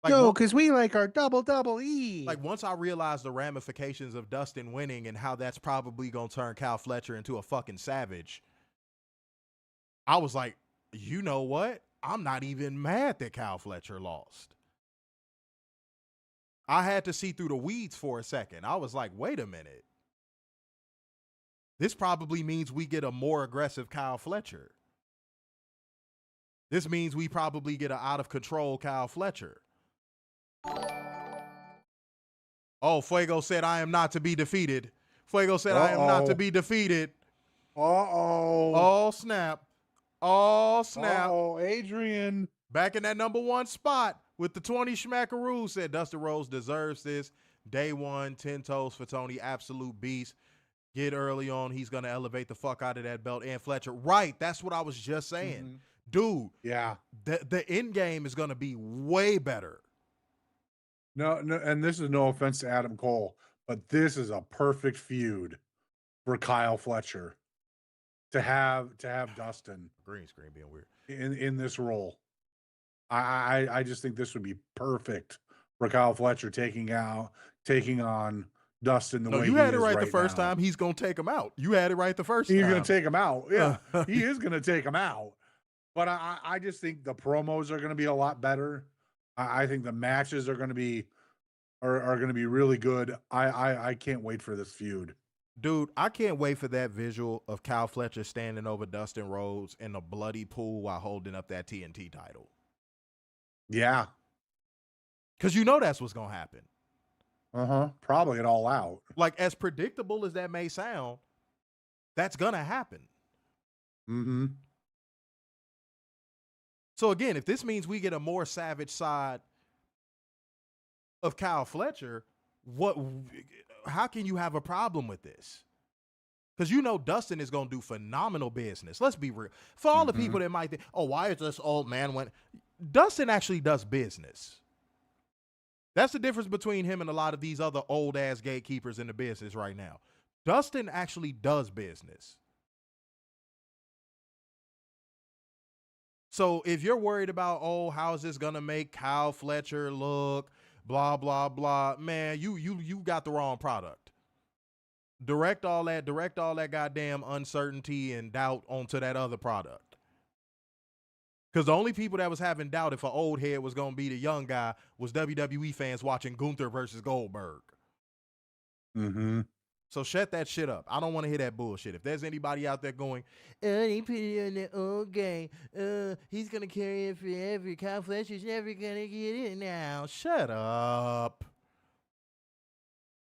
Like, no, because we like our double E. Like once I realized the ramifications of Dustin winning and how that's probably going to turn Kyle Fletcher into a fucking savage, I was like, you know what? I'm not even mad that Kyle Fletcher lost. I had to see through the weeds for a second. I was like, wait a minute. This probably means we get a more aggressive Kyle Fletcher. This means we probably get an out-of-control Kyle Fletcher. Oh, Fuego said, I am not to be defeated. Fuego said, I am not to be defeated. Uh-oh. Oh, snap. Oh, snap. Oh, Adrian. Back in that number one spot with the 20 schmackaroos, said Dustin Rhodes deserves this. Day one, 10 toes for Tony, absolute beast. Get early on, he's going to elevate the fuck out of that belt. And Fletcher, right, that's what I was just saying. Mm-hmm. Dude, yeah, the end game is going to be way better. No, and this is no offense to Adam Cole, but this is a perfect feud for Kyle Fletcher to have Dustin green screen being weird in this role. I just think this would be perfect for Kyle Fletcher taking on Dustin the way you had it right the first time. He's gonna take him out. You had it right the first time. He's gonna take him out. Yeah, he is gonna take him out. But I just think the promos are gonna be a lot better. I think the matches are gonna be really good. I can't wait for this feud. Dude, I can't wait for that visual of Kyle Fletcher standing over Dustin Rhodes in a bloody pool while holding up that TNT title. Yeah. Because you know that's what's gonna happen. Probably it all out. Like, as predictable as that may sound, that's gonna happen. Mm-hmm. So again, if this means we get a more savage side of Kyle Fletcher, how can you have a problem with this? Because you know Dustin is gonna do phenomenal business. Let's be real. For all the people that might think, oh, why is this old man when Dustin actually does business? That's the difference between him and a lot of these other old-ass gatekeepers in the business right now. Dustin actually does business. So if you're worried about, oh, how is this going to make Kyle Fletcher look, blah, blah, blah. Man, you got the wrong product. Direct all that goddamn uncertainty and doubt onto that other product. Because the only people that was having doubt if an old head was going to be the young guy was WWE fans watching Gunther versus Goldberg. Mm-hmm. So shut that shit up. I don't want to hear that bullshit. If there's anybody out there going, they put it on the old game. He's going to carry it forever. Kyle Fletcher's never going to get it now. Shut up.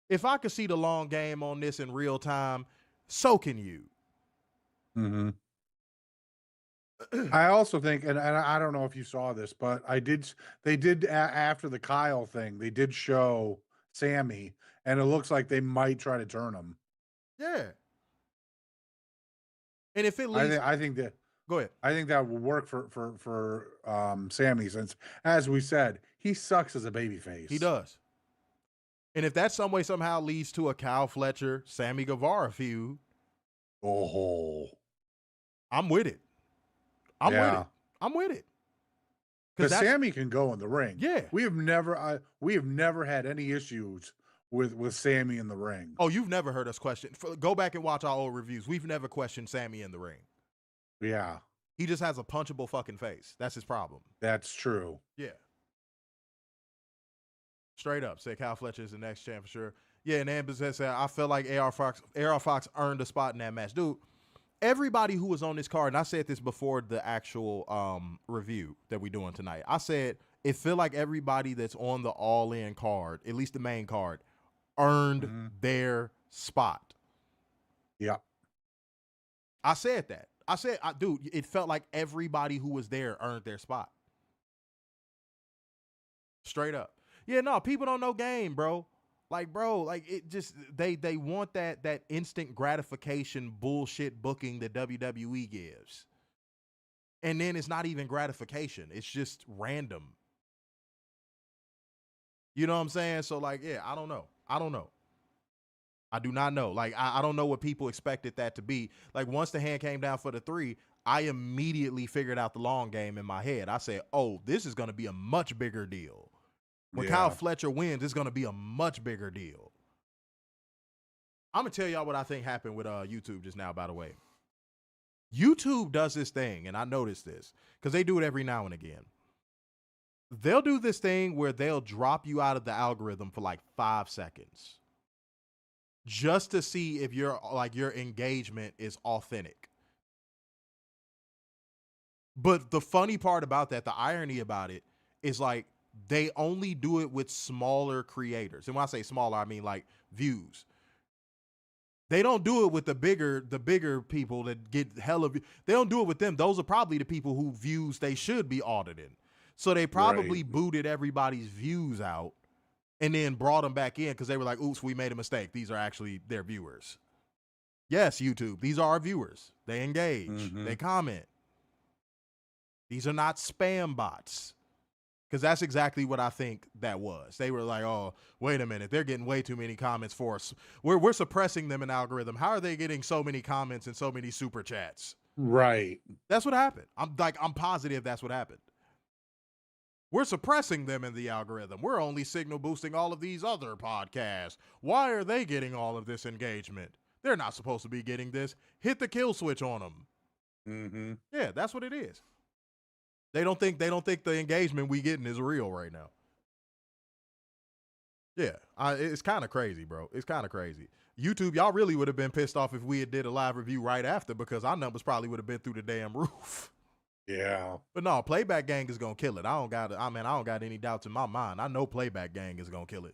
If I could see the long game on this in real time, so can you. Mm-hmm. I also think, and I don't know if you saw this, but they did after the Kyle thing, they did show Sammy, and it looks like they might try to turn him. Yeah. And if it leads, I think that, go ahead. I think that will work for Sammy, since, as we said, he sucks as a babyface. He does. And if that some way somehow leads to a Kyle Fletcher, Sammy Guevara feud, I'm with it. I'm with it. Because Sammy can go in the ring. Yeah. We have never had any issues with Sammy in the ring. Oh, you've never heard us question. Go back and watch our old reviews. We've never questioned Sammy in the ring. Yeah. He just has a punchable fucking face. That's his problem. That's true. Yeah. Straight up, say Kyle Fletcher is the next champ for sure. Yeah, and Amber said, I feel like AR Fox earned a spot in that match. Dude, everybody who was on this card, and I said this before the actual review that we're doing tonight, I said it feel like everybody that's on the All In card, at least the main card, earned their spot. Yeah. I said that. Dude, it felt like everybody who was there earned their spot. Straight up. Yeah, no, people don't know game, bro. Like, it just, they want that instant gratification bullshit booking that WWE gives. And then it's not even gratification. It's just random. You know what I'm saying? So, like, yeah, I don't know. I do not know. Like, I don't know what people expected that to be. Like, once the hand came down for the 3, I immediately figured out the long game in my head. I said, oh, this is going to be a much bigger deal. When Kyle Fletcher wins, it's going to be a much bigger deal. I'm going to tell y'all what I think happened with YouTube just now, by the way. YouTube does this thing, and I noticed this, because they do it every now and again. They'll do this thing where they'll drop you out of the algorithm for like 5 seconds. Just to see if your engagement is authentic. But the funny part about that, the irony about it, is like, they only do it with smaller creators. And when I say smaller, I mean like views. They don't do it with the bigger people that get hella views. They don't do it with them. Those are probably the people who views they should be auditing. So they probably booted everybody's views out and then brought them back in because they were like, oops, we made a mistake. These are actually their viewers. Yes, YouTube. These are our viewers. They engage. They comment. These are not spam bots. Because that's exactly what I think that was. They were like, oh, wait a minute. They're getting way too many comments for us. We're suppressing them in algorithm. How are they getting so many comments and so many super chats? Right. That's what happened. I'm positive that's what happened. We're suppressing them in the algorithm. We're only signal boosting all of these other podcasts. Why are they getting all of this engagement? They're not supposed to be getting this. Hit the kill switch on them. Yeah, that's what it is. They don't think the engagement we getting is real right now. Yeah, it's kind of crazy, bro. It's kind of crazy. YouTube, y'all really would have been pissed off if we had did a live review right after because our numbers probably would have been through the damn roof. Yeah. But no, Playback Gang is gonna kill it. I don't got any doubts in my mind. I know Playback Gang is gonna kill it.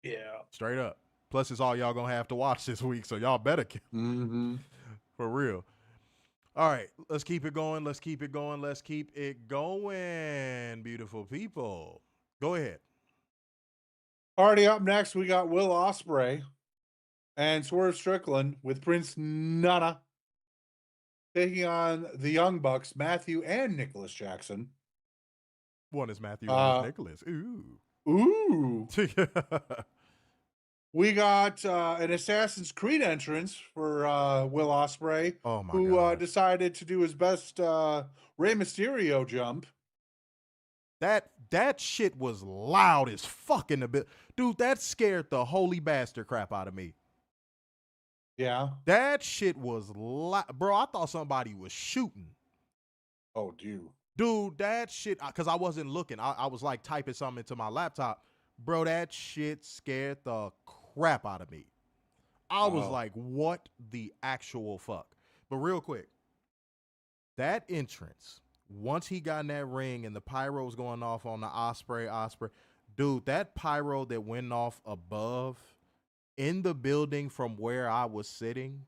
Yeah. Straight up. Plus, it's all y'all gonna have to watch this week, so y'all better kill it. For real. All right, let's keep it going. Let's keep it going. Beautiful people. Go ahead. Already up next, we got Will Ospreay and Swerve Strickland with Prince Nana taking on the Young Bucks, Matthew and Nicholas Jackson. One is Matthew, one is Nicholas. Ooh. We got an Assassin's Creed entrance for Will Ospreay, who decided to do his best Rey Mysterio jump. That shit was loud as fuck in the bit. Dude, that scared the holy bastard crap out of me. Yeah. That shit was loud. Bro, I thought somebody was shooting. Oh, dude. Dude, that shit, because I wasn't looking. I was like typing something into my laptop. Bro, that shit scared the crap out of me. I was like, what the actual fuck? But real quick, that entrance, once he got in that ring and the pyro was going off on the Ospreay, dude, that pyro that went off above in the building from where I was sitting,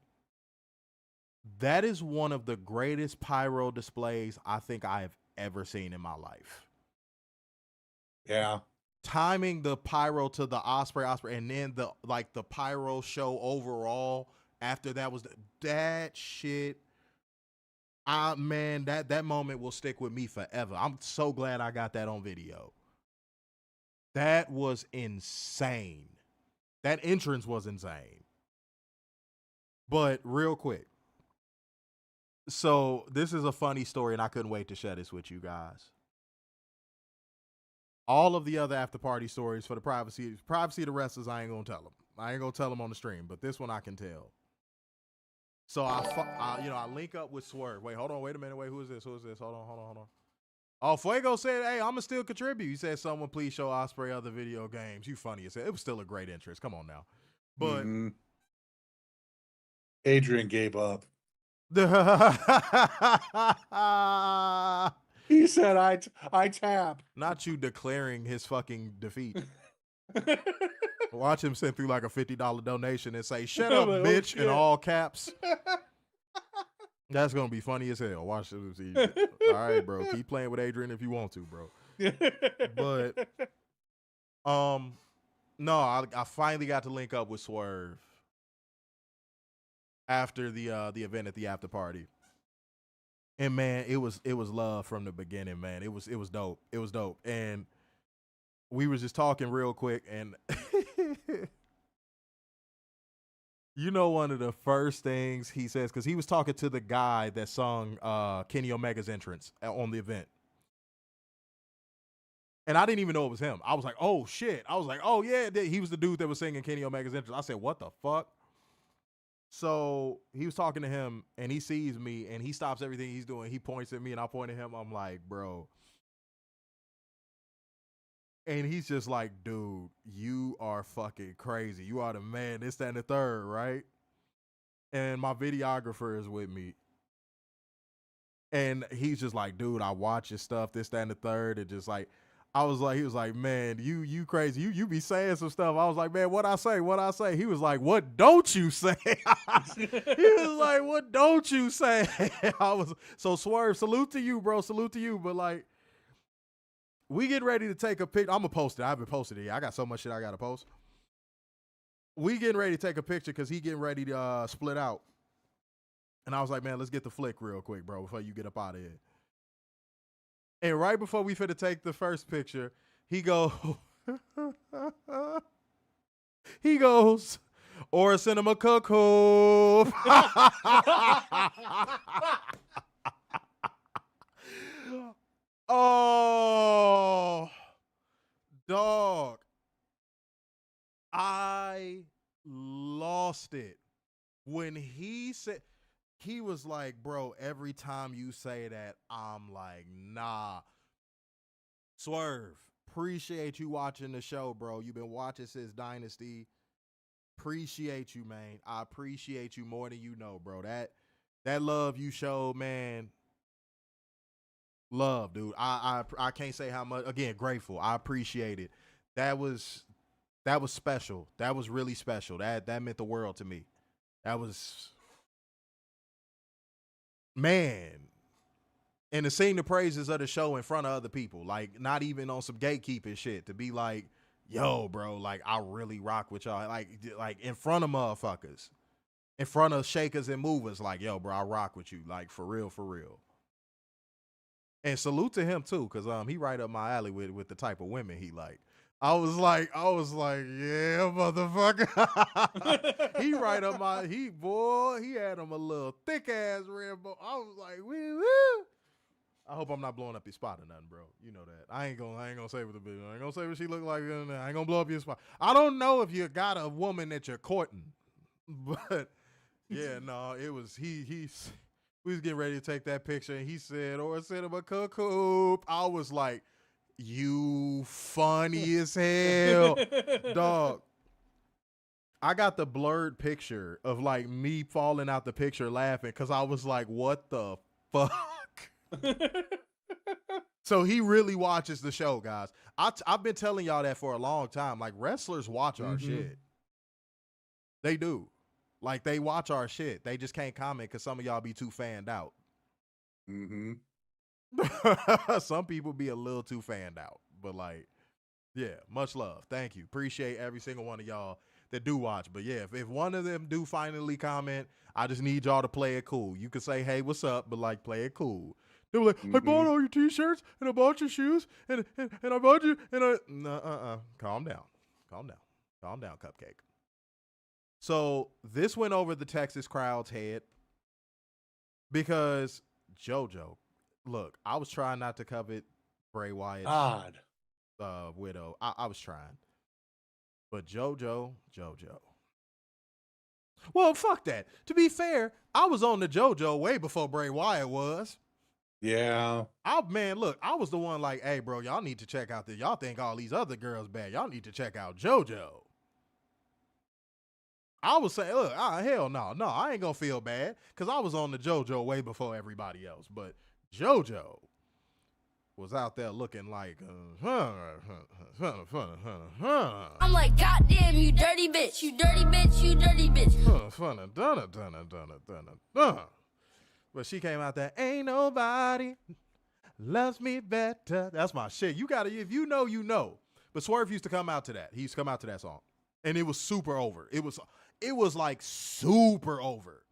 that is one of the greatest pyro displays I think I have ever seen in my life. Yeah. Timing the pyro to the Ospreay, and then the pyro show overall after that was that shit. Man, that moment will stick with me forever. I'm so glad I got that on video. That was insane. That entrance was insane. But real quick. So this is a funny story, and I couldn't wait to share this with you guys. All of the other after party stories for the privacy of the wrestlers, I ain't gonna tell them. I ain't gonna tell them on the stream, but this one I can tell. So I link up with Swerve. Wait, hold on. Wait a minute. Wait, who is this? Hold on. Oh, Fuego said, hey, I'm gonna still contribute. He said, someone please show Ospreay other video games. You funny as hell. It was still a great interest. Come on now. But Adrian gave up. He said, I tap. Not you declaring his fucking defeat. Watch him send through like a $50 donation and say, shut up, like, bitch, oh, in all caps. That's going to be funny as hell. Watch this. All right, bro. Keep playing with Adrian if you want to, bro. But, no, I finally got to link up with Swerve after the event at the after party. And man, it was love from the beginning, man. It was dope. It was dope. And we was just talking real quick, and you know, one of the first things he says, because he was talking to the guy that sung Kenny Omega's entrance on the event. And I didn't even know it was him. I was like, oh shit. I was like, oh yeah, he was the dude that was singing Kenny Omega's entrance. I said, what the fuck? So he was talking to him, and he sees me, and he stops everything he's doing. He points at me, and I point at him. I'm like, bro. And he's just like, dude, you are fucking crazy. You are the man, this, that, and the third, right? And my videographer is with me. And he's just like, dude, I watch your stuff, this, that, and the third. And just like, he was like, man, you crazy. You be saying some stuff. I was like, man, what I say? He was like, what don't you say? He was like, what don't you say? So Swerve, salute to you, bro. Salute to you. But like, we get ready to take a picture. I'm going to post it. I haven't posted it yet. I got so much shit I got to post. We getting ready to take a picture because he getting ready to split out. And I was like, man, let's get the flick real quick, bro, before you get up out of here. And right before we finna take the first picture, he goes, or a cinema cook-off. Oh, dog. I lost it. When he said, he was like, bro, every time you say that, I'm like, nah. Swerve, appreciate you watching the show, bro. You've been watching since Dynasty. Appreciate you, man. I appreciate you more than you know, bro. That love you showed, man. Love, dude. I can't say how much. Again, grateful. I appreciate it. That was special. That was really special. That meant the world to me. That was, man. And to sing the praises of the show in front of other people, like not even on some gatekeeping shit, to be like, yo, bro, like I really rock with y'all, like in front of motherfuckers, in front of shakers and movers, like, yo, bro, I rock with you, like for real, for real. And salute to him too, cause he right up my alley with the type of women he like. I was like, yeah, motherfucker. He right up my, he had him a little thick ass Rambo. I was like, woo. I hope I'm not blowing up your spot or nothing, bro. You know that. I ain't gonna say what the bitch. I ain't gonna say what she look like. I ain't gonna blow up your spot. I don't know if you got a woman that you're courting, but yeah, no, it was we was getting ready to take that picture, and he said, "Or cinema coop." I was like, "You funny as hell, dog." I got the blurred picture of like me falling out the picture laughing because I was like, "What the fuck?" So he really watches the show, guys. I've been telling y'all that for a long time. Like, wrestlers watch our shit. They do. Like, they watch our shit. They just can't comment because some of y'all be too fanned out. Some people be a little too fanned out. But, like, yeah, much love. Thank you. Appreciate every single one of y'all that do watch. But, yeah, if one of them do finally comment, I just need y'all to play it cool. You can say, hey, what's up? But, like, play it cool. They were like, I bought all your T-shirts, and I bought your shoes, and I bought you, and I... No, calm down. Calm down. Calm down, Cupcake. So, this went over the Texas crowd's head because JoJo, look, I was trying not to covet Bray Wyatt's widow. I was trying. But JoJo. Well, fuck that. To be fair, I was on the JoJo way before Bray Wyatt was. Yeah. Man, look, I was the one like, hey, bro, y'all need to check out this. Y'all think all these other girls bad. Y'all need to check out JoJo. I was saying, look, hell no, I ain't gonna feel bad because I was on the JoJo way before everybody else. But JoJo was out there looking like, I'm like, goddamn, you dirty bitch, you dirty bitch, you dirty bitch. But she came out there, ain't nobody loves me better. That's my shit. You gotta, if you know, you know. But Swerve used to come out to that. He used to come out to that song. And it was super over. It was like super over.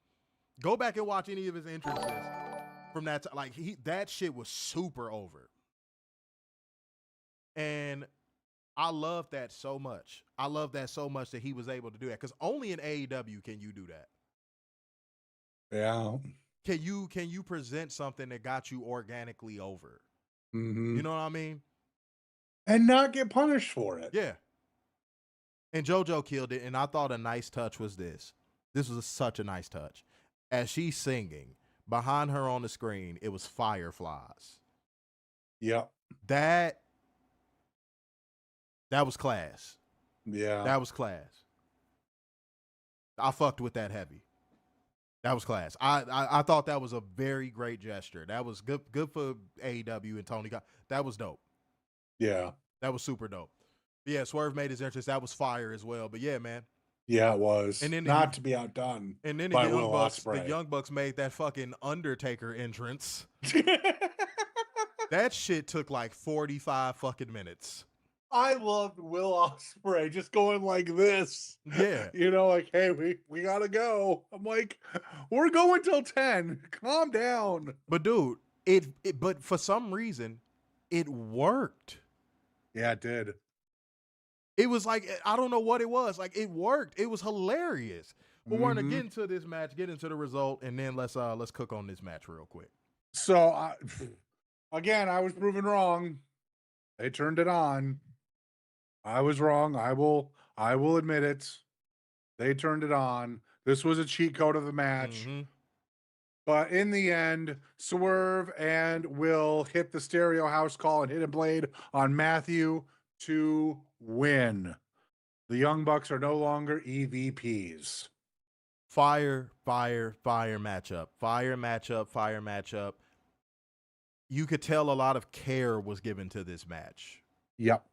Go back and watch any of his entrances from that time. Like, that shit was super over. And I love that so much. I love that so much that he was able to do that. Because only in AEW can you do that. Yeah. Can you present something that got you organically over? You know what I mean? And not get punished for it. Yeah. And JoJo killed it, and I thought a nice touch was this. This was such a nice touch. As she's singing, behind her on the screen, it was fireflies. Yep. That was class. Yeah. That was class. I fucked with that heavy. That was class. I thought that was a very great gesture. That was good for AEW and Tony. That was dope. Yeah. That was super dope. Yeah, Swerve made his entrance. That was fire as well. But yeah, man. Yeah, it was. And then not to be outdone. And then by the Young Bucks made that fucking Undertaker entrance. That shit took like 45 fucking minutes. I loved Will Ospreay just going like this. Yeah. You know, like, hey, we gotta go. I'm like, we're going till 10. Calm down. But dude, but for some reason, it worked. Yeah, it did. It was like, I don't know what it was. Like, it worked. It was hilarious. But we're gonna get into this match, get into the result, and then let's cook on this match real quick. So again, I was proven wrong. They turned it on. I was wrong. I will admit it. They turned it on. This was a cheat code of the match. But in the end, Swerve and Will hit the stereo house call and hit a blade on Matthew to win. The Young Bucks are no longer EVPs. Fire matchup. Fire matchup. You could tell a lot of care was given to this match. Yep.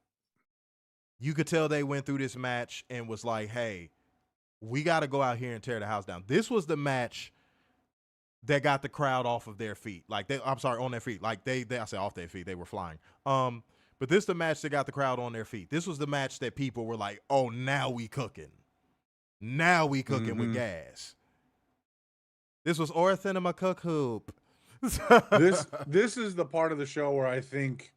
You could tell they went through this match and was like, hey, we got to go out here and tear the house down. This was the match that got the crowd off of their feet. Like, on their feet. Like, I say off their feet. They were flying. But this is the match that got the crowd on their feet. This was the match that people were like, oh, now we cooking. Now we cooking with gas. This was Cinema Cook Hoop. This is the part of the show where I think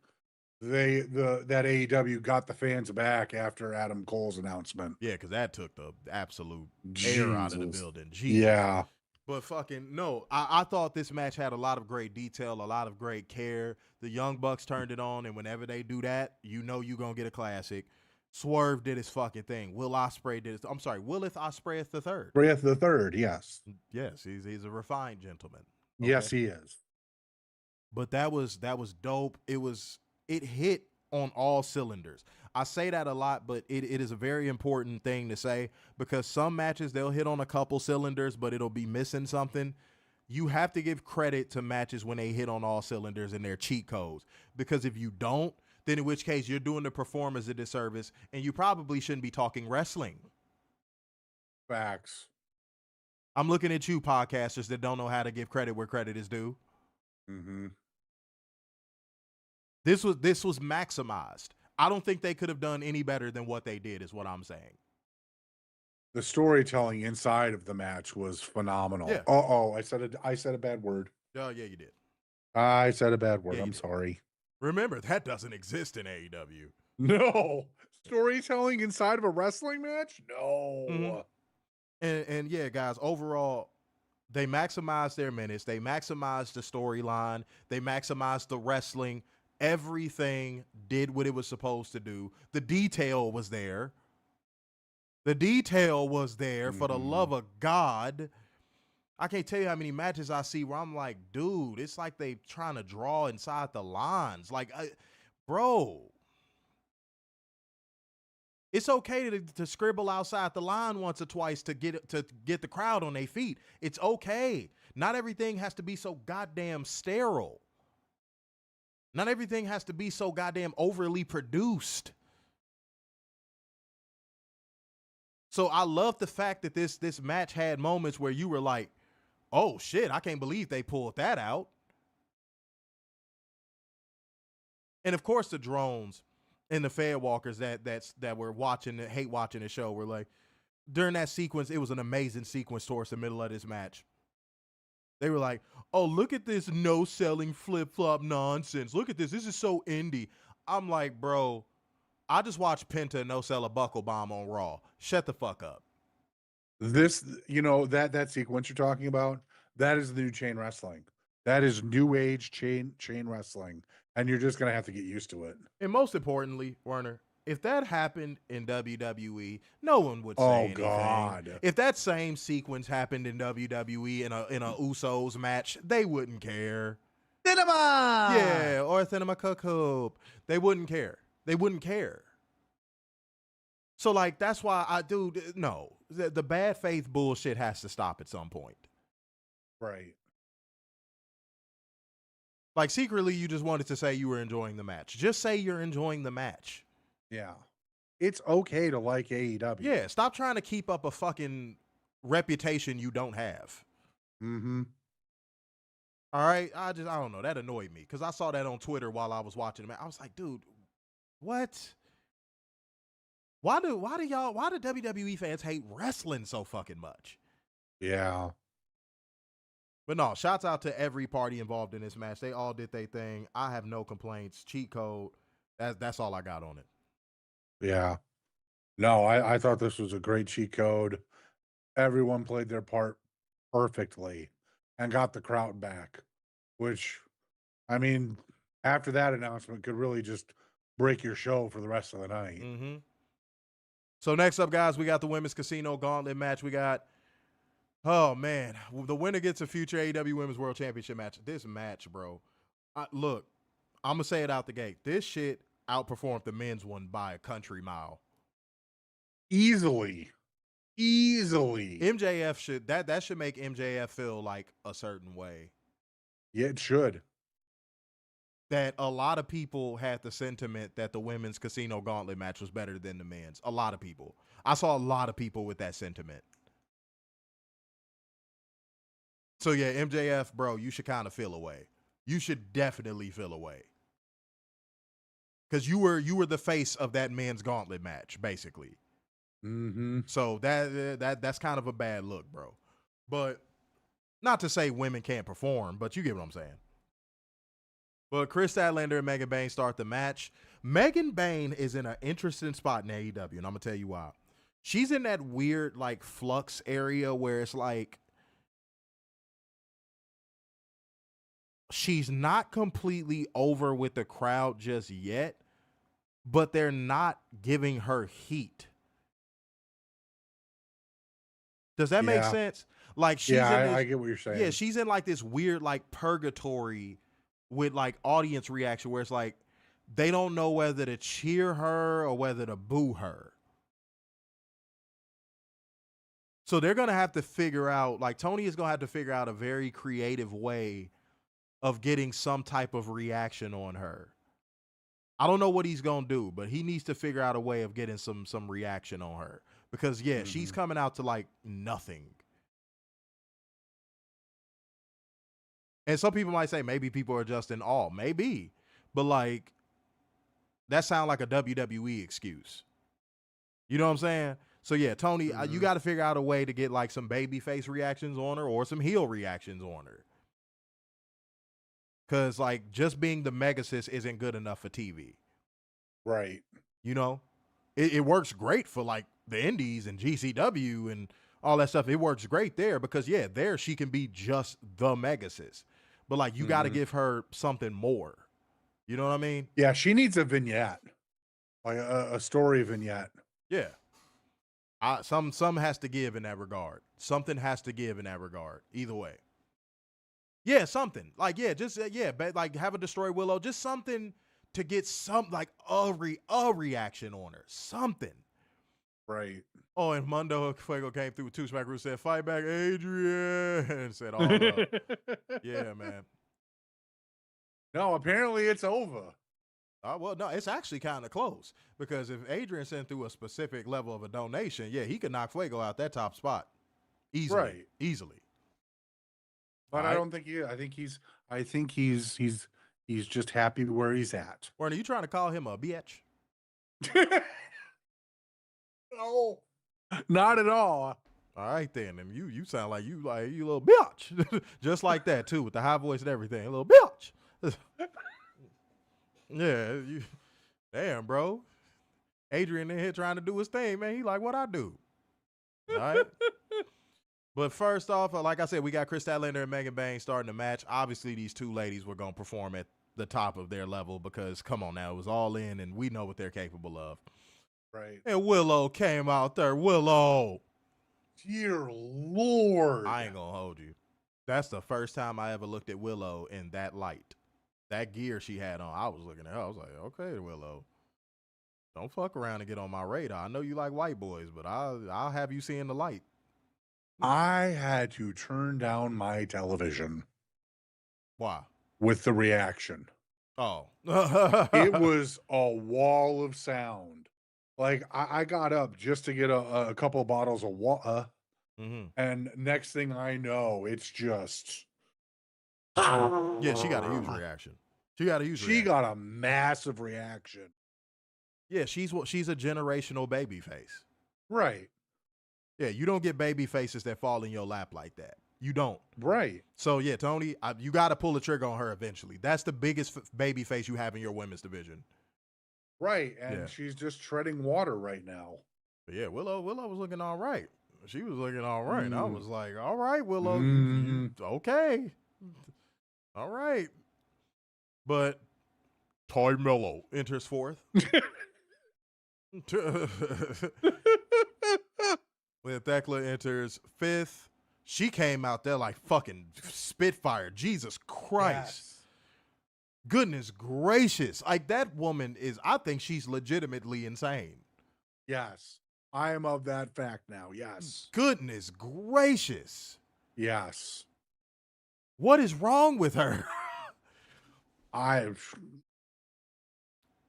that AEW got the fans back after Adam Cole's announcement. Yeah, because that took the absolute air out of the building. Jeez. Yeah. But fucking no, I thought this match had a lot of great detail, a lot of great care. The Young Bucks turned it on, and whenever they do that, you know you're going to get a classic. Swerve did his fucking thing. Willith Ospreay the third. Ospreay the third, yes. Yes, he's a refined gentleman. Okay? Yes, he is. But that was dope. It hit on all cylinders. I say that a lot, but it is a very important thing to say, because some matches they'll hit on a couple cylinders, but it'll be missing something. You have to give credit to matches when they hit on all cylinders and their cheat codes, because if you don't, then in which case you're doing the performers a disservice, and you probably shouldn't be talking wrestling. Facts. I'm looking at you, podcasters that don't know how to give credit where credit is due. Mm-hmm. This was maximized. I don't think they could have done any better than what they did, is what I'm saying. The storytelling inside of the match was phenomenal. Yeah. I said a bad word. Oh, yeah, you did. I said a bad word. Yeah, I'm sorry. Remember, that doesn't exist in AEW. No. Storytelling inside of a wrestling match? No. Mm-hmm. And yeah, guys, overall, they maximized their minutes. They maximized the storyline. They maximized the wrestling. Everything did what it was supposed to do. The detail was there. For the love of God. I can't tell you how many matches I see where I'm like, dude, it's like they trying to draw inside the lines. Like, bro, it's okay to scribble outside the line once or twice to get the crowd on their feet. It's okay. Not everything has to be so goddamn sterile. Not everything has to be so goddamn overly produced. So I love the fact that this match had moments where you were like, oh shit, I can't believe they pulled that out. And of course the drones and the fair walkers that were hate watching the show were like, during that sequence, it was an amazing sequence towards the middle of this match. They were like, oh, look at this no-selling flip-flop nonsense. Look at this. This is so indie. I'm like, bro, I just watched Penta no-sell a buckle bomb on Raw. Shut the fuck up. This, that sequence you're talking about, that is the new chain wrestling. That is new age chain wrestling. And you're just going to have to get used to it. And most importantly, Werner, if that happened in WWE, no one would say anything. God. If that same sequence happened in WWE in a Usos match, they wouldn't care. Cinema! Yeah, or Cinema Coop. They wouldn't care. They wouldn't care. So, like, that's why no. The bad faith bullshit has to stop at some point. Right. Like, secretly, you just wanted to say you were enjoying the match. Just say you're enjoying the match. Yeah. It's okay to like AEW. Yeah, stop trying to keep up a fucking reputation you don't have. Mm-hmm. All right? I don't know. That annoyed me because I saw that on Twitter while I was watching the match. I was like, dude, what? Why do WWE fans hate wrestling so fucking much? Yeah. But no, shouts out to every party involved in this match. They all did their thing. I have no complaints. Cheat code. That's all I got on it. Yeah. No, I thought this was a great cheat code. Everyone played their part perfectly and got the crowd back, which, I mean, after that announcement could really just break your show for the rest of the night. Mm-hmm. So next up, guys, we got the Women's Casino Gauntlet match. We got, oh, man, the winner gets a future AEW Women's World Championship match. This match, bro, look, I'm going to say it out the gate. This shit outperformed the men's one by a country mile. Easily. MJF should, that should make MJF feel like a certain way. Yeah, it should. That a lot of people had the sentiment that the Women's Casino Gauntlet match was better than the men's. A lot of people. I saw a lot of people with that sentiment. So yeah, MJF, bro, you should kind of feel away. You should definitely feel away. Because you were the face of that men's gauntlet match, basically. Mm-hmm. So that's kind of a bad look, bro. But not to say women can't perform, but you get what I'm saying. But Chris Statlander and Megan Bayne start the match. Megan Bayne is in an interesting spot in AEW, and I'm going to tell you why. She's in that weird, like, flux area where it's like she's not completely over with the crowd just yet, but they're not giving her heat. Does that make sense? Like she's I get what you're saying. Yeah, she's in like this weird like purgatory with like audience reaction where it's like they don't know whether to cheer her or whether to boo her. So they're going to have to figure out, like Tony is going to have to figure out a very creative way of getting some type of reaction on her. I don't know what he's going to do, but he needs to figure out a way of getting some reaction on her. Because, yeah, she's coming out to, like, nothing. And some people might say maybe people are just in awe. Maybe. But, like, that sounds like a WWE excuse. You know what I'm saying? So, yeah, Tony, you got to figure out a way to get, like, some babyface reactions on her or some heel reactions on her. Because, like, just being the Megasis isn't good enough for TV. Right. You know? It works great for, like, the Indies and GCW and all that stuff. It works great there because, yeah, there she can be just the Megasis. But, like, you got to give her something more. You know what I mean? Yeah, she needs a vignette. Like a story vignette. Yeah. Some has to give in that regard. Something has to give in that regard. Either way. Yeah, something. Like, yeah, just, but like have a Destroy Willow. Just something to get some, like, a reaction on her. Something. Right. Oh, and Mundo Fuego came through with two smack rules, said, fight back, Adrian. And said, all up. Yeah, man. No, apparently it's over. Well, no, it's actually kind of close. Because if Adrian sent through a specific level of a donation, yeah, he could knock Fuego out that top spot. Easily. Right. Easily. But I don't think I think he's just happy where he's at. Warren, are you trying to call him a bitch? No, not at all. All right then, and you sound like you little bitch, just like that too, with the high voice and everything, a little bitch. Yeah, damn, bro. Adrian in here trying to do his thing, man. He like what I do. All right. But first off, like I said, we got Chris Statlander and Megan Bayne starting the match. Obviously, these two ladies were going to perform at the top of their level because, come on now, it was All In, and we know what they're capable of. Right. And Willow came out there. Willow. Dear Lord. I ain't going to hold you. That's the first time I ever looked at Willow in that light. That gear she had on, I was looking at her. I was like, okay, Willow. Don't fuck around and get on my radar. I know you like white boys, but I'll have you seeing the light. I had to turn down my television. Why? With the reaction. Oh. It was a wall of sound. Like, I got up just to get a couple of bottles of water. And next thing I know, it's just... Yeah, she got a huge reaction. She got a massive reaction. Yeah, she's a generational baby face. Right. Yeah, you don't get baby faces that fall in your lap like that. You don't. Right. So, yeah, Tony, you got to pull the trigger on her eventually. That's the biggest baby face you have in your women's division. Right, and she's just treading water right now. But yeah, Willow was looking all right. She was looking all right. I was like, all right, Willow, okay. All right. But Ty Mello enters fourth. When Thekla enters fifth, she came out there like fucking Spitfire. Jesus Christ. Yes. Goodness gracious. Like, that woman I think she's legitimately insane. Yes. I am of that fact now. Yes. Goodness gracious. Yes. What is wrong with her?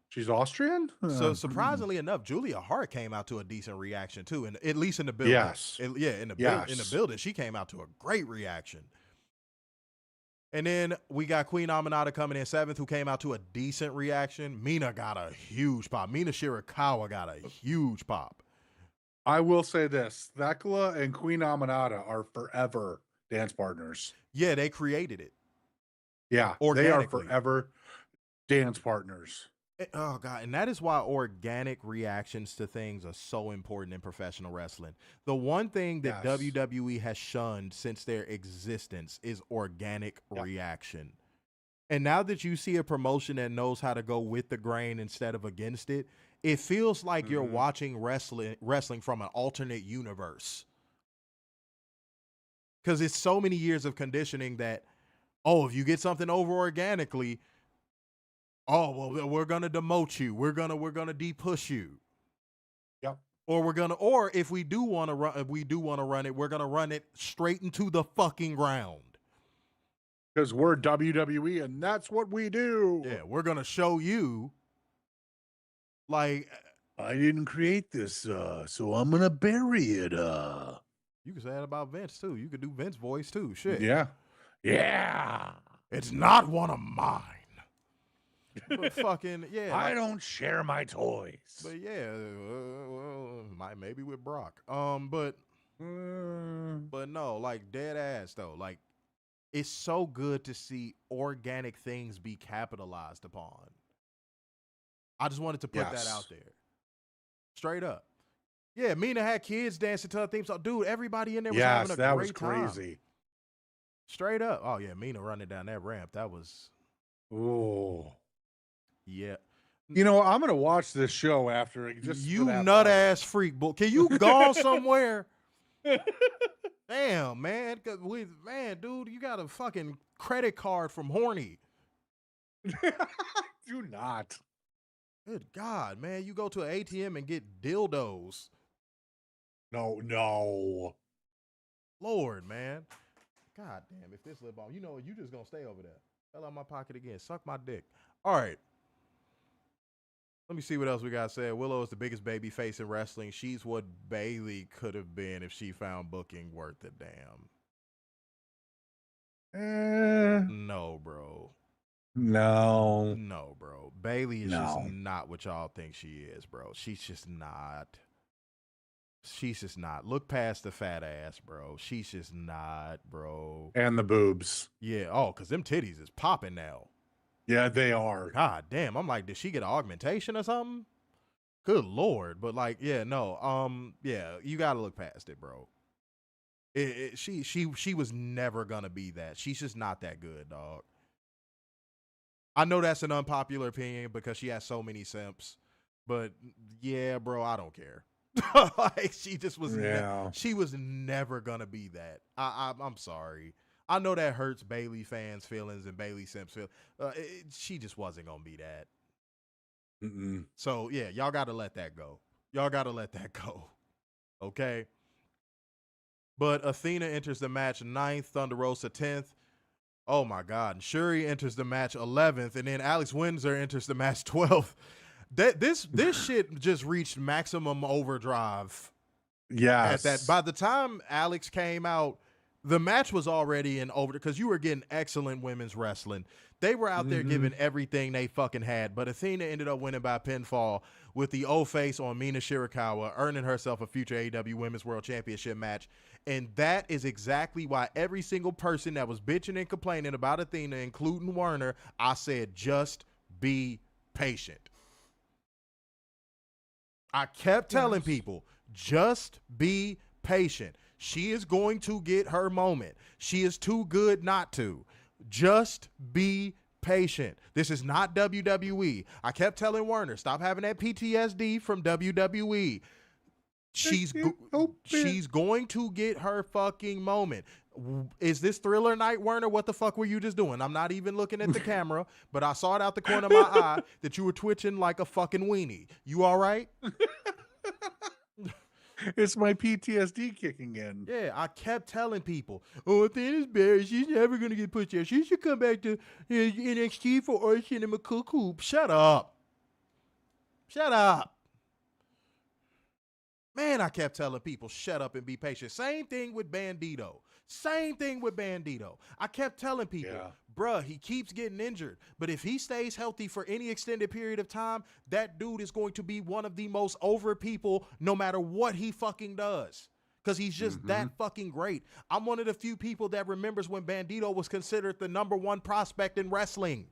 She's Austrian? So surprisingly enough, Julia Hart came out to a decent reaction too, and at least in the building. Yes. In the building, she came out to a great reaction. And then we got Queen Aminata coming in seventh, who came out to a decent reaction. Mina got a huge pop. Mina Shirakawa got a huge pop. I will say this. Thekla and Queen Aminata are forever dance partners. Yeah, they created it. Yeah, they are forever dance partners. Oh, God. And that is why organic reactions to things are so important in professional wrestling. The one thing that WWE has shunned since their existence is organic reaction. And now that you see a promotion that knows how to go with the grain instead of against it, it feels like you're watching wrestling from an alternate universe. Because it's so many years of conditioning that, oh, if you get something over organically, oh, well, we're gonna demote you. We're gonna de-push you. Yep. Or if we do want to run it, we're gonna run it straight into the fucking ground. Because we're WWE and that's what we do. Yeah, we're gonna show you. Like, I didn't create this, so I'm gonna bury it. You can say that about Vince too. You could do Vince voice too. Shit. Yeah. Yeah. It's not one of mine. But fucking yeah. I don't share my toys. But yeah, maybe with Brock. But no, like dead ass though. Like, it's so good to see organic things be capitalized upon. I just wanted to put that out there. Straight up. Yeah, Mina had kids dancing to her theme song. Dude, everybody in there was having a great time. Yes, that was crazy. Straight up. Oh, yeah, Mina running down that ramp. That was... Oh. Yeah. You know, I'm going to watch this show after it. You nut-ass freak. Can you go somewhere? Damn, man. Man, dude, you got a fucking credit card from Horny. Do not. Good God, man. You go to an ATM and get dildos. No. Lord, man. God damn, if this lip balm, you just gonna stay over there. Fell out my pocket again. Suck my dick. All right. Let me see what else we got said. Willow is the biggest baby face in wrestling. She's what Bayley could have been if she found booking worth a damn. No, bro. No, bro. Bayley is just not what y'all think she is, bro. She's just not. Look past the fat ass, bro. She's just not, bro. And the boobs. Yeah. Oh, because them titties is popping now. Yeah, they are. God damn. I'm like, did she get an augmentation or something? Good Lord. But like, yeah, no. Yeah, you gotta look past it, bro. She was never gonna be that. She's just not that good, dog. I know that's an unpopular opinion because she has so many simps, but yeah, bro, I don't care. Like, she just was. She was never gonna be that. I'm sorry. I know that hurts Bayley fans' feelings and Bayley simps' feelings. She just wasn't gonna be that. So yeah, y'all gotta let that go. Okay. But Athena enters the match 9th, Thunder Rosa 10th. Oh my God. And Shuri enters the match 11th, and then Alex Windsor enters the match 12th. This shit just reached maximum overdrive. Yes. By the time Alex came out, the match was already in over because you were getting excellent women's wrestling. They were out there giving everything they fucking had, but Athena ended up winning by pinfall with the O-face on Mina Shirakawa, earning herself a future AEW Women's World Championship match. And that is exactly why every single person that was bitching and complaining about Athena, including Werner, I said, just be patient. I kept telling people, just be patient. She is going to get her moment. She is too good not to. Just be patient. This is not WWE. I kept telling Werner, stop having that PTSD from WWE. She's going to get her fucking moment. Is this Thriller night, Werner? What the fuck were you just doing? I'm not even looking at the camera, but I saw it out the corner of my eye that you were twitching like a fucking weenie. You all right? It's my PTSD kicking in. Yeah, I kept telling people, oh, Athena's buried. She's never going to get pushed out. She should come back to NXT for Ocean and McCool. Shut up. Man, I kept telling people, shut up and be patient. Same thing with Bandito. I kept telling people, bruh, he keeps getting injured. But if he stays healthy for any extended period of time, that dude is going to be one of the most over people no matter what he fucking does. Because he's just that fucking great. I'm one of the few people that remembers when Bandito was considered the #1 prospect in wrestling.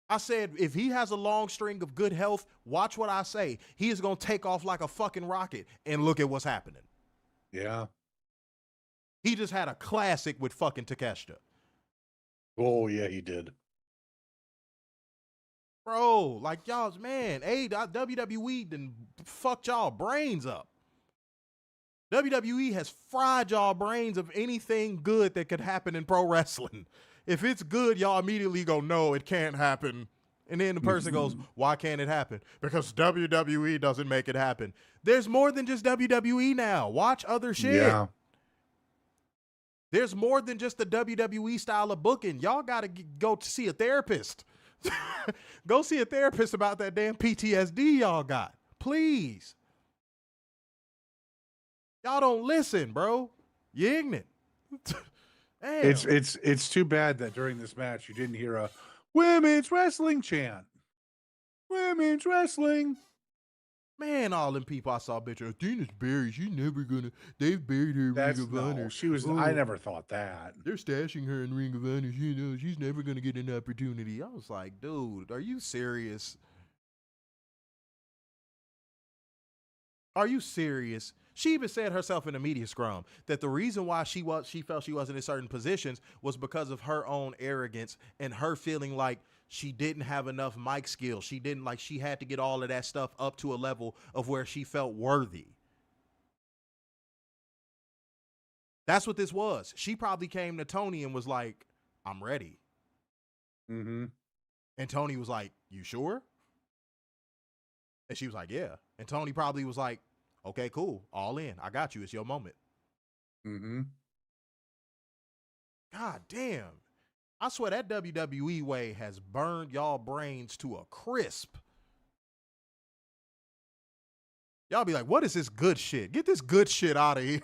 I said, if he has a long string of good health, watch what I say. He is going to take off like a fucking rocket, and look at what's happening. Yeah. He just had a classic with fucking Takeshita. Oh, yeah, he did. Bro, like y'all's man, WWE done fucked y'all brains up. WWE has fried y'all brains of anything good that could happen in pro wrestling. If it's good, y'all immediately go, no, it can't happen. And then the person goes, why can't it happen? Because WWE doesn't make it happen. There's more than just WWE now. Watch other shit. Yeah. There's more than just the WWE style of booking. Y'all got to go to see a therapist. Go see a therapist about that damn PTSD y'all got. Please. Y'all don't listen, bro. You're ignorant. Damn. It's too bad that during this match you didn't hear a women's wrestling chant. Women's wrestling. Man, all them people I saw, bitch, Athena's buried. She's never gonna. They've buried her in Ring of Honor. She was. Oh, I never thought that. They're stashing her in Ring of Honor. She's never gonna get an opportunity. I was like, dude, are you serious? Are you serious? She even said herself in the media scrum that the reason why she felt she wasn't in certain positions was because of her own arrogance and her feeling like she didn't have enough mic skills. She had to get all of that stuff up to a level of where she felt worthy. That's what this was. She probably came to Toni and was like, I'm ready. Mm-hmm. And Toni was like, you sure? And she was like, yeah. And Toni probably was like, okay, cool. All in. I got you. It's your moment. Mm-hmm. God damn. I swear that WWE way has burned y'all brains to a crisp. Y'all be like, what is this good shit? Get this good shit out of here.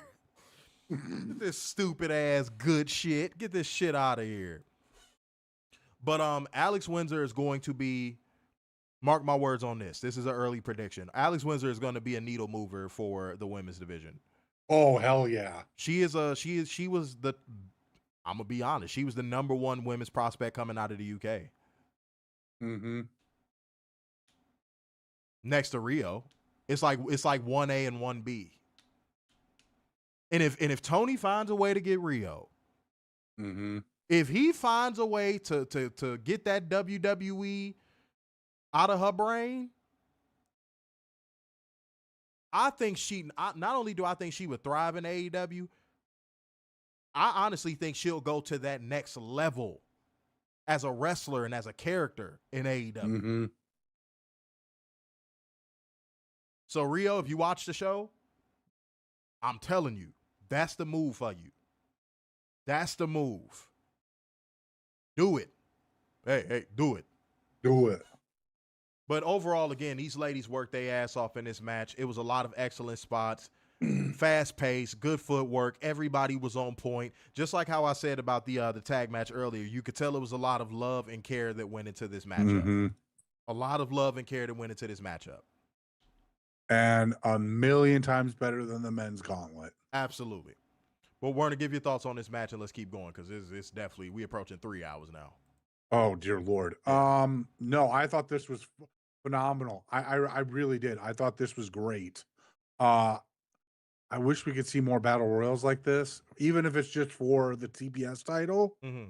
Get this stupid ass good shit. Get this shit out of here. But Alex Windsor is going to be, mark my words on this. This is an early prediction. Alex Windsor is going to be a needle mover for the women's division. Oh, hell yeah. She was the, I'm going to be honest, she was the #1 women's prospect coming out of the UK. Mm-hmm. Next to Rio. It's like 1A and 1B. And if Toni finds a way to get Rio, mm-hmm. if he finds a way to get that WWE out of her brain, I think not only do I think she would thrive in AEW, I honestly think she'll go to that next level as a wrestler and as a character in AEW. Mm-hmm. So Rio, if you watch the show, I'm telling you, that's the move for you. That's the move. Do it. Hey, do it. Do it. But overall, again, these ladies worked their ass off in this match. It was a lot of excellent spots, fast pace, good footwork. Everybody was on point. Just like how I said about the tag match earlier, you could tell it was a lot of love and care that went into this matchup. Mm-hmm. A lot of love and care that went into this matchup. And a million times better than the men's gauntlet. Absolutely. Well, Werner, give your thoughts on this match and let's keep going because it's definitely, we're approaching 3 hours now. Oh, dear Lord. No, I thought this was phenomenal. I really did. I thought this was great. I wish we could see more battle royals like this, even if it's just for the TBS title. Mm-hmm.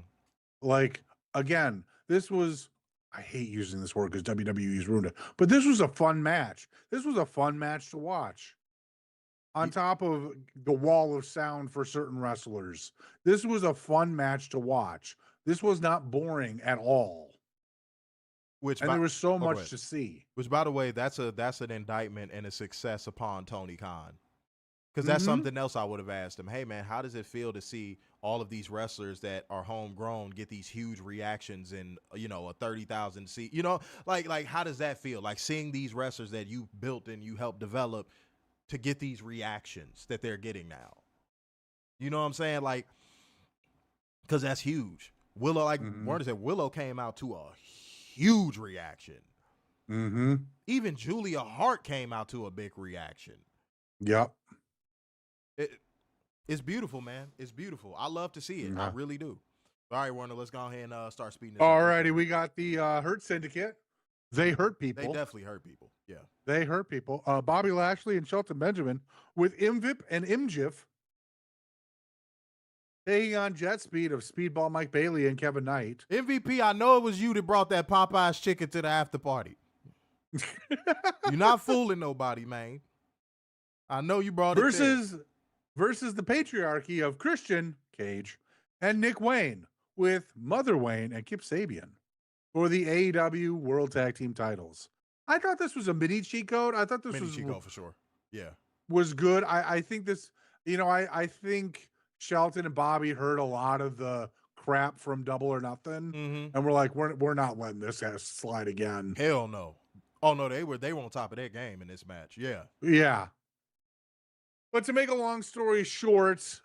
Like, again, this was, I hate using this word because WWE's ruined it, but this was a fun match. This was a fun match to watch. On top of the wall of sound for certain wrestlers, this was a fun match to watch. This was not boring at all. There was so much to see. Which, by the way, that's an indictment and a success upon Tony Khan. Because that's something else I would have asked him. Hey, man, how does it feel to see all of these wrestlers that are homegrown get these huge reactions in, a 30,000 seat, like how does that feel? Like seeing these wrestlers that you built and you helped develop to get these reactions that they're getting now. You know what I'm saying? Like, because that's huge. Willow, like Warner said, Willow came out to a huge reaction. Mm-hmm. Even Julia Hart came out to a big reaction. Yep. It's beautiful, man. It's beautiful. I love to see it. Yeah. I really do. All right, Warner, let's go ahead and start speeding this All up. righty, we got the Hurt Syndicate. They hurt people. They definitely hurt people. Yeah. They hurt people. Bobby Lashley and Shelton Benjamin with MVIP and MJF taking on JetSpeed of Speedball Mike Bailey and Kevin Knight. MVP, I know it was you that brought that Popeye's chicken to the after party. You're not fooling nobody, man. I know you brought it versus the Patriarchy of Christian Cage and Nick Wayne with Mother Wayne and Kip Sabian for the AEW World Tag Team titles. I thought this was a mini cheat code. I thought this mini was cheat code for sure. Yeah, was good. I think this. I think Shelton and Bobby heard a lot of the crap from Double or Nothing, and we're like, we're not letting this slide again. Hell no. Oh no, they were on top of their game in this match. Yeah. Yeah. But to make a long story short,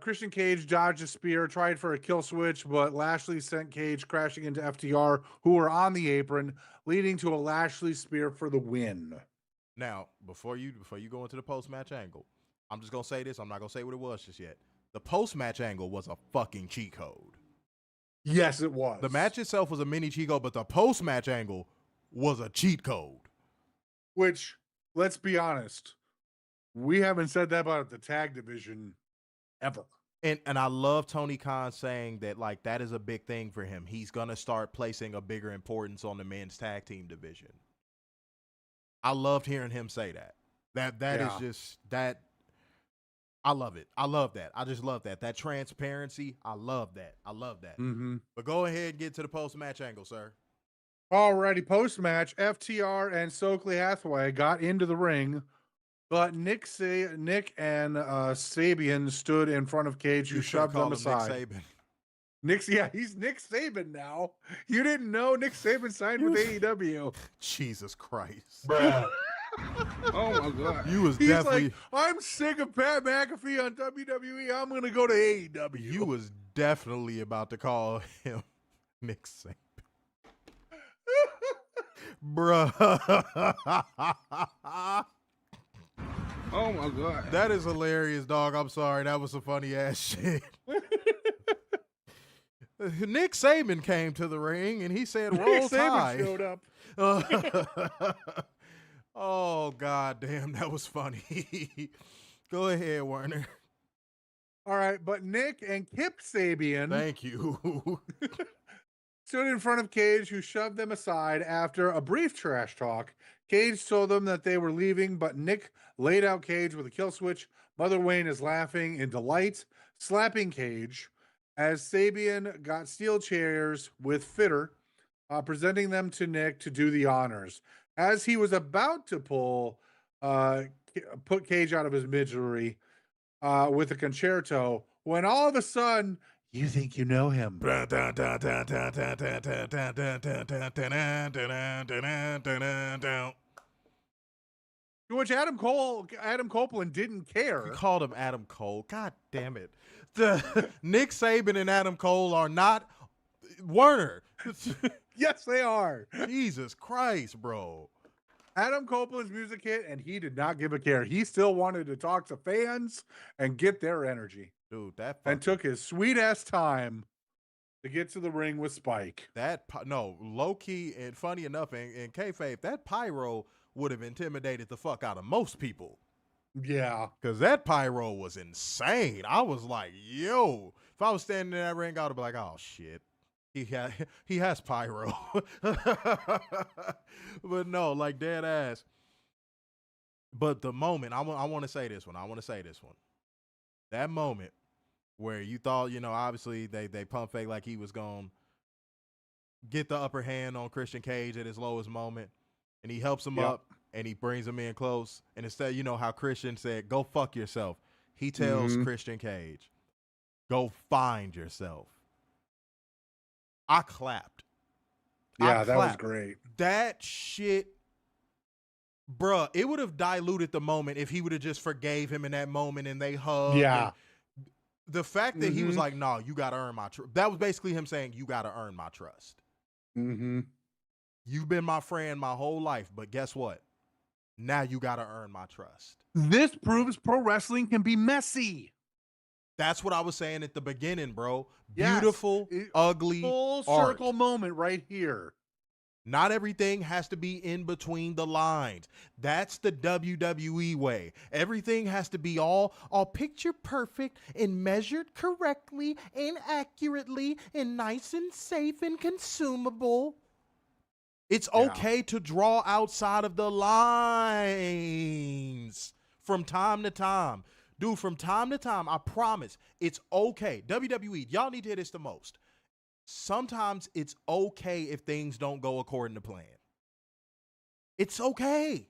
Christian Cage dodged a spear, tried for a kill switch, but Lashley sent Cage crashing into FTR, who were on the apron, leading to a Lashley spear for the win. Now, before you go into the post-match angle, I'm just gonna say this. I'm not gonna say what it was just yet. The post-match angle was a fucking cheat code. Yes, it was. The match itself was a mini cheat code, but the post-match angle was a cheat code. Which, let's be honest, we haven't said that about the tag division ever. And I love Tony Khan saying that, like, that is a big thing for him. He's gonna start placing a bigger importance on the men's tag team division. I loved hearing him say that. That is just that. I love it. I love that. I just love that. That transparency. I love that. I love that. But go ahead and get to the post-match angle, sir. Alrighty, post-match, FTR and Stokely Hathaway got into the ring, but Nick and Sabian stood in front of Cage, who shoved them aside. Nick Saban. He's Nick Saban now. You didn't know Nick Saban signed with AEW. Jesus Christ. Bruh. Oh my God. He's definitely like, I'm sick of Pat McAfee on WWE. I'm gonna go to AEW. You was definitely about to call him Nick Saban. Bruh. Oh my God. That is hilarious, dog. I'm sorry. That was some funny ass shit. Nick Saban came to the ring and he said, "Roll Tide." Showed up. Oh, God damn. That was funny. Go ahead, Werner. All right. But Nick and Kip Sabian. Thank you. Stood in front of Cage, who shoved them aside after a brief trash talk. Cage told them that they were leaving, but Nick laid out Cage with a kill switch. Mother Wayne is laughing in delight, slapping Cage as Sabian got steel chairs with Fitter, presenting them to Nick to do the honors. As he was about to put Cage out of his misery with a concerto, when all of a sudden, you think you know him. To which Adam Copeland didn't care. You called him Adam Cole. God damn it. Nick Saban and Adam Cole are not Werner. Yes, they are. Jesus Christ, bro. Adam Copeland's music hit, and he did not give a care. He still wanted to talk to fans and get their energy. Dude, and took his sweet-ass time to get to the ring with Spike. Low-key, and funny enough, in kayfabe, that pyro would have intimidated the fuck out of most people. Yeah. Because that pyro was insane. I was like, yo. If I was standing in that ring, I would have been like, oh, shit. He has pyro. But no, like dead ass. But the moment, I want to say this one. That moment where you thought, obviously they pump fake like he was going to get the upper hand on Christian Cage at his lowest moment. And he helps him up and he brings him in close. And instead, how Christian said, go fuck yourself. He tells Christian Cage, go find yourself. I clapped. Yeah, that was great. That shit, bruh, it would have diluted the moment if he would have just forgave him in that moment and they hugged. Yeah. The fact that he was like, no, you got to earn my trust. That was basically him saying, you got to earn my trust. You've been my friend my whole life, but guess what? Now you got to earn my trust. This proves pro wrestling can be messy. That's what I was saying at the beginning, bro. Yes. Beautiful, ugly full art. circle moment right here. Not everything has to be in between the lines. That's the WWE way. Everything has to be all picture perfect and measured correctly and accurately and nice and safe and consumable. It's okay to draw outside of the lines from time to time. Dude, from time to time, I promise, it's okay. WWE, y'all need to hear this the most. Sometimes it's okay if things don't go according to plan. It's okay.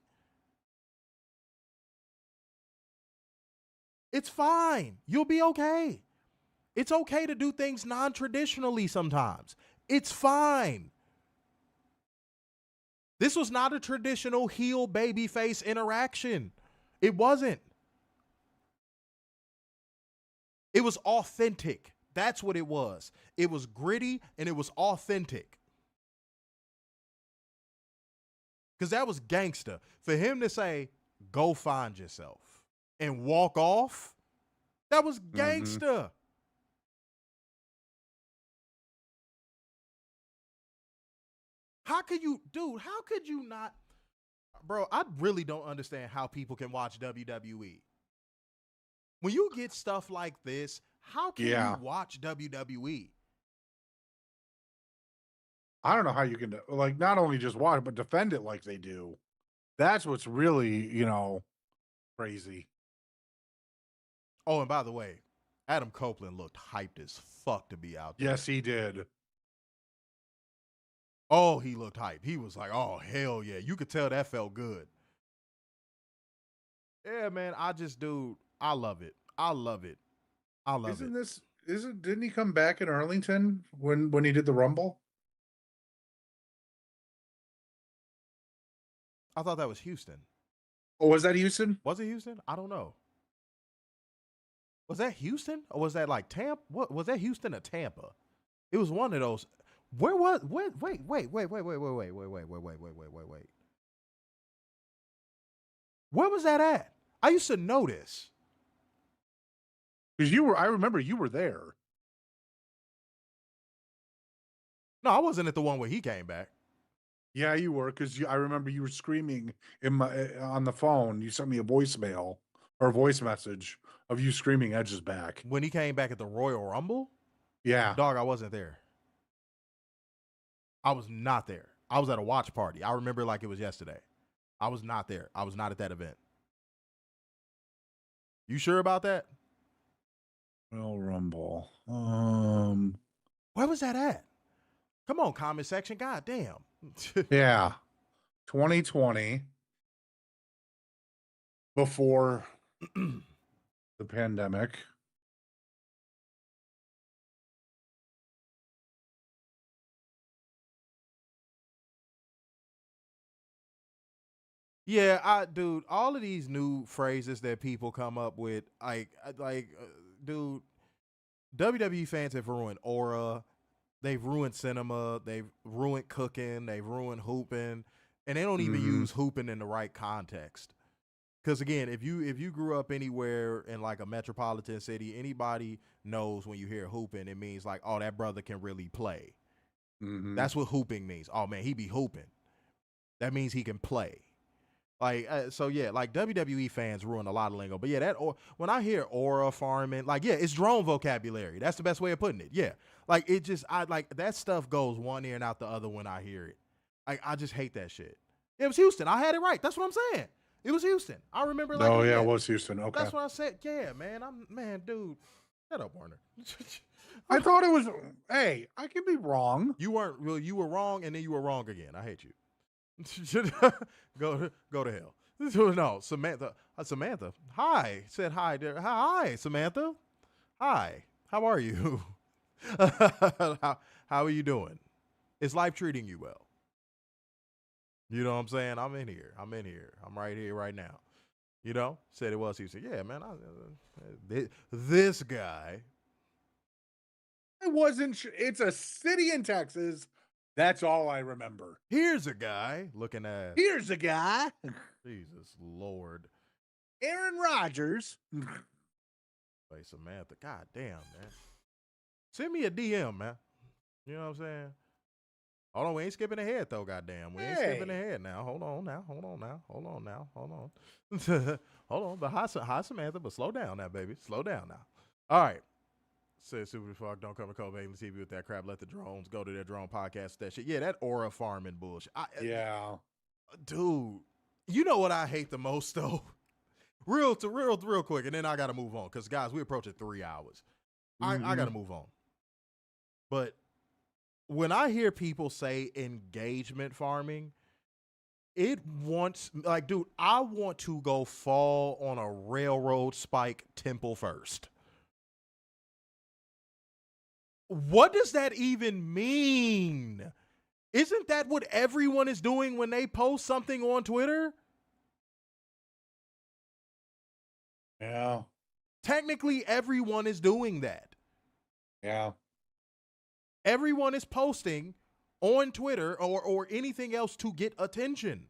It's fine. You'll be okay. It's okay to do things non-traditionally sometimes. It's fine. This was not a traditional heel babyface interaction. It wasn't. It was authentic. That's what it was. It was gritty and it was authentic. Because that was gangster. For him to say, go find yourself and walk off, that was gangster. Mm-hmm. How could you not? Bro, I really don't understand how people can watch WWE. When you get stuff like this, how can you watch WWE? I don't know how you can, like, not only just watch it, but defend it like they do. That's what's really, crazy. Oh, and by the way, Adam Copeland looked hyped as fuck to be out there. Yes, he did. Oh, he looked hyped. He was like, oh, hell yeah. You could tell that felt good. Yeah, man, I love it. I love it. I love it. Didn't he come back in Arlington when he did the Rumble? I thought that was Houston. Oh, was that Houston? Was it Houston? I don't know. Was that Houston or was that like Tampa? What was that, Houston or Tampa? It was one of those. Wait. Where was that at? I used to know this. Because I remember you were there. No, I wasn't at the one where he came back. Yeah, you were, because I remember you were screaming on the phone. You sent me a voicemail or a voice message of you screaming Edge's back. When he came back at the Royal Rumble? Yeah. Dog, I wasn't there. I was not there. I was at a watch party. I remember like it was yesterday. I was not there. I was not at that event. You sure about that? Royal Rumble. Where was that at? Come on, comment section. God damn. Yeah. 2020. Before the pandemic. Yeah, dude, all of these new phrases that people come up with, dude, WWE fans have ruined aura. They've ruined cinema. They've ruined cooking. They've ruined hooping. And they don't even use hooping in the right context. Because, again, if you grew up anywhere in, like, a metropolitan city, anybody knows when you hear hooping, it means, like, oh, that brother can really play. Mm-hmm. That's what hooping means. Oh, man, he be hooping. That means he can play. Like, so yeah, like WWE fans ruin a lot of lingo, but yeah, when I hear aura farming, like, yeah, it's drone vocabulary. That's the best way of putting it. Yeah. Like, that stuff goes one ear and out the other when I hear it. I just hate that shit. It was Houston. I had it right. That's what I'm saying. It was Houston. I remember. Like, oh yeah, it was Houston. Okay. That's what I said. Yeah, man. Dude. Shut up, Warner. I thought it was, hey, I could be wrong. You weren't. Well, you were wrong and then you were wrong again. I hate you. Go to hell. No, Samantha. Samantha. Hi. Said hi there. Hi, Samantha. Hi. How are you? How are you doing? Is life treating you well? You know what I'm saying? I'm in here. I'm right here right now. You know? Said it was. He said, yeah, man. This guy. I wasn't sure. It's a city in Texas. That's all I remember. Here's a guy looking at. Here's a guy. Jesus Lord. Aaron Rodgers. Hey, Samantha. God damn, man. Send me a DM, man. You know what I'm saying? Hold on, we ain't skipping ahead though, goddamn. We ain't skipping ahead now. Hold on now. Hold on. Hold on. But hi Samantha, but slow down now, baby. Slow down now. All right. Says Super Fuck, don't come to Covalent TV with that crap. Let the drones go to their drone podcast. That shit. Yeah, that aura farming bullshit. Dude, you know what I hate the most though? Real quick, and then I gotta move on. Because guys, we're approaching 3 hours. I gotta move on. But when I hear people say engagement farming, dude, I want to go fall on a railroad spike temple first. What does that even mean? Isn't that what everyone is doing when they post something on Twitter? Yeah. Technically, everyone is doing that. Yeah. Everyone is posting on Twitter or anything else to get attention.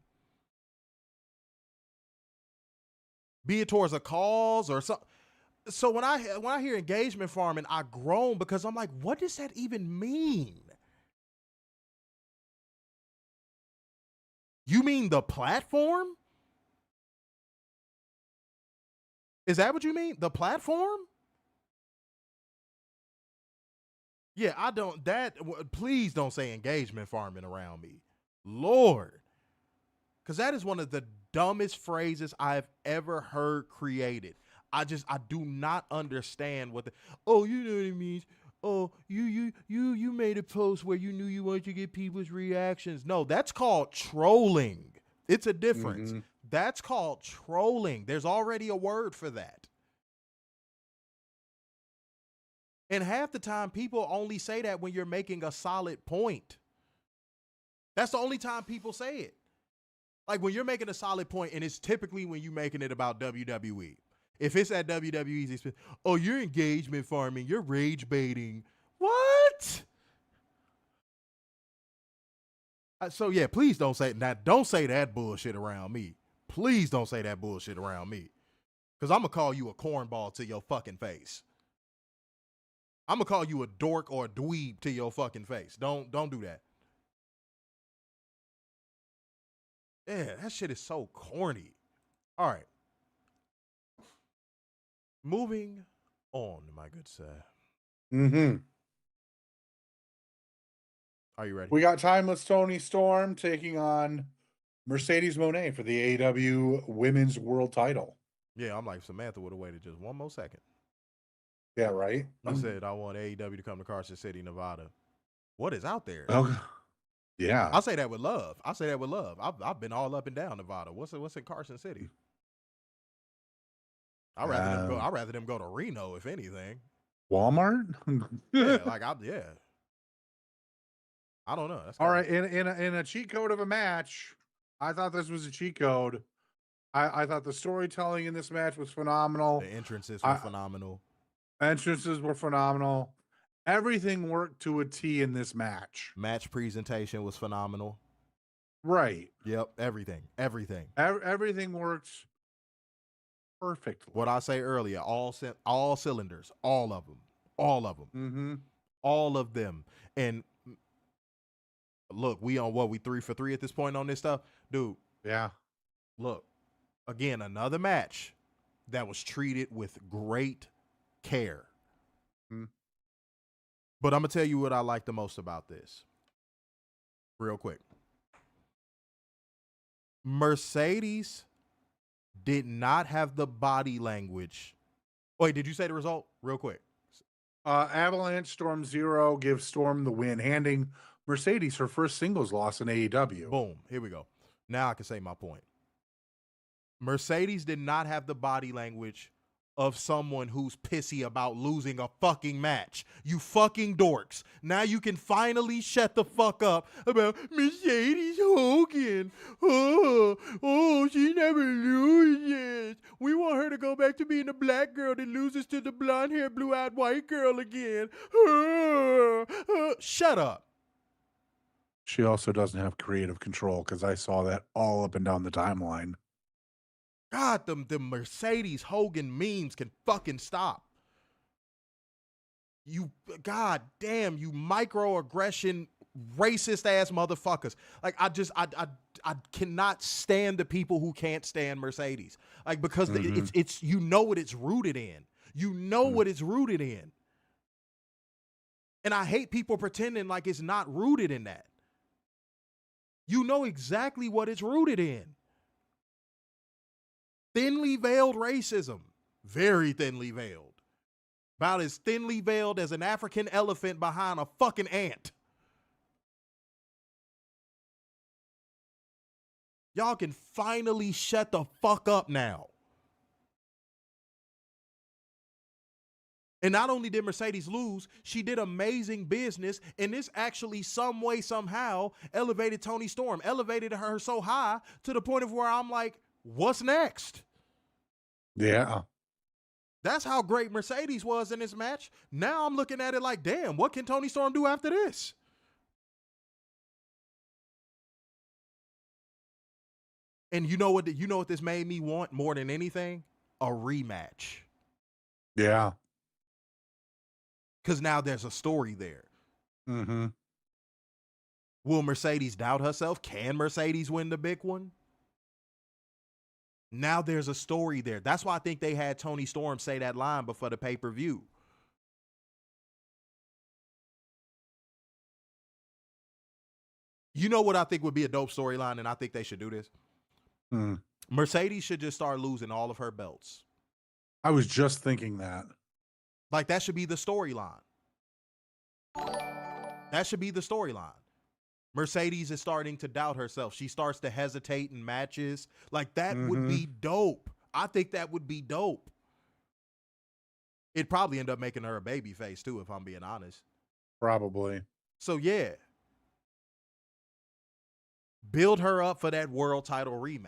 Be it towards a cause or something. So when I hear engagement farming, I groan because I'm like, what does that even mean? You mean the platform? Is that what you mean? The platform? Yeah, please don't say engagement farming around me. Lord. Because that is one of the dumbest phrases I've ever heard created. I do not understand you know what it means. Oh, you made a post where you knew you wanted to get people's reactions. No, that's called trolling. It's a difference. Mm-hmm. That's called trolling. There's already a word for that. And half the time, people only say that when you're making a solid point. That's the only time people say it. Like when you're making a solid point, and it's typically when you're making it about WWE. If it's at WWE, it's, oh, you're engagement farming, you're rage baiting. What? So yeah, please don't say that. Don't say that bullshit around me. Please don't say that bullshit around me. Because I'm going to call you a cornball to your fucking face. I'm going to call you a dork or a dweeb to your fucking face. Don't do that. Yeah, that shit is so corny. All right. Moving on, my good sir. Mm-hmm. Are you ready? We got Timeless Toni Storm taking on Mercedes Moné for the AEW Women's World Title. Yeah, I'm like, Samantha would have waited just one more second. Yeah, right? I said, I want AEW to come to Carson City, Nevada. What is out there? Oh, yeah. I say that with love. I've been all up and down Nevada. What's in Carson City? I'd rather them go to Reno, if anything. Walmart? Yeah. I don't know. That's all right. In a cheat code of a match, I thought this was a cheat code. I thought the storytelling in this match was phenomenal. The entrances were phenomenal. Entrances were phenomenal. Everything worked to a T in this match. Match presentation was phenomenal. Right. Yep. Everything. Everything worked perfectly. What I say earlier, all cylinders, all of them. Mm-hmm. All of them. And look, we 3 for 3 at this point on this stuff, dude. Yeah. Look, again, another match that was treated with great care. Mm-hmm. But I'm gonna tell you what I like the most about this. Real quick. Mercedes did not have the body language. Wait, did you say the result? Real quick. Avalanche Storm 0 gives Storm the win, handing Mercedes her first singles loss in AEW. Boom. Here we go. Now I can say my point. Mercedes did not have the body language of someone who's pissy about losing a fucking match. You fucking dorks. Now you can finally shut the fuck up about Mercedes Hogan. Oh, she never loses. We want her to go back to being a black girl that loses to the blonde-haired, blue-eyed white girl again. Shut up. She also doesn't have creative control because I saw that all up and down the timeline. God, the Mercedes Hogan memes can fucking stop. You, god damn, you microaggression racist ass motherfuckers. Like I cannot stand the people who can't stand Mercedes. Like because it's you know what it's rooted in. You know what it's rooted in. And I hate people pretending like it's not rooted in that. You know exactly what it's rooted in. Thinly veiled racism. Very thinly veiled. About as thinly veiled as an African elephant behind a fucking ant. Y'all can finally shut the fuck up now. And not only did Mercedes lose, she did amazing business, and this actually some way, somehow elevated Toni Storm, elevated her so high to the point of where I'm like, what's next? Yeah. That's how great Mercedes was in this match. Now I'm looking at it like, damn, what can Toni Storm do after this? And you know what this made me want more than anything? A rematch. Yeah. Because now there's a story there. Mm-hmm. Will Mercedes doubt herself? Can Mercedes win the big one? Now there's a story there. That's why I think they had Toni Storm say that line before the pay-per-view. You know what I think would be a dope storyline, and I think they should do this? Mercedes should just start losing all of her belts. I was just thinking that. Like, that should be the storyline. That should be the storyline. Mercedes is starting to doubt herself. She starts to hesitate in matches. Like, that would be dope. I think that would be dope. It'd probably end up making her a baby face, too, if I'm being honest. Probably. So, yeah. Build her up for that world title rematch.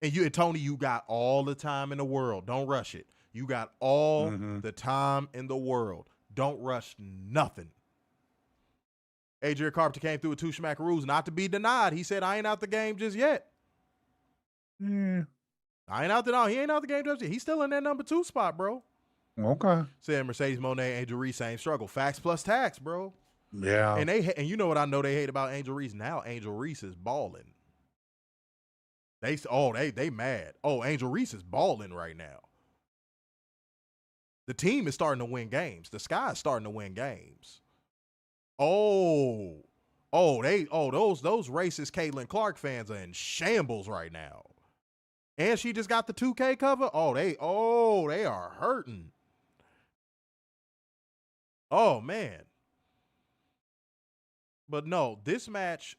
And you and Toni, you got all the time in the world. Don't rush it. You got all the time in the world. Don't rush nothing. Adrian Carpenter came through with 2 smackaroos, not to be denied. He said, I ain't out the game just yet. Yeah. He ain't out the game just yet. He's still in that number 2 spot, bro. Okay. Said Mercedes Moné, Angel Reese, same struggle. Facts plus tax, bro. Yeah. And you know what I know they hate about Angel Reese? Now Angel Reese is balling. They mad. Oh, Angel Reese is balling right now. The team is starting to win games. The Sky is starting to win games. Those racist Caitlin Clark fans are in shambles right now. And she just got the 2K cover. They are hurting. Oh man. But no, this match,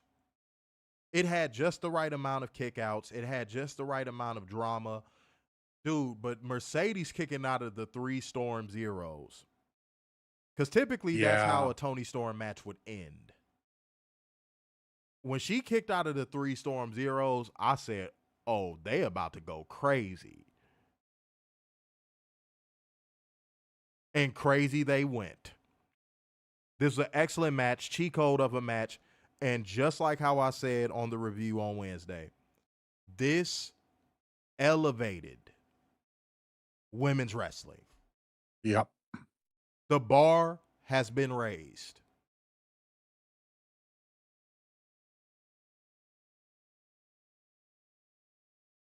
it had just the right amount of kickouts. It had just the right amount of drama. Dude, but Mercedes kicking out of the 3 Storm Zeros. Because typically that's how a Toni Storm match would end. When she kicked out of the 3 Storm Zeros, I said, oh, they about to go crazy. And crazy they went. This was an excellent match, cheat code of a match. And just like how I said on the review on Wednesday, this elevated women's wrestling. Yep. The bar has been raised.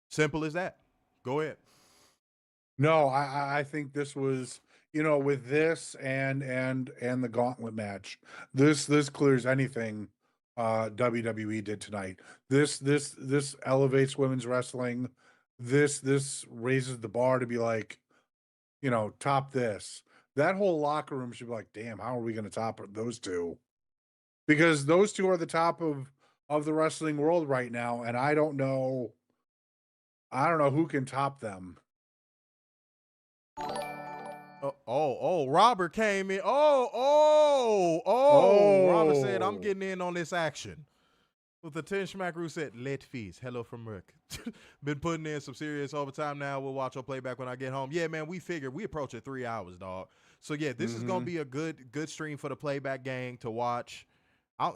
Simple as that. Go ahead. No, I think this was, with this and the Gauntlet match, this clears anything WWE did tonight. This elevates women's wrestling. This raises the bar to be like, top this. That whole locker room should be like, damn, how are we going to top those two? Because those two are the top of the wrestling world right now, and I don't know who can top them. Robert came in. Robert said, I'm getting in on this action. With the 10 Schmackaroo said, let feast. Hello from Merc. Been putting in some serious overtime now. We'll watch our playback when I get home. Yeah, man, we figured we approach at 3 hours, dog. So, yeah, this is going to be a good stream for the playback gang to watch. I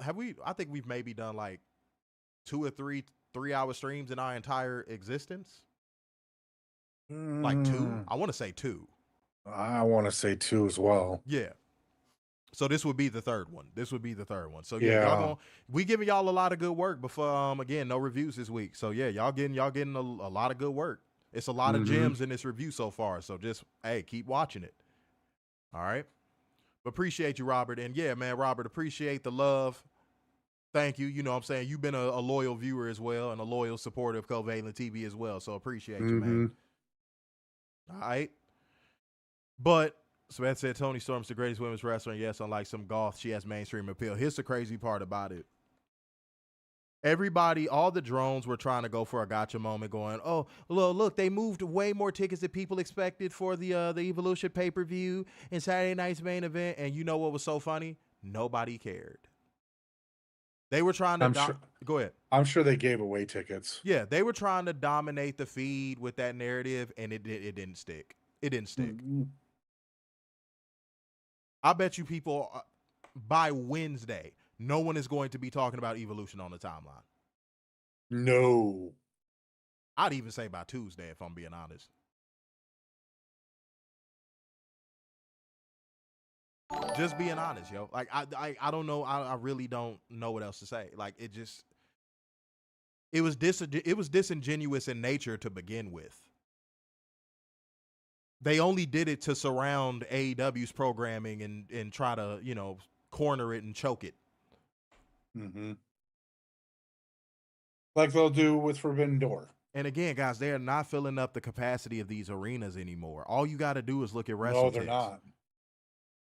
think we've maybe done like 2 or 3 3-hour streams in our entire existence. Like 2? I want to say 2. I want to say 2 as well. Yeah. So this would be the third one. So Yeah. we giving y'all a lot of good work before again, no reviews this week. So yeah, y'all getting a lot of good work. It's a lot of gems in this review so far. So just keep watching it. All right. Appreciate you, Robert. And yeah, man, Robert, appreciate the love. Thank you. You know what I'm saying? You've been a loyal viewer as well and a loyal supporter of Covalent TV as well. So appreciate you, man. All right. But so that said, Toni Storm's the greatest women's wrestler. And yes, unlike some goths, she has mainstream appeal. Here's the crazy part about it. Everybody, all the drones were trying to go for a gotcha moment going, oh, look, they moved way more tickets than people expected for the Evolution pay-per-view and Saturday night's main event. And you know what was so funny? Nobody cared. They were trying to go ahead. I'm sure they gave away tickets. Yeah, they were trying to dominate the feed with that narrative, and it didn't stick. It didn't stick. I bet you people by Wednesday, no one is going to be talking about Evolution on the timeline. No. I'd even say by Tuesday, if I'm being honest. Just being honest, yo. Like I don't know. I really don't know what else to say. Like it was disingenuous in nature to begin with. They only did it to surround AEW's programming and try to, corner it and choke it. Like they'll do with Forbidden Door. And again, guys, they are not filling up the capacity of these arenas anymore. All you got to do is look at WrestleTix. No, they're not.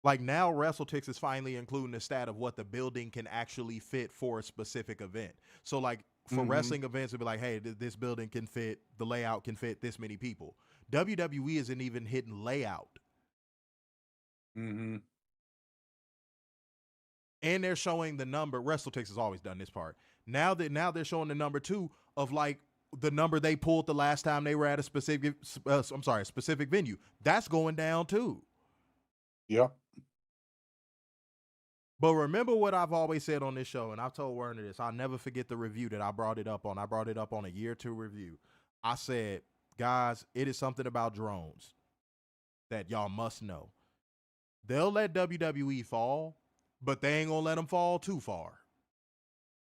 Like now, WrestleTix is finally including the stat of what the building can actually fit for a specific event. So like for wrestling events, it'd be like, hey, this building can fit, the layout can fit this many people. WWE isn't even hitting layout. And they're showing the number. WrestleTix has always done this part. Now they're showing the number too of like the number they pulled the last time they were at a specific venue. That's going down too. Yep. But remember what I've always said on this show, and I've told Werner this. I'll never forget the review that I brought it up on. I brought it up on a year 2 review. I said, guys, it is something about drones that y'all must know. They'll let WWE fall, but they ain't going to let them fall too far.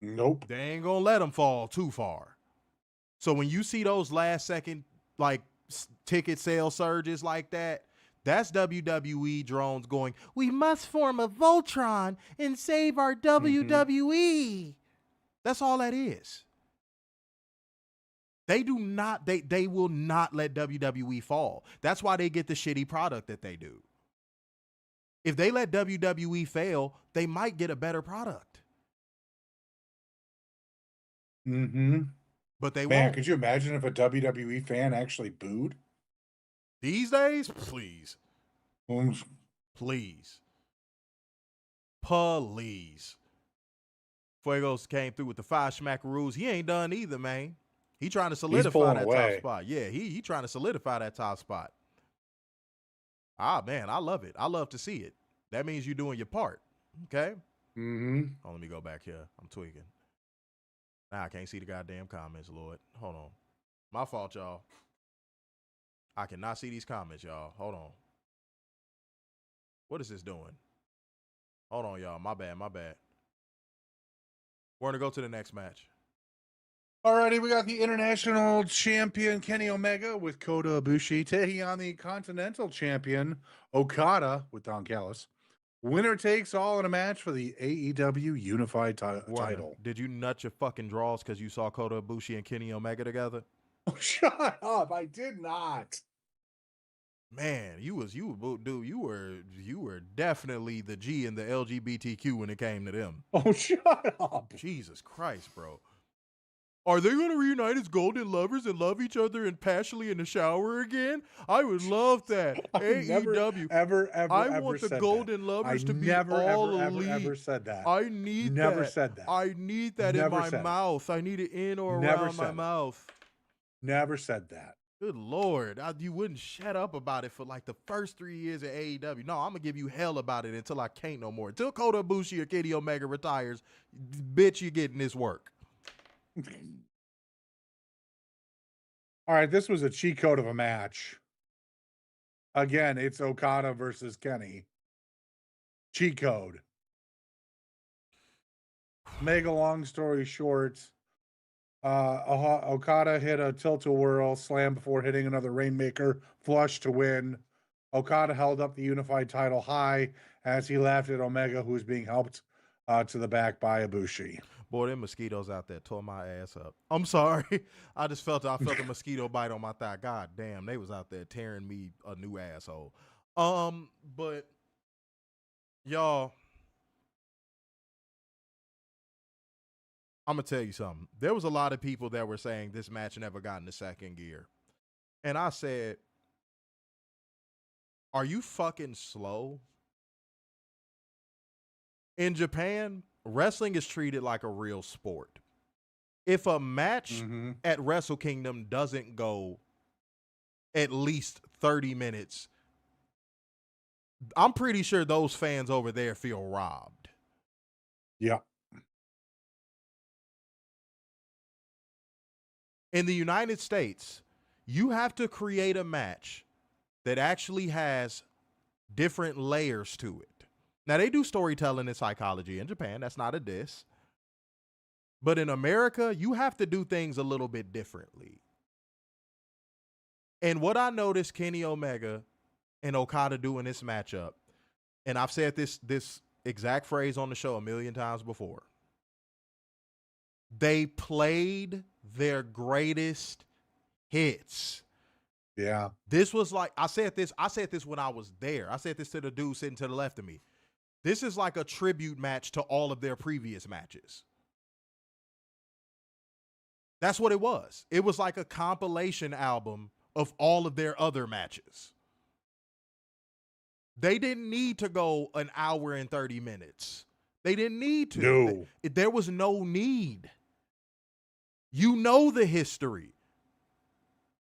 Nope. They ain't going to let them fall too far. So when you see those last second, like, ticket sale surges like that, that's WWE drones going, we must form a Voltron and save our WWE. That's all that is. They do not, they will not let WWE fall. That's why they get the shitty product that they do. If they let WWE fail, they might get a better product. But they won't. Could you imagine if a WWE fan actually booed? These days, please. Please. Fuegos came through with the 5 smackaroos. He ain't done either, man. He trying to solidify that top spot. Yeah, he trying to solidify that top spot. Ah, man, I love it. I love to see it. That means you're doing your part. Okay? Oh, let me go back here. I'm tweaking. Now I can't see the goddamn comments, Lord. Hold on. My fault, y'all. I cannot see these comments, y'all. Hold on. What is this doing? Hold on, y'all. My bad. We're going to go to the next match. Alrighty, we got the international champion Kenny Omega with Kota Ibushi taking on the Continental champion Okada with Don Callis. Winner takes all in a match for the AEW Unified title. Did you nut your fucking draws because you saw Kota Ibushi and Kenny Omega together? Oh, shut up! I did not. Man, you were definitely the G in the LGBTQ when it came to them. Oh, shut up! Jesus Christ, bro. Are they going to reunite as golden lovers and love each other and passionately in the shower again? I would love that. AEW. I want the golden lovers to be all elite. Never said that. I need that. Never said that. I need that in my mouth. I need it in or around my mouth. Never said that. Good Lord. You wouldn't shut up about it for like the first 3 years of AEW. No, I'm going to give you hell about it until I can't no more. Until Kota Ibushi or Kenny Omega retires, bitch, you're getting this work. All right, this was a cheat code of a match. Again, it's Okada versus Kenny. cheat code. Mega long story short, Okada hit a tilt-a-whirl slam before hitting another Rainmaker flush to win. Okada held up the unified title high as he laughed at Omega, who was being helped to the back by Ibushi. Boy, them mosquitoes out there tore my ass up. I'm sorry. I felt a mosquito bite on my thigh. God damn, they was out there tearing me a new asshole. But y'all, I'm gonna tell you something. There was a lot of people that were saying this match never got into second gear. And I said, are you fucking slow? In Japan, wrestling is treated like a real sport. If a match at Wrestle Kingdom doesn't go at least 30 minutes, I'm pretty sure those fans over there feel robbed. Yeah. In the United States, you have to create a match that actually has different layers to it. Now, they do storytelling and psychology in Japan. That's not a diss. But in America, you have to do things a little bit differently. And what I noticed Kenny Omega and Okada do in this matchup, and I've said this exact phrase on the show a million times before, they played their greatest hits. Yeah. This was like, I said this when I was there. I said this to the dude sitting to the left of me. This is like a tribute match to all of their previous matches. That's what it was. It was like a compilation album of all of their other matches. They didn't need to go an hour and 30 minutes. They didn't need to. No. There was no need. You know the history.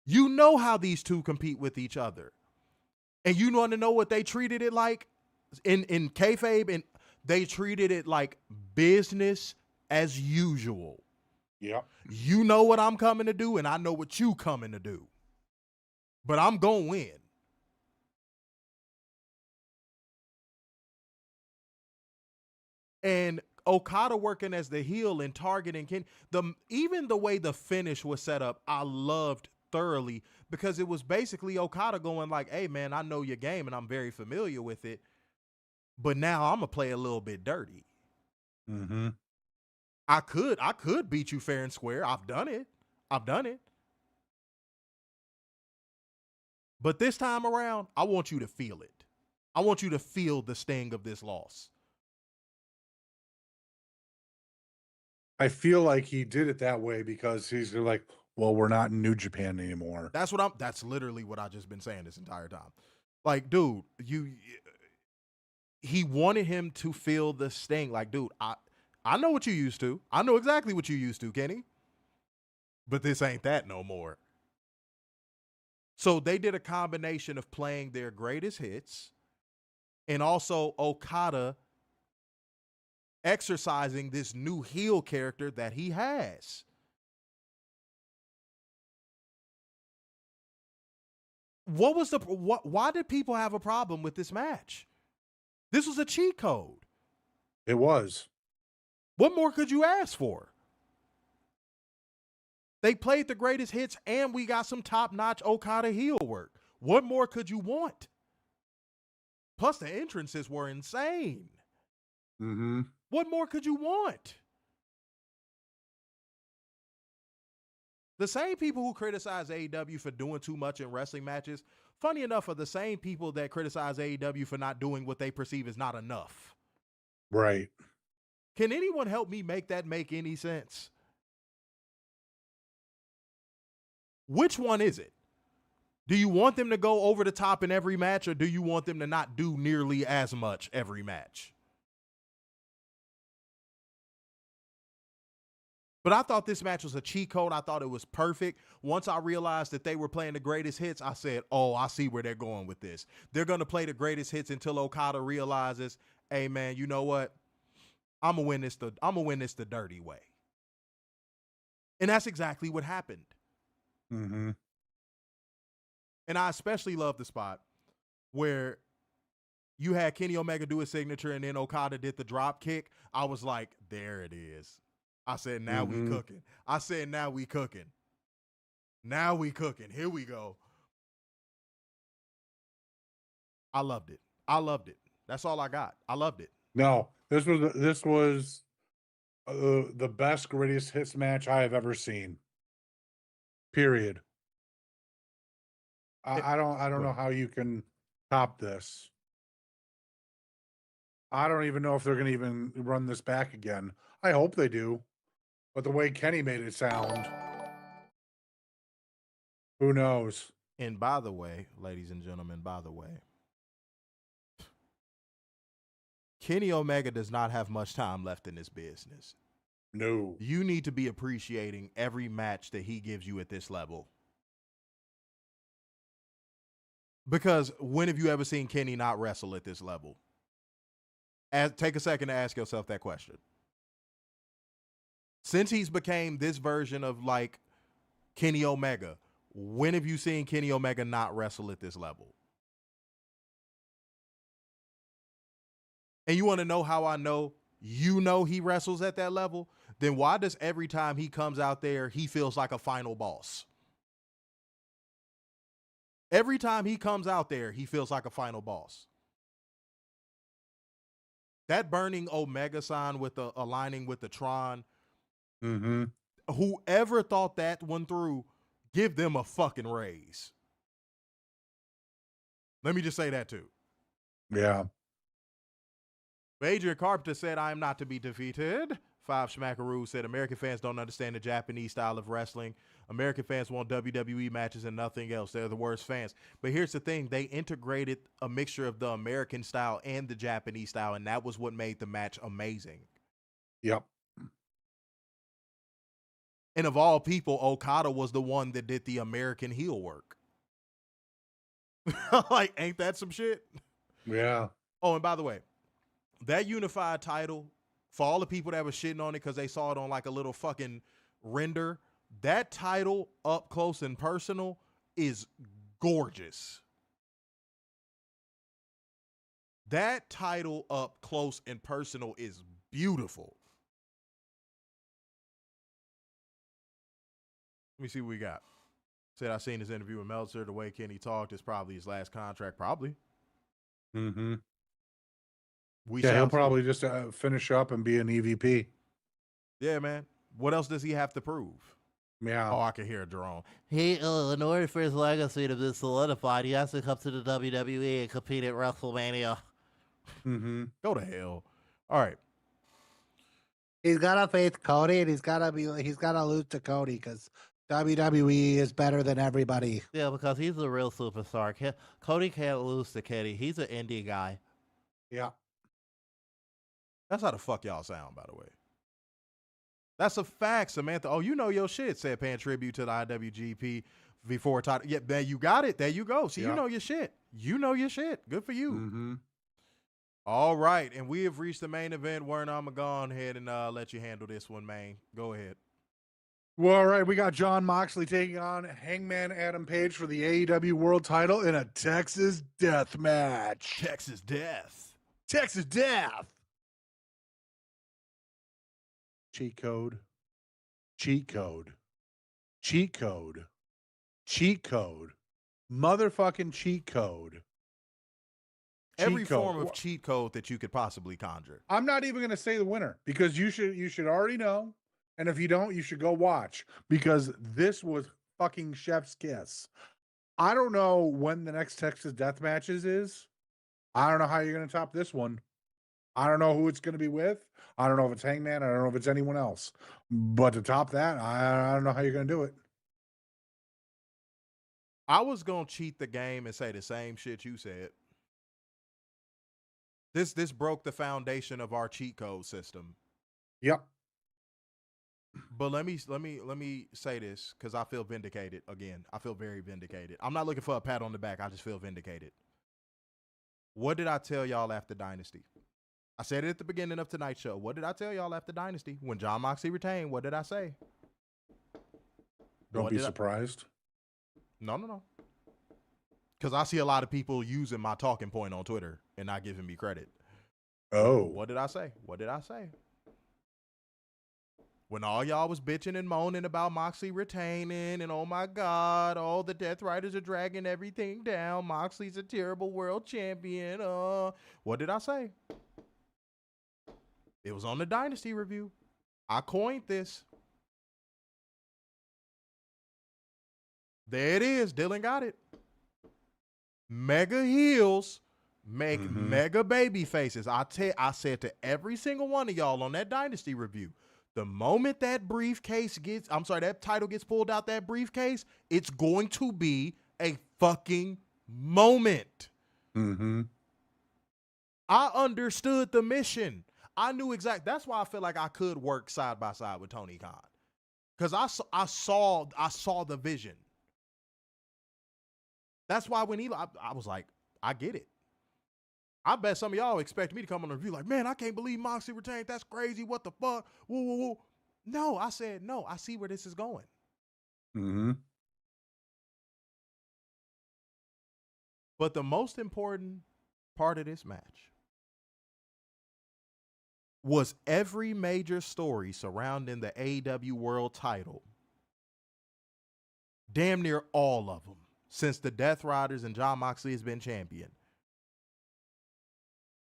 You know how these two compete with each other. And you want to know what they treated it like in kayfabe, and they treated it like business as usual. Yeah. You know what I'm coming to do, and I know what you coming to do. But I'm going to win. And Okada working as the heel and targeting Ken, even the way the finish was set up, I loved thoroughly, because it was basically Okada going like, hey man, I know your game and I'm very familiar with it, but now I'm gonna play a little bit dirty. I could beat you fair and square. I've done it. But this time around, I want you to feel it. I want you to feel the sting of this loss. I feel like he did it that way because he's like, well, we're not in New Japan anymore. That's literally what I've just been saying this entire time. Like, dude, he wanted him to feel the sting. Like, dude, I know what you used to. I know exactly what you used to, Kenny. But this ain't that no more. So they did a combination of playing their greatest hits and also Okada exercising this new heel character that he has. Why did people have a problem with this match? This was a cheat code. It was. What more could you ask for? They played the greatest hits and we got some top-notch Okada heel work. What more could you want? Plus the entrances were insane. What more could you want? The same people who criticize AEW for doing too much in wrestling matches, funny enough, are the same people that criticize AEW for not doing what they perceive as not enough. Right. Can anyone help me make that make any sense? Which one is it? Do you want them to go over the top in every match, or do you want them to not do nearly as much every match? But I thought this match was a cheat code. I thought it was perfect. Once I realized that they were playing the greatest hits, I said, oh, I see where they're going with this. They're going to play the greatest hits until Okada realizes, hey, man, you know what? I'm going to win this the dirty way. And that's exactly what happened. And I especially love the spot where you had Kenny Omega do his signature and then Okada did the drop kick, I was like, there it is. I said, now we cooking. I said, now we cooking. Now we cooking. Here we go. I loved it. I loved it. That's all I got. I loved it. No, this was the best greatest hits match I have ever seen. Period. I don't know how you can top this. I don't even know if they're going to even run this back again. I hope they do. But the way Kenny made it sound, who knows? And by the way, ladies and gentlemen, Kenny Omega does not have much time left in this business. No. You need to be appreciating every match that he gives you at this level. Because when have you ever seen Kenny not wrestle at this level? Take a second to ask yourself that question. Since he's became this version of like Kenny Omega, when have you seen Kenny Omega not wrestle at this level? And you want to know how I know you know he wrestles at that level? Then why does every time he comes out there, he feels like a final boss? Every time he comes out there, he feels like a final boss. That burning Omega sign with the aligning with the Tron. Whoever thought that one through, give them a fucking raise. Let me just say that too. Yeah. Adrian Carpenter said, I am not to be defeated. Five Schmackaroo said, American fans don't understand the Japanese style of wrestling. American fans want WWE matches and nothing else. They're the worst fans. But here's the thing. They integrated a mixture of the American style and the Japanese style, and that was what made the match amazing. Yep. And of all people, Okada was the one that did the American heel work. Like, ain't that some shit? Yeah. Oh, and by the way, that unified title, for all the people that were shitting on it because they saw it on like a little fucking render, that title up close and personal is gorgeous. That title up close and personal is beautiful. Let me see what we got. Said I seen his interview with Meltzer. The way Kenny talked is probably his last contract. Probably. He'll probably just finish up and be an EVP. Yeah, man. What else does he have to prove? Yeah. Oh, I can hear Jerome. In order for his legacy to be solidified, he has to come to the WWE and compete at WrestleMania. Go to hell. All right. He's gotta face Cody, and he's gotta lose to Cody because WWE is better than everybody. Yeah, because he's a real superstar. Cody can't lose to Kenny. He's an indie guy. Yeah. That's how the fuck y'all sound, by the way. That's a fact, Samantha. Oh, you know your shit, said paying tribute to the IWGP before title. Yeah, there you got it. There you go. See, you know your shit. You know your shit. Good for you. All right, and we have reached the main event. Werner, I'm going to go ahead and let you handle this one, man. Go ahead. Well, all right, we got Jon Moxley taking on Hangman Adam Page for the AEW World Title in a Texas Death Match. Texas Death. Texas Death. Cheat code. Cheat code. Cheat code. Cheat code. Motherfucking cheat code. Every form of cheat code that you could possibly conjure. I'm not even going to say the winner because you should already know. And if you don't, you should go watch because this was fucking chef's kiss. I don't know when the next Texas Death Matches is. I don't know how you're going to top this one. I don't know who it's going to be with. I don't know if it's Hangman. I don't know if it's anyone else. But to top that, I don't know how you're going to do it. I was going to cheat the game and say the same shit you said. This broke the foundation of our cheat code system. Yep. But let me say this because I feel vindicated again. I feel very vindicated. I'm not looking for a pat on the back. I just feel vindicated. What did I tell y'all after Dynasty? I said it at the beginning of tonight's show. What did I tell y'all after Dynasty? When Jon Moxley retained, what did I say? Don't be surprised. No. Because I see a lot of people using my talking point on Twitter. and not giving me credit. Oh. What did I say? When all y'all was bitching and moaning about Moxley retaining and oh my God, all the Death Riders are dragging everything down. Moxley's a terrible world champion. What did I say? It was on the Dynasty review. I coined this. There it is. Dylan got it. Mega heels make mega baby faces. I said to every single one of y'all on that Dynasty review, the moment that that title gets pulled out that briefcase, it's going to be a fucking moment. I understood the mission. I knew exactly. That's why I feel like I could work side by side with Tony Khan, because I saw the vision. That's why when I was like, I get it. I bet some of y'all expect me to come on the review like, man, I can't believe Moxley retained. That's crazy. What the fuck? Woo, woo, woo. No, I said, no, I see where this is going. But the most important part of this match was every major story surrounding the AEW World title. Damn near all of them, since the Death Riders and Jon Moxley has been champion,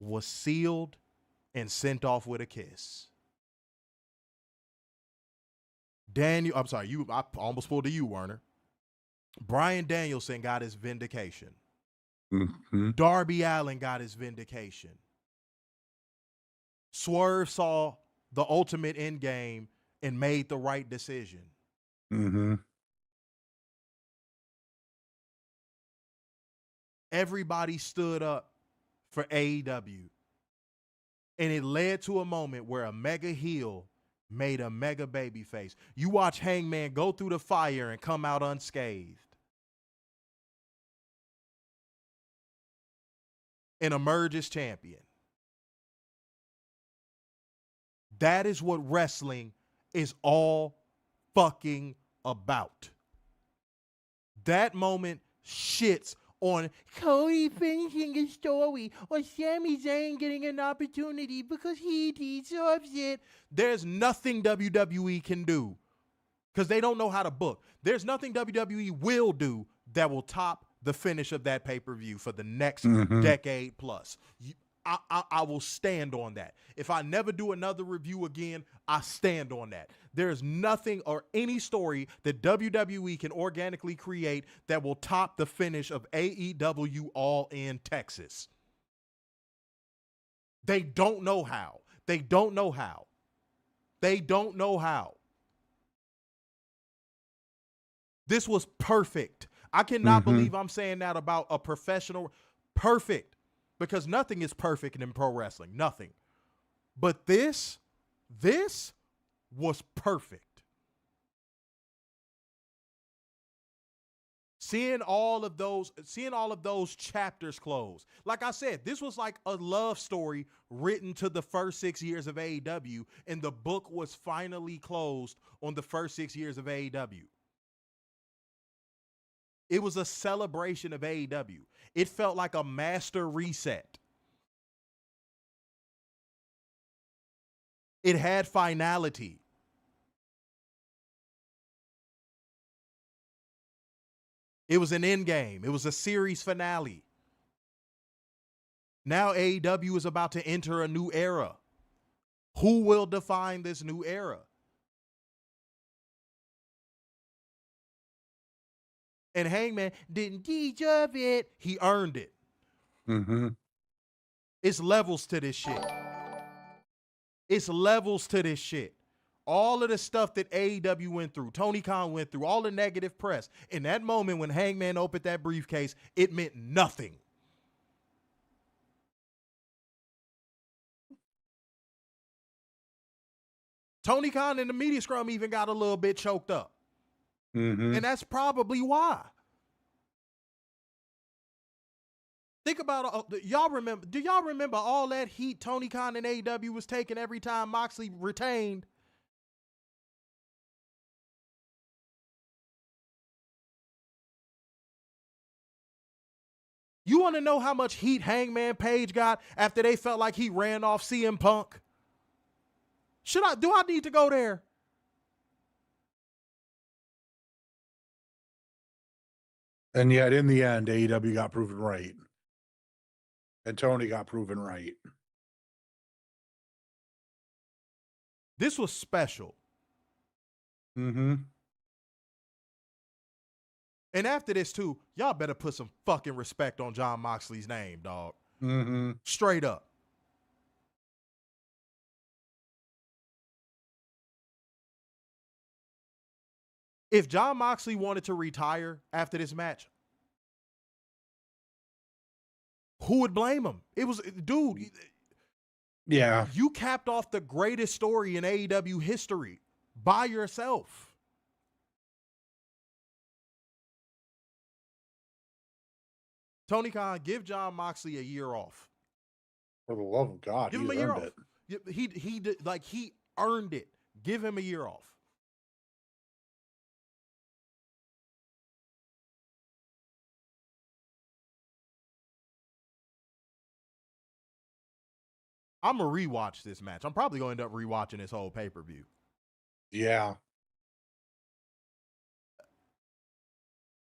was sealed and sent off with a kiss. I almost pulled to you, Werner. Bryan Danielson got his vindication. Darby Allin got his vindication. Swerve saw the ultimate end game and made the right decision. Everybody stood up for AEW. And it led to a moment where a mega heel made a mega baby face. You watch Hangman go through the fire and come out unscathed. And emerge as champion. That is what wrestling is all fucking about. That moment shits on Cody finishing a story or Sami Zayn getting an opportunity because he deserves it. There's nothing WWE can do because they don't know how to book. There's nothing WWE will do that will top the finish of that pay-per-view for the next decade plus. I will stand on that. If I never do another review again, I stand on that. There's nothing or any story that WWE can organically create that will top the finish of AEW All In Texas. They don't know how. They don't know how. This was perfect. I cannot believe I'm saying that about a professional. Perfect. Because nothing is perfect in pro wrestling. Nothing. But this was perfect. Seeing all of those chapters close. Like I said, this was like a love story written to the first 6 years of AEW, and the book was finally closed on the first 6 years of AEW. It was a celebration of AEW. It felt like a master reset. It had finality. It was an end game. It was a series finale. Now AEW is about to enter a new era. Who will define this new era? And Hangman didn't deserve it. He earned it. It's levels to this shit. All of the stuff that AEW went through, Tony Khan went through, all the negative press. In that moment when Hangman opened that briefcase, it meant nothing. Tony Khan in the media scrum even got a little bit choked up. And that's probably why. Think about do y'all remember all that heat Tony Khan and AEW was taking every time Moxley retained? You want to know how much heat Hangman Page got after they felt like he ran off CM Punk? Do I need to go there? And yet, in the end, AEW got proven right. And Tony got proven right. This was special. Mm-hmm. And after this, too, y'all better put some fucking respect on Jon Moxley's name, dog. Mm-hmm. Straight up. If Jon Moxley wanted to retire after this match, who would blame him? It was, dude. Yeah. You capped off the greatest story in AEW history by yourself. Tony Khan, give Jon Moxley a year off. For the love of God, give him a year off. He earned it. Give him a year off. I'm going to rewatch this match. I'm probably going to end up rewatching this whole pay-per-view. Yeah.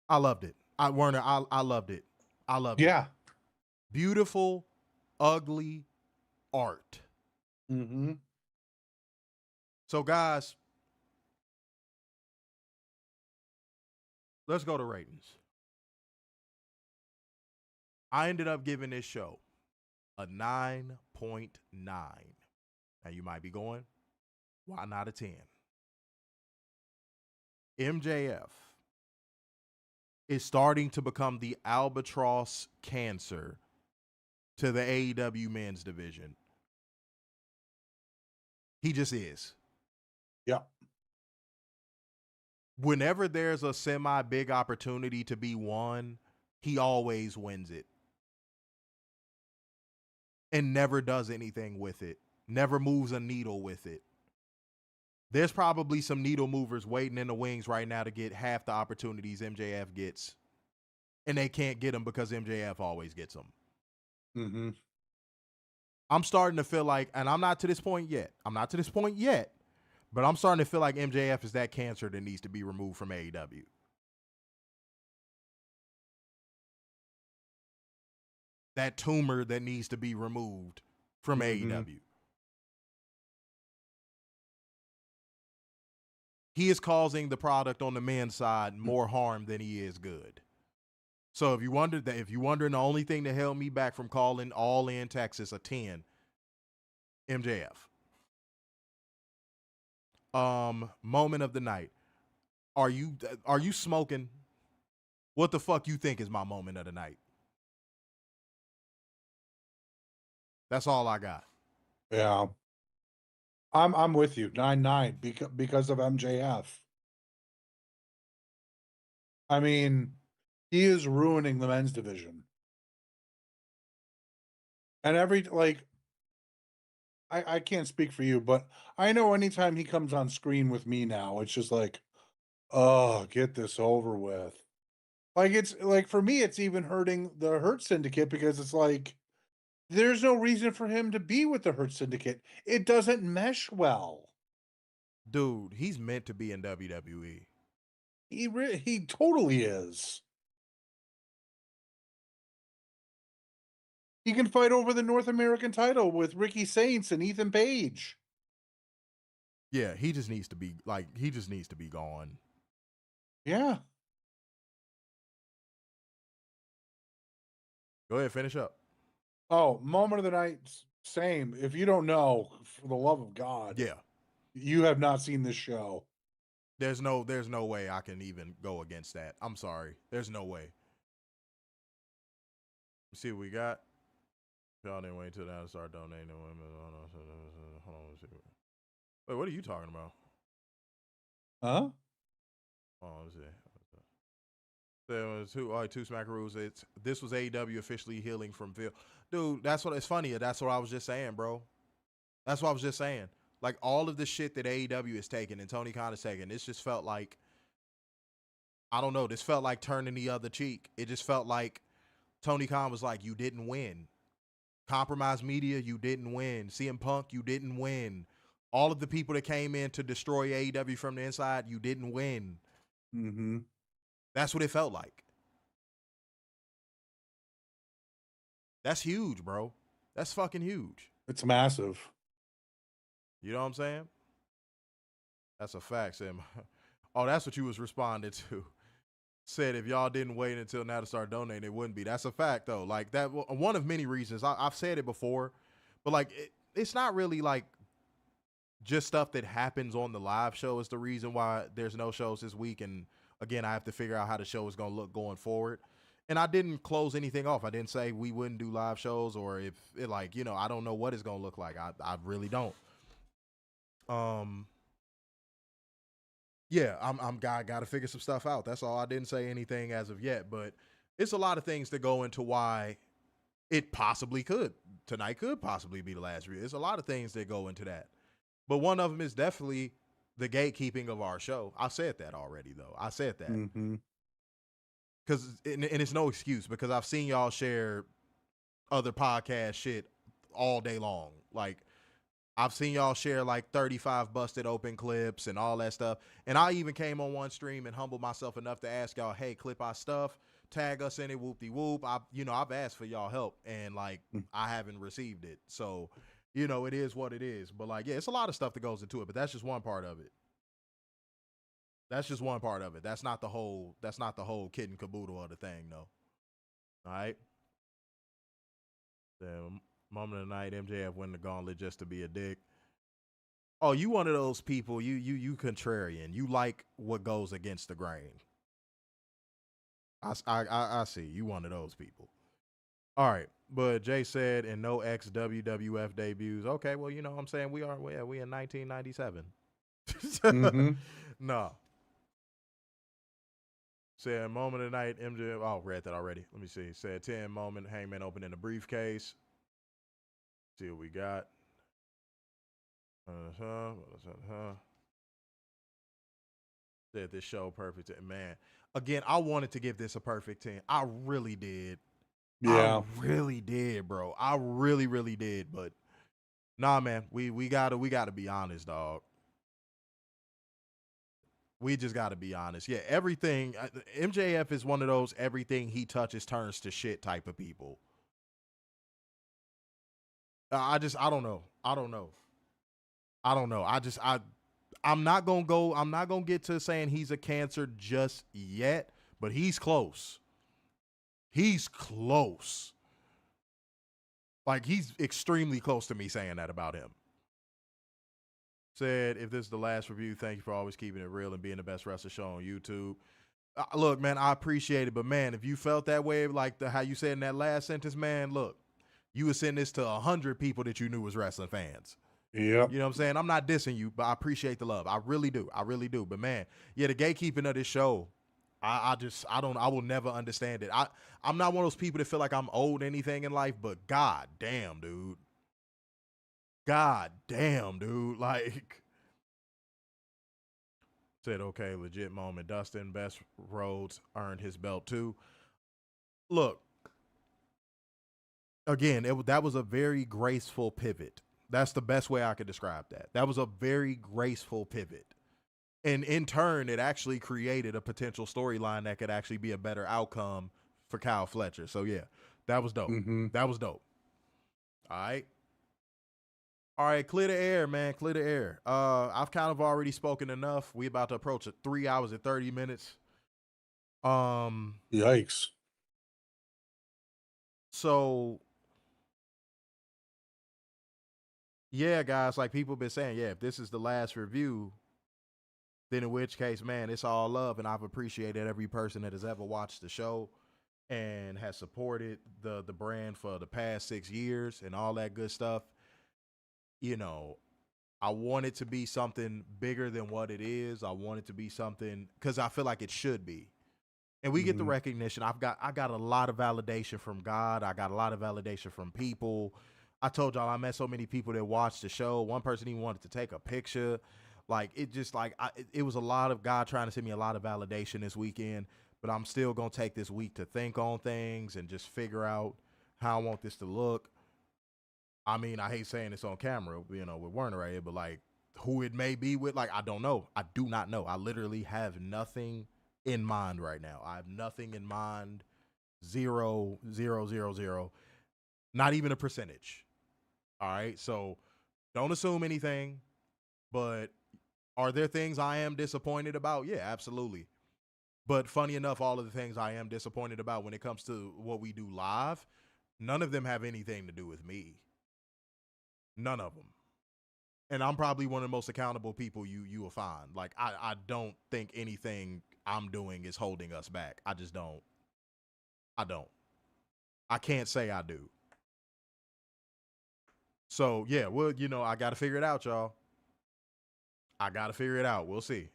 I loved it. Werner, I loved it. I loved it. Yeah. Beautiful, ugly art. Mm-hmm. So, guys, let's go to ratings. I ended up giving this show a 9.9. Now, you might be going, why not a 10? MJF is starting to become the albatross cancer to the AEW men's division. He just is. Yeah. Whenever there's a semi-big opportunity to be won, he always wins it. And never does anything with it. Never moves a needle with it. There's probably some needle movers waiting in the wings right now to get half the opportunities MJF gets. And they can't get them because MJF always gets them. Mm-hmm. I'm starting to feel like, and I'm not to this point yet. But I'm starting to feel like MJF is that cancer that needs to be removed from AEW. That tumor that needs to be removed from AEW. He is causing the product on the men's side more harm than he is good. So if you're wondering the only thing that held me back from calling All In Texas a 10, MJF. Moment of the night. Are you smoking? What the fuck you think is my moment of the night? That's all I got. Yeah. I'm with you. 9.9 because of MJF. I mean, he is ruining the men's division. And I can't speak for you, but I know anytime he comes on screen with me now, it's just like, oh, get this over with. Like, it's like, for me, it's even hurting the Hurt Syndicate because it's like, there's no reason for him to be with the Hurt Syndicate. It doesn't mesh well. Dude, he's meant to be in WWE. He totally is. He can fight over the North American title with Ricky Saints and Ethan Page. Yeah, he just needs to be gone. Yeah. Go ahead, finish up. Oh, moment of the night, same. If you don't know, for the love of God, Yeah. you have not seen this show. There's no way I can even go against that. I'm sorry. There's no way. Let's see what we got. Y'all didn't wait till now to start donating to women. Hold on, let's see. Wait, what are you talking about? Huh? Oh, let's see. There was two smackaroos. This was AEW officially healing from Phil. Dude, that's what it's funny. That's what I was just saying, bro. That's what I was just saying. Like, all of the shit that AEW is taking and Tony Khan is taking, this just felt like, I don't know, this felt like turning the other cheek. It just felt like Tony Khan was like, you didn't win. Compromise Media, you didn't win. CM Punk, you didn't win. All of the people that came in to destroy AEW from the inside, you didn't win. Mm-hmm. That's what it felt like. That's huge, bro. That's fucking huge. It's massive. You know what I'm saying? That's a fact, Sam. Oh, that's what you was responding to. Said if y'all didn't wait until now to start donating, it wouldn't be. That's a fact, though. Like, that, one of many reasons. I've said it before, but like, it's not really like just stuff that happens on the live show is the reason why there's no shows this week. And again, I have to figure out how the show is going to look going forward. And I didn't close anything off. I didn't say we wouldn't do live shows, or if it, like, you know, I don't know what it's going to look like. I really don't. Yeah, I'm got to figure some stuff out. That's all. I didn't say anything as of yet, but it's a lot of things that go into why it possibly could. Tonight could possibly be the last review. There's a lot of things that go into that. But one of them is definitely the gatekeeping of our show. I said that already, though. I said that. Mm-hmm. Because, and it's no excuse, because I've seen y'all share other podcast shit all day long. Like, I've seen y'all share like 35 busted open clips and all that stuff. And I even came on one stream and humbled myself enough to ask y'all, hey, clip our stuff, tag us in it, whoop-de-whoop. I've asked for y'all help, and like, I haven't received it. So, you know, it is what it is. But like, yeah, it's a lot of stuff that goes into it, but that's just one part of it. That's just one part of it. That's not the whole kit and caboodle of the thing, though. All right. Then, moment of the night, MJF win the gauntlet just to be a dick. Oh, you one of those people, you contrarian. You like what goes against the grain. I see. You one of those people. All right. But Jay said, and no ex-WWF debuts. Okay, well, you know what I'm saying? We in 1997. Mm-hmm. No. Said moment of the night, MJF. Oh, read that already. Let me see. Said 10 moment, Hangman opening the briefcase. See what we got. Said this show perfect. Man, again, I wanted to give this a perfect 10. I really did. Yeah. I really did, bro. I really, really did. But nah, man, we gotta be honest, dog. We just gotta be honest. Yeah, everything. MJF is one of those everything he touches turns to shit type of people. I don't know. I'm not gonna get to saying he's a cancer just yet, but he's close. He's close. Like, he's extremely close to me saying that about him. Said, if this is the last review, thank you for always keeping it real and being the best wrestler show on YouTube. Look, man, I appreciate it, but man, if you felt that way, like how you said in that last sentence, man, look, you would send this to 100 people that you knew was wrestling fans. Yep. You know what I'm saying? I'm not dissing you, but I appreciate the love. I really do. I really do. But man, yeah, the gatekeeping of this show, I will never understand it. I'm not one of those people that feel like I'm owed anything in life, but god damn, dude. God damn, dude. Like, said, okay, legit moment. Dustin, Best Rhodes earned his belt too. Look, again, that was a very graceful pivot. That's the best way I could describe that. That was a very graceful pivot. And in turn, it actually created a potential storyline that could actually be a better outcome for Kyle Fletcher. So yeah, that was dope. Mm-hmm. That was dope. All right, clear the air, man. Clear the air. I've kind of already spoken enough. We about to approach 3 hours and 30 minutes. Yikes. So yeah, guys, like people been saying, yeah, if this is the last review, then in which case, man, it's all love, and I've appreciated every person that has ever watched the show and has supported the brand for the past 6 years and all that good stuff. You know, I want it to be something bigger than what it is. I want it to be something because I feel like it should be. And we get the recognition. I got a lot of validation from God. I got a lot of validation from people. I told y'all I met so many people that watched the show. One person even wanted to take a picture. Like, it just like, it was a lot of God trying to send me a lot of validation this weekend. but I'm still going to take this week to think on things and just figure out how I want this to look. I mean, I hate saying this on camera, you know, with Werner right here, but like who it may be with, like, I don't know. I do not know. I literally have nothing in mind right now. I have nothing in mind. 0, 0, 0, 0. Not even a percentage. All right. So don't assume anything, but are there things I am disappointed about? Yeah, absolutely. But funny enough, all of the things I am disappointed about when it comes to what we do live, none of them have anything to do with me. None of them. And I'm probably one of the most accountable people you will find. Like, I don't think anything I'm doing is holding us back. I just don't. I don't. I can't say I do. So, yeah, well, you know, I got to figure it out, y'all. I got to figure it out. We'll see.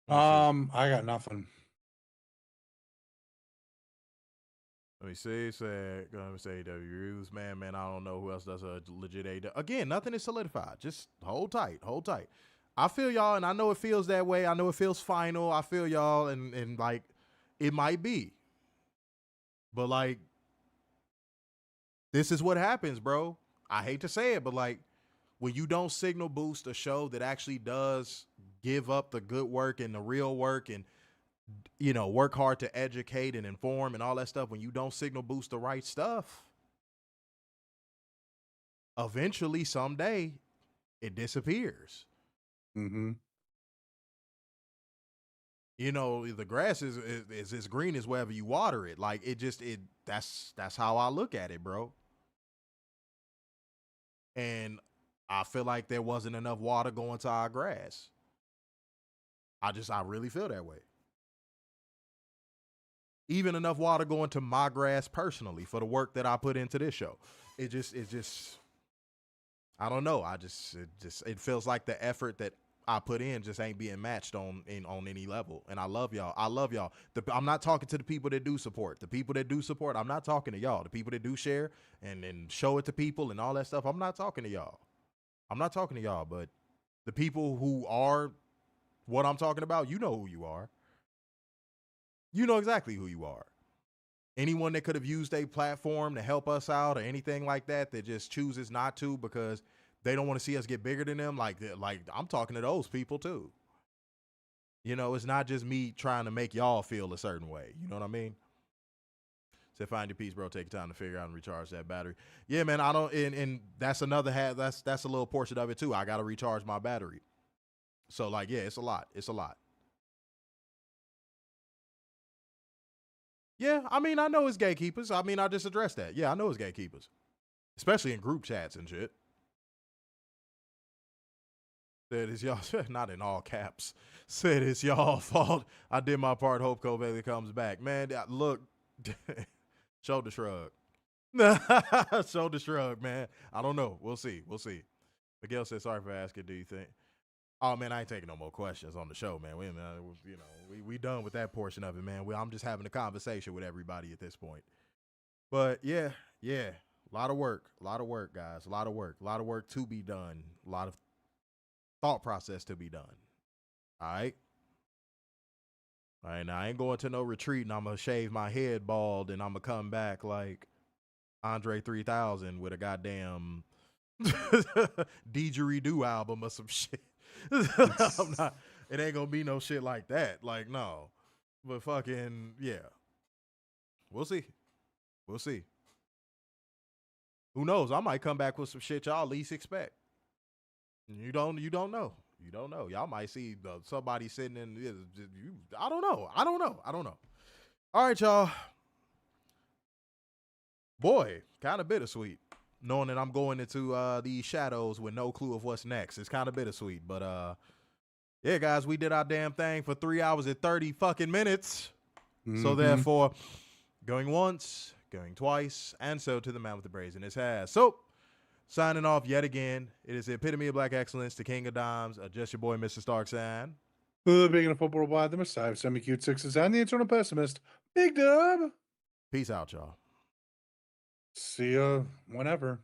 I got nothing. Let me see. Gonna say AEW. Man, I don't know who else does a legit AEW. Again, nothing is solidified. Just hold tight. I feel y'all, and I know it feels that way. I know it feels final. I feel y'all, and like, it might be. But like, this is what happens, bro. I hate to say it, but like, when you don't signal boost a show that actually does give up the good work and the real work and, you know, work hard to educate and inform and all that stuff, when you don't signal boost the right stuff, eventually, someday, it disappears. Mm-hmm. You know, the grass is as green as wherever you water it. Like, that's how I look at it, bro. And I feel like there wasn't enough water going to our grass. I really feel that way. Even enough water going to my grass personally for the work that I put into this show. It just, I don't know. It feels like the effort that I put in just ain't being matched on any level. And I love y'all. I'm not talking to the people that do support. The people that do support, I'm not talking to y'all. The people that do share and show it to people and all that stuff, I'm not talking to y'all. But the people who are what I'm talking about, you know who you are. You know exactly who you are. Anyone that could have used a platform to help us out or anything like that just chooses not to because they don't want to see us get bigger than them. Like I'm talking to those people too. You know, it's not just me trying to make y'all feel a certain way. You know what I mean? Say, find your peace, bro. Take your time to figure out and recharge that battery. Yeah, man. I don't, and that's another half. That's a little portion of it too. I got to recharge my battery. So like, yeah, it's a lot. Yeah, I mean, I know it's gatekeepers. I mean, I just addressed that. Yeah, I know it's gatekeepers. Especially in group chats and shit. Said it's y'all, not in all caps. Said it's y'all fault. I did my part. Hope Covalent comes back. Man, look, shoulder shrug. Shoulder shrug, man. I don't know. We'll see. Miguel said, sorry for asking, do you think? Oh, man, I ain't taking no more questions on the show, man. We done with that portion of it, man. I'm just having a conversation with everybody at this point. But, yeah. A lot of work, guys. A lot of work to be done. A lot of thought process to be done. All right? All right, now I ain't going to no retreat and I'm going to shave my head bald and I'm going to come back like Andre 3000 with a goddamn didgeridoo album or some shit. It ain't gonna be no shit like that. Like, no. But fucking, yeah. We'll see. Who knows? I might come back with some shit y'all least expect. You don't know. Y'all might see somebody sitting in. I don't know. All right, y'all. Boy, kind of bittersweet. Knowing that I'm going into these shadows with no clue of what's next. It's kind of bittersweet. But yeah, guys, we did our damn thing for 3 hours and 30 fucking minutes. Mm-hmm. So therefore, going once, going twice, and so to the man with the braids in his hair. So, signing off yet again. It is the epitome of black excellence, the king of dimes, just your boy, Mr. Starksan. Being a football wide, the Messiah, semi-cute sixes, and the eternal pessimist, Big Dub. Peace out, y'all. See ya whenever.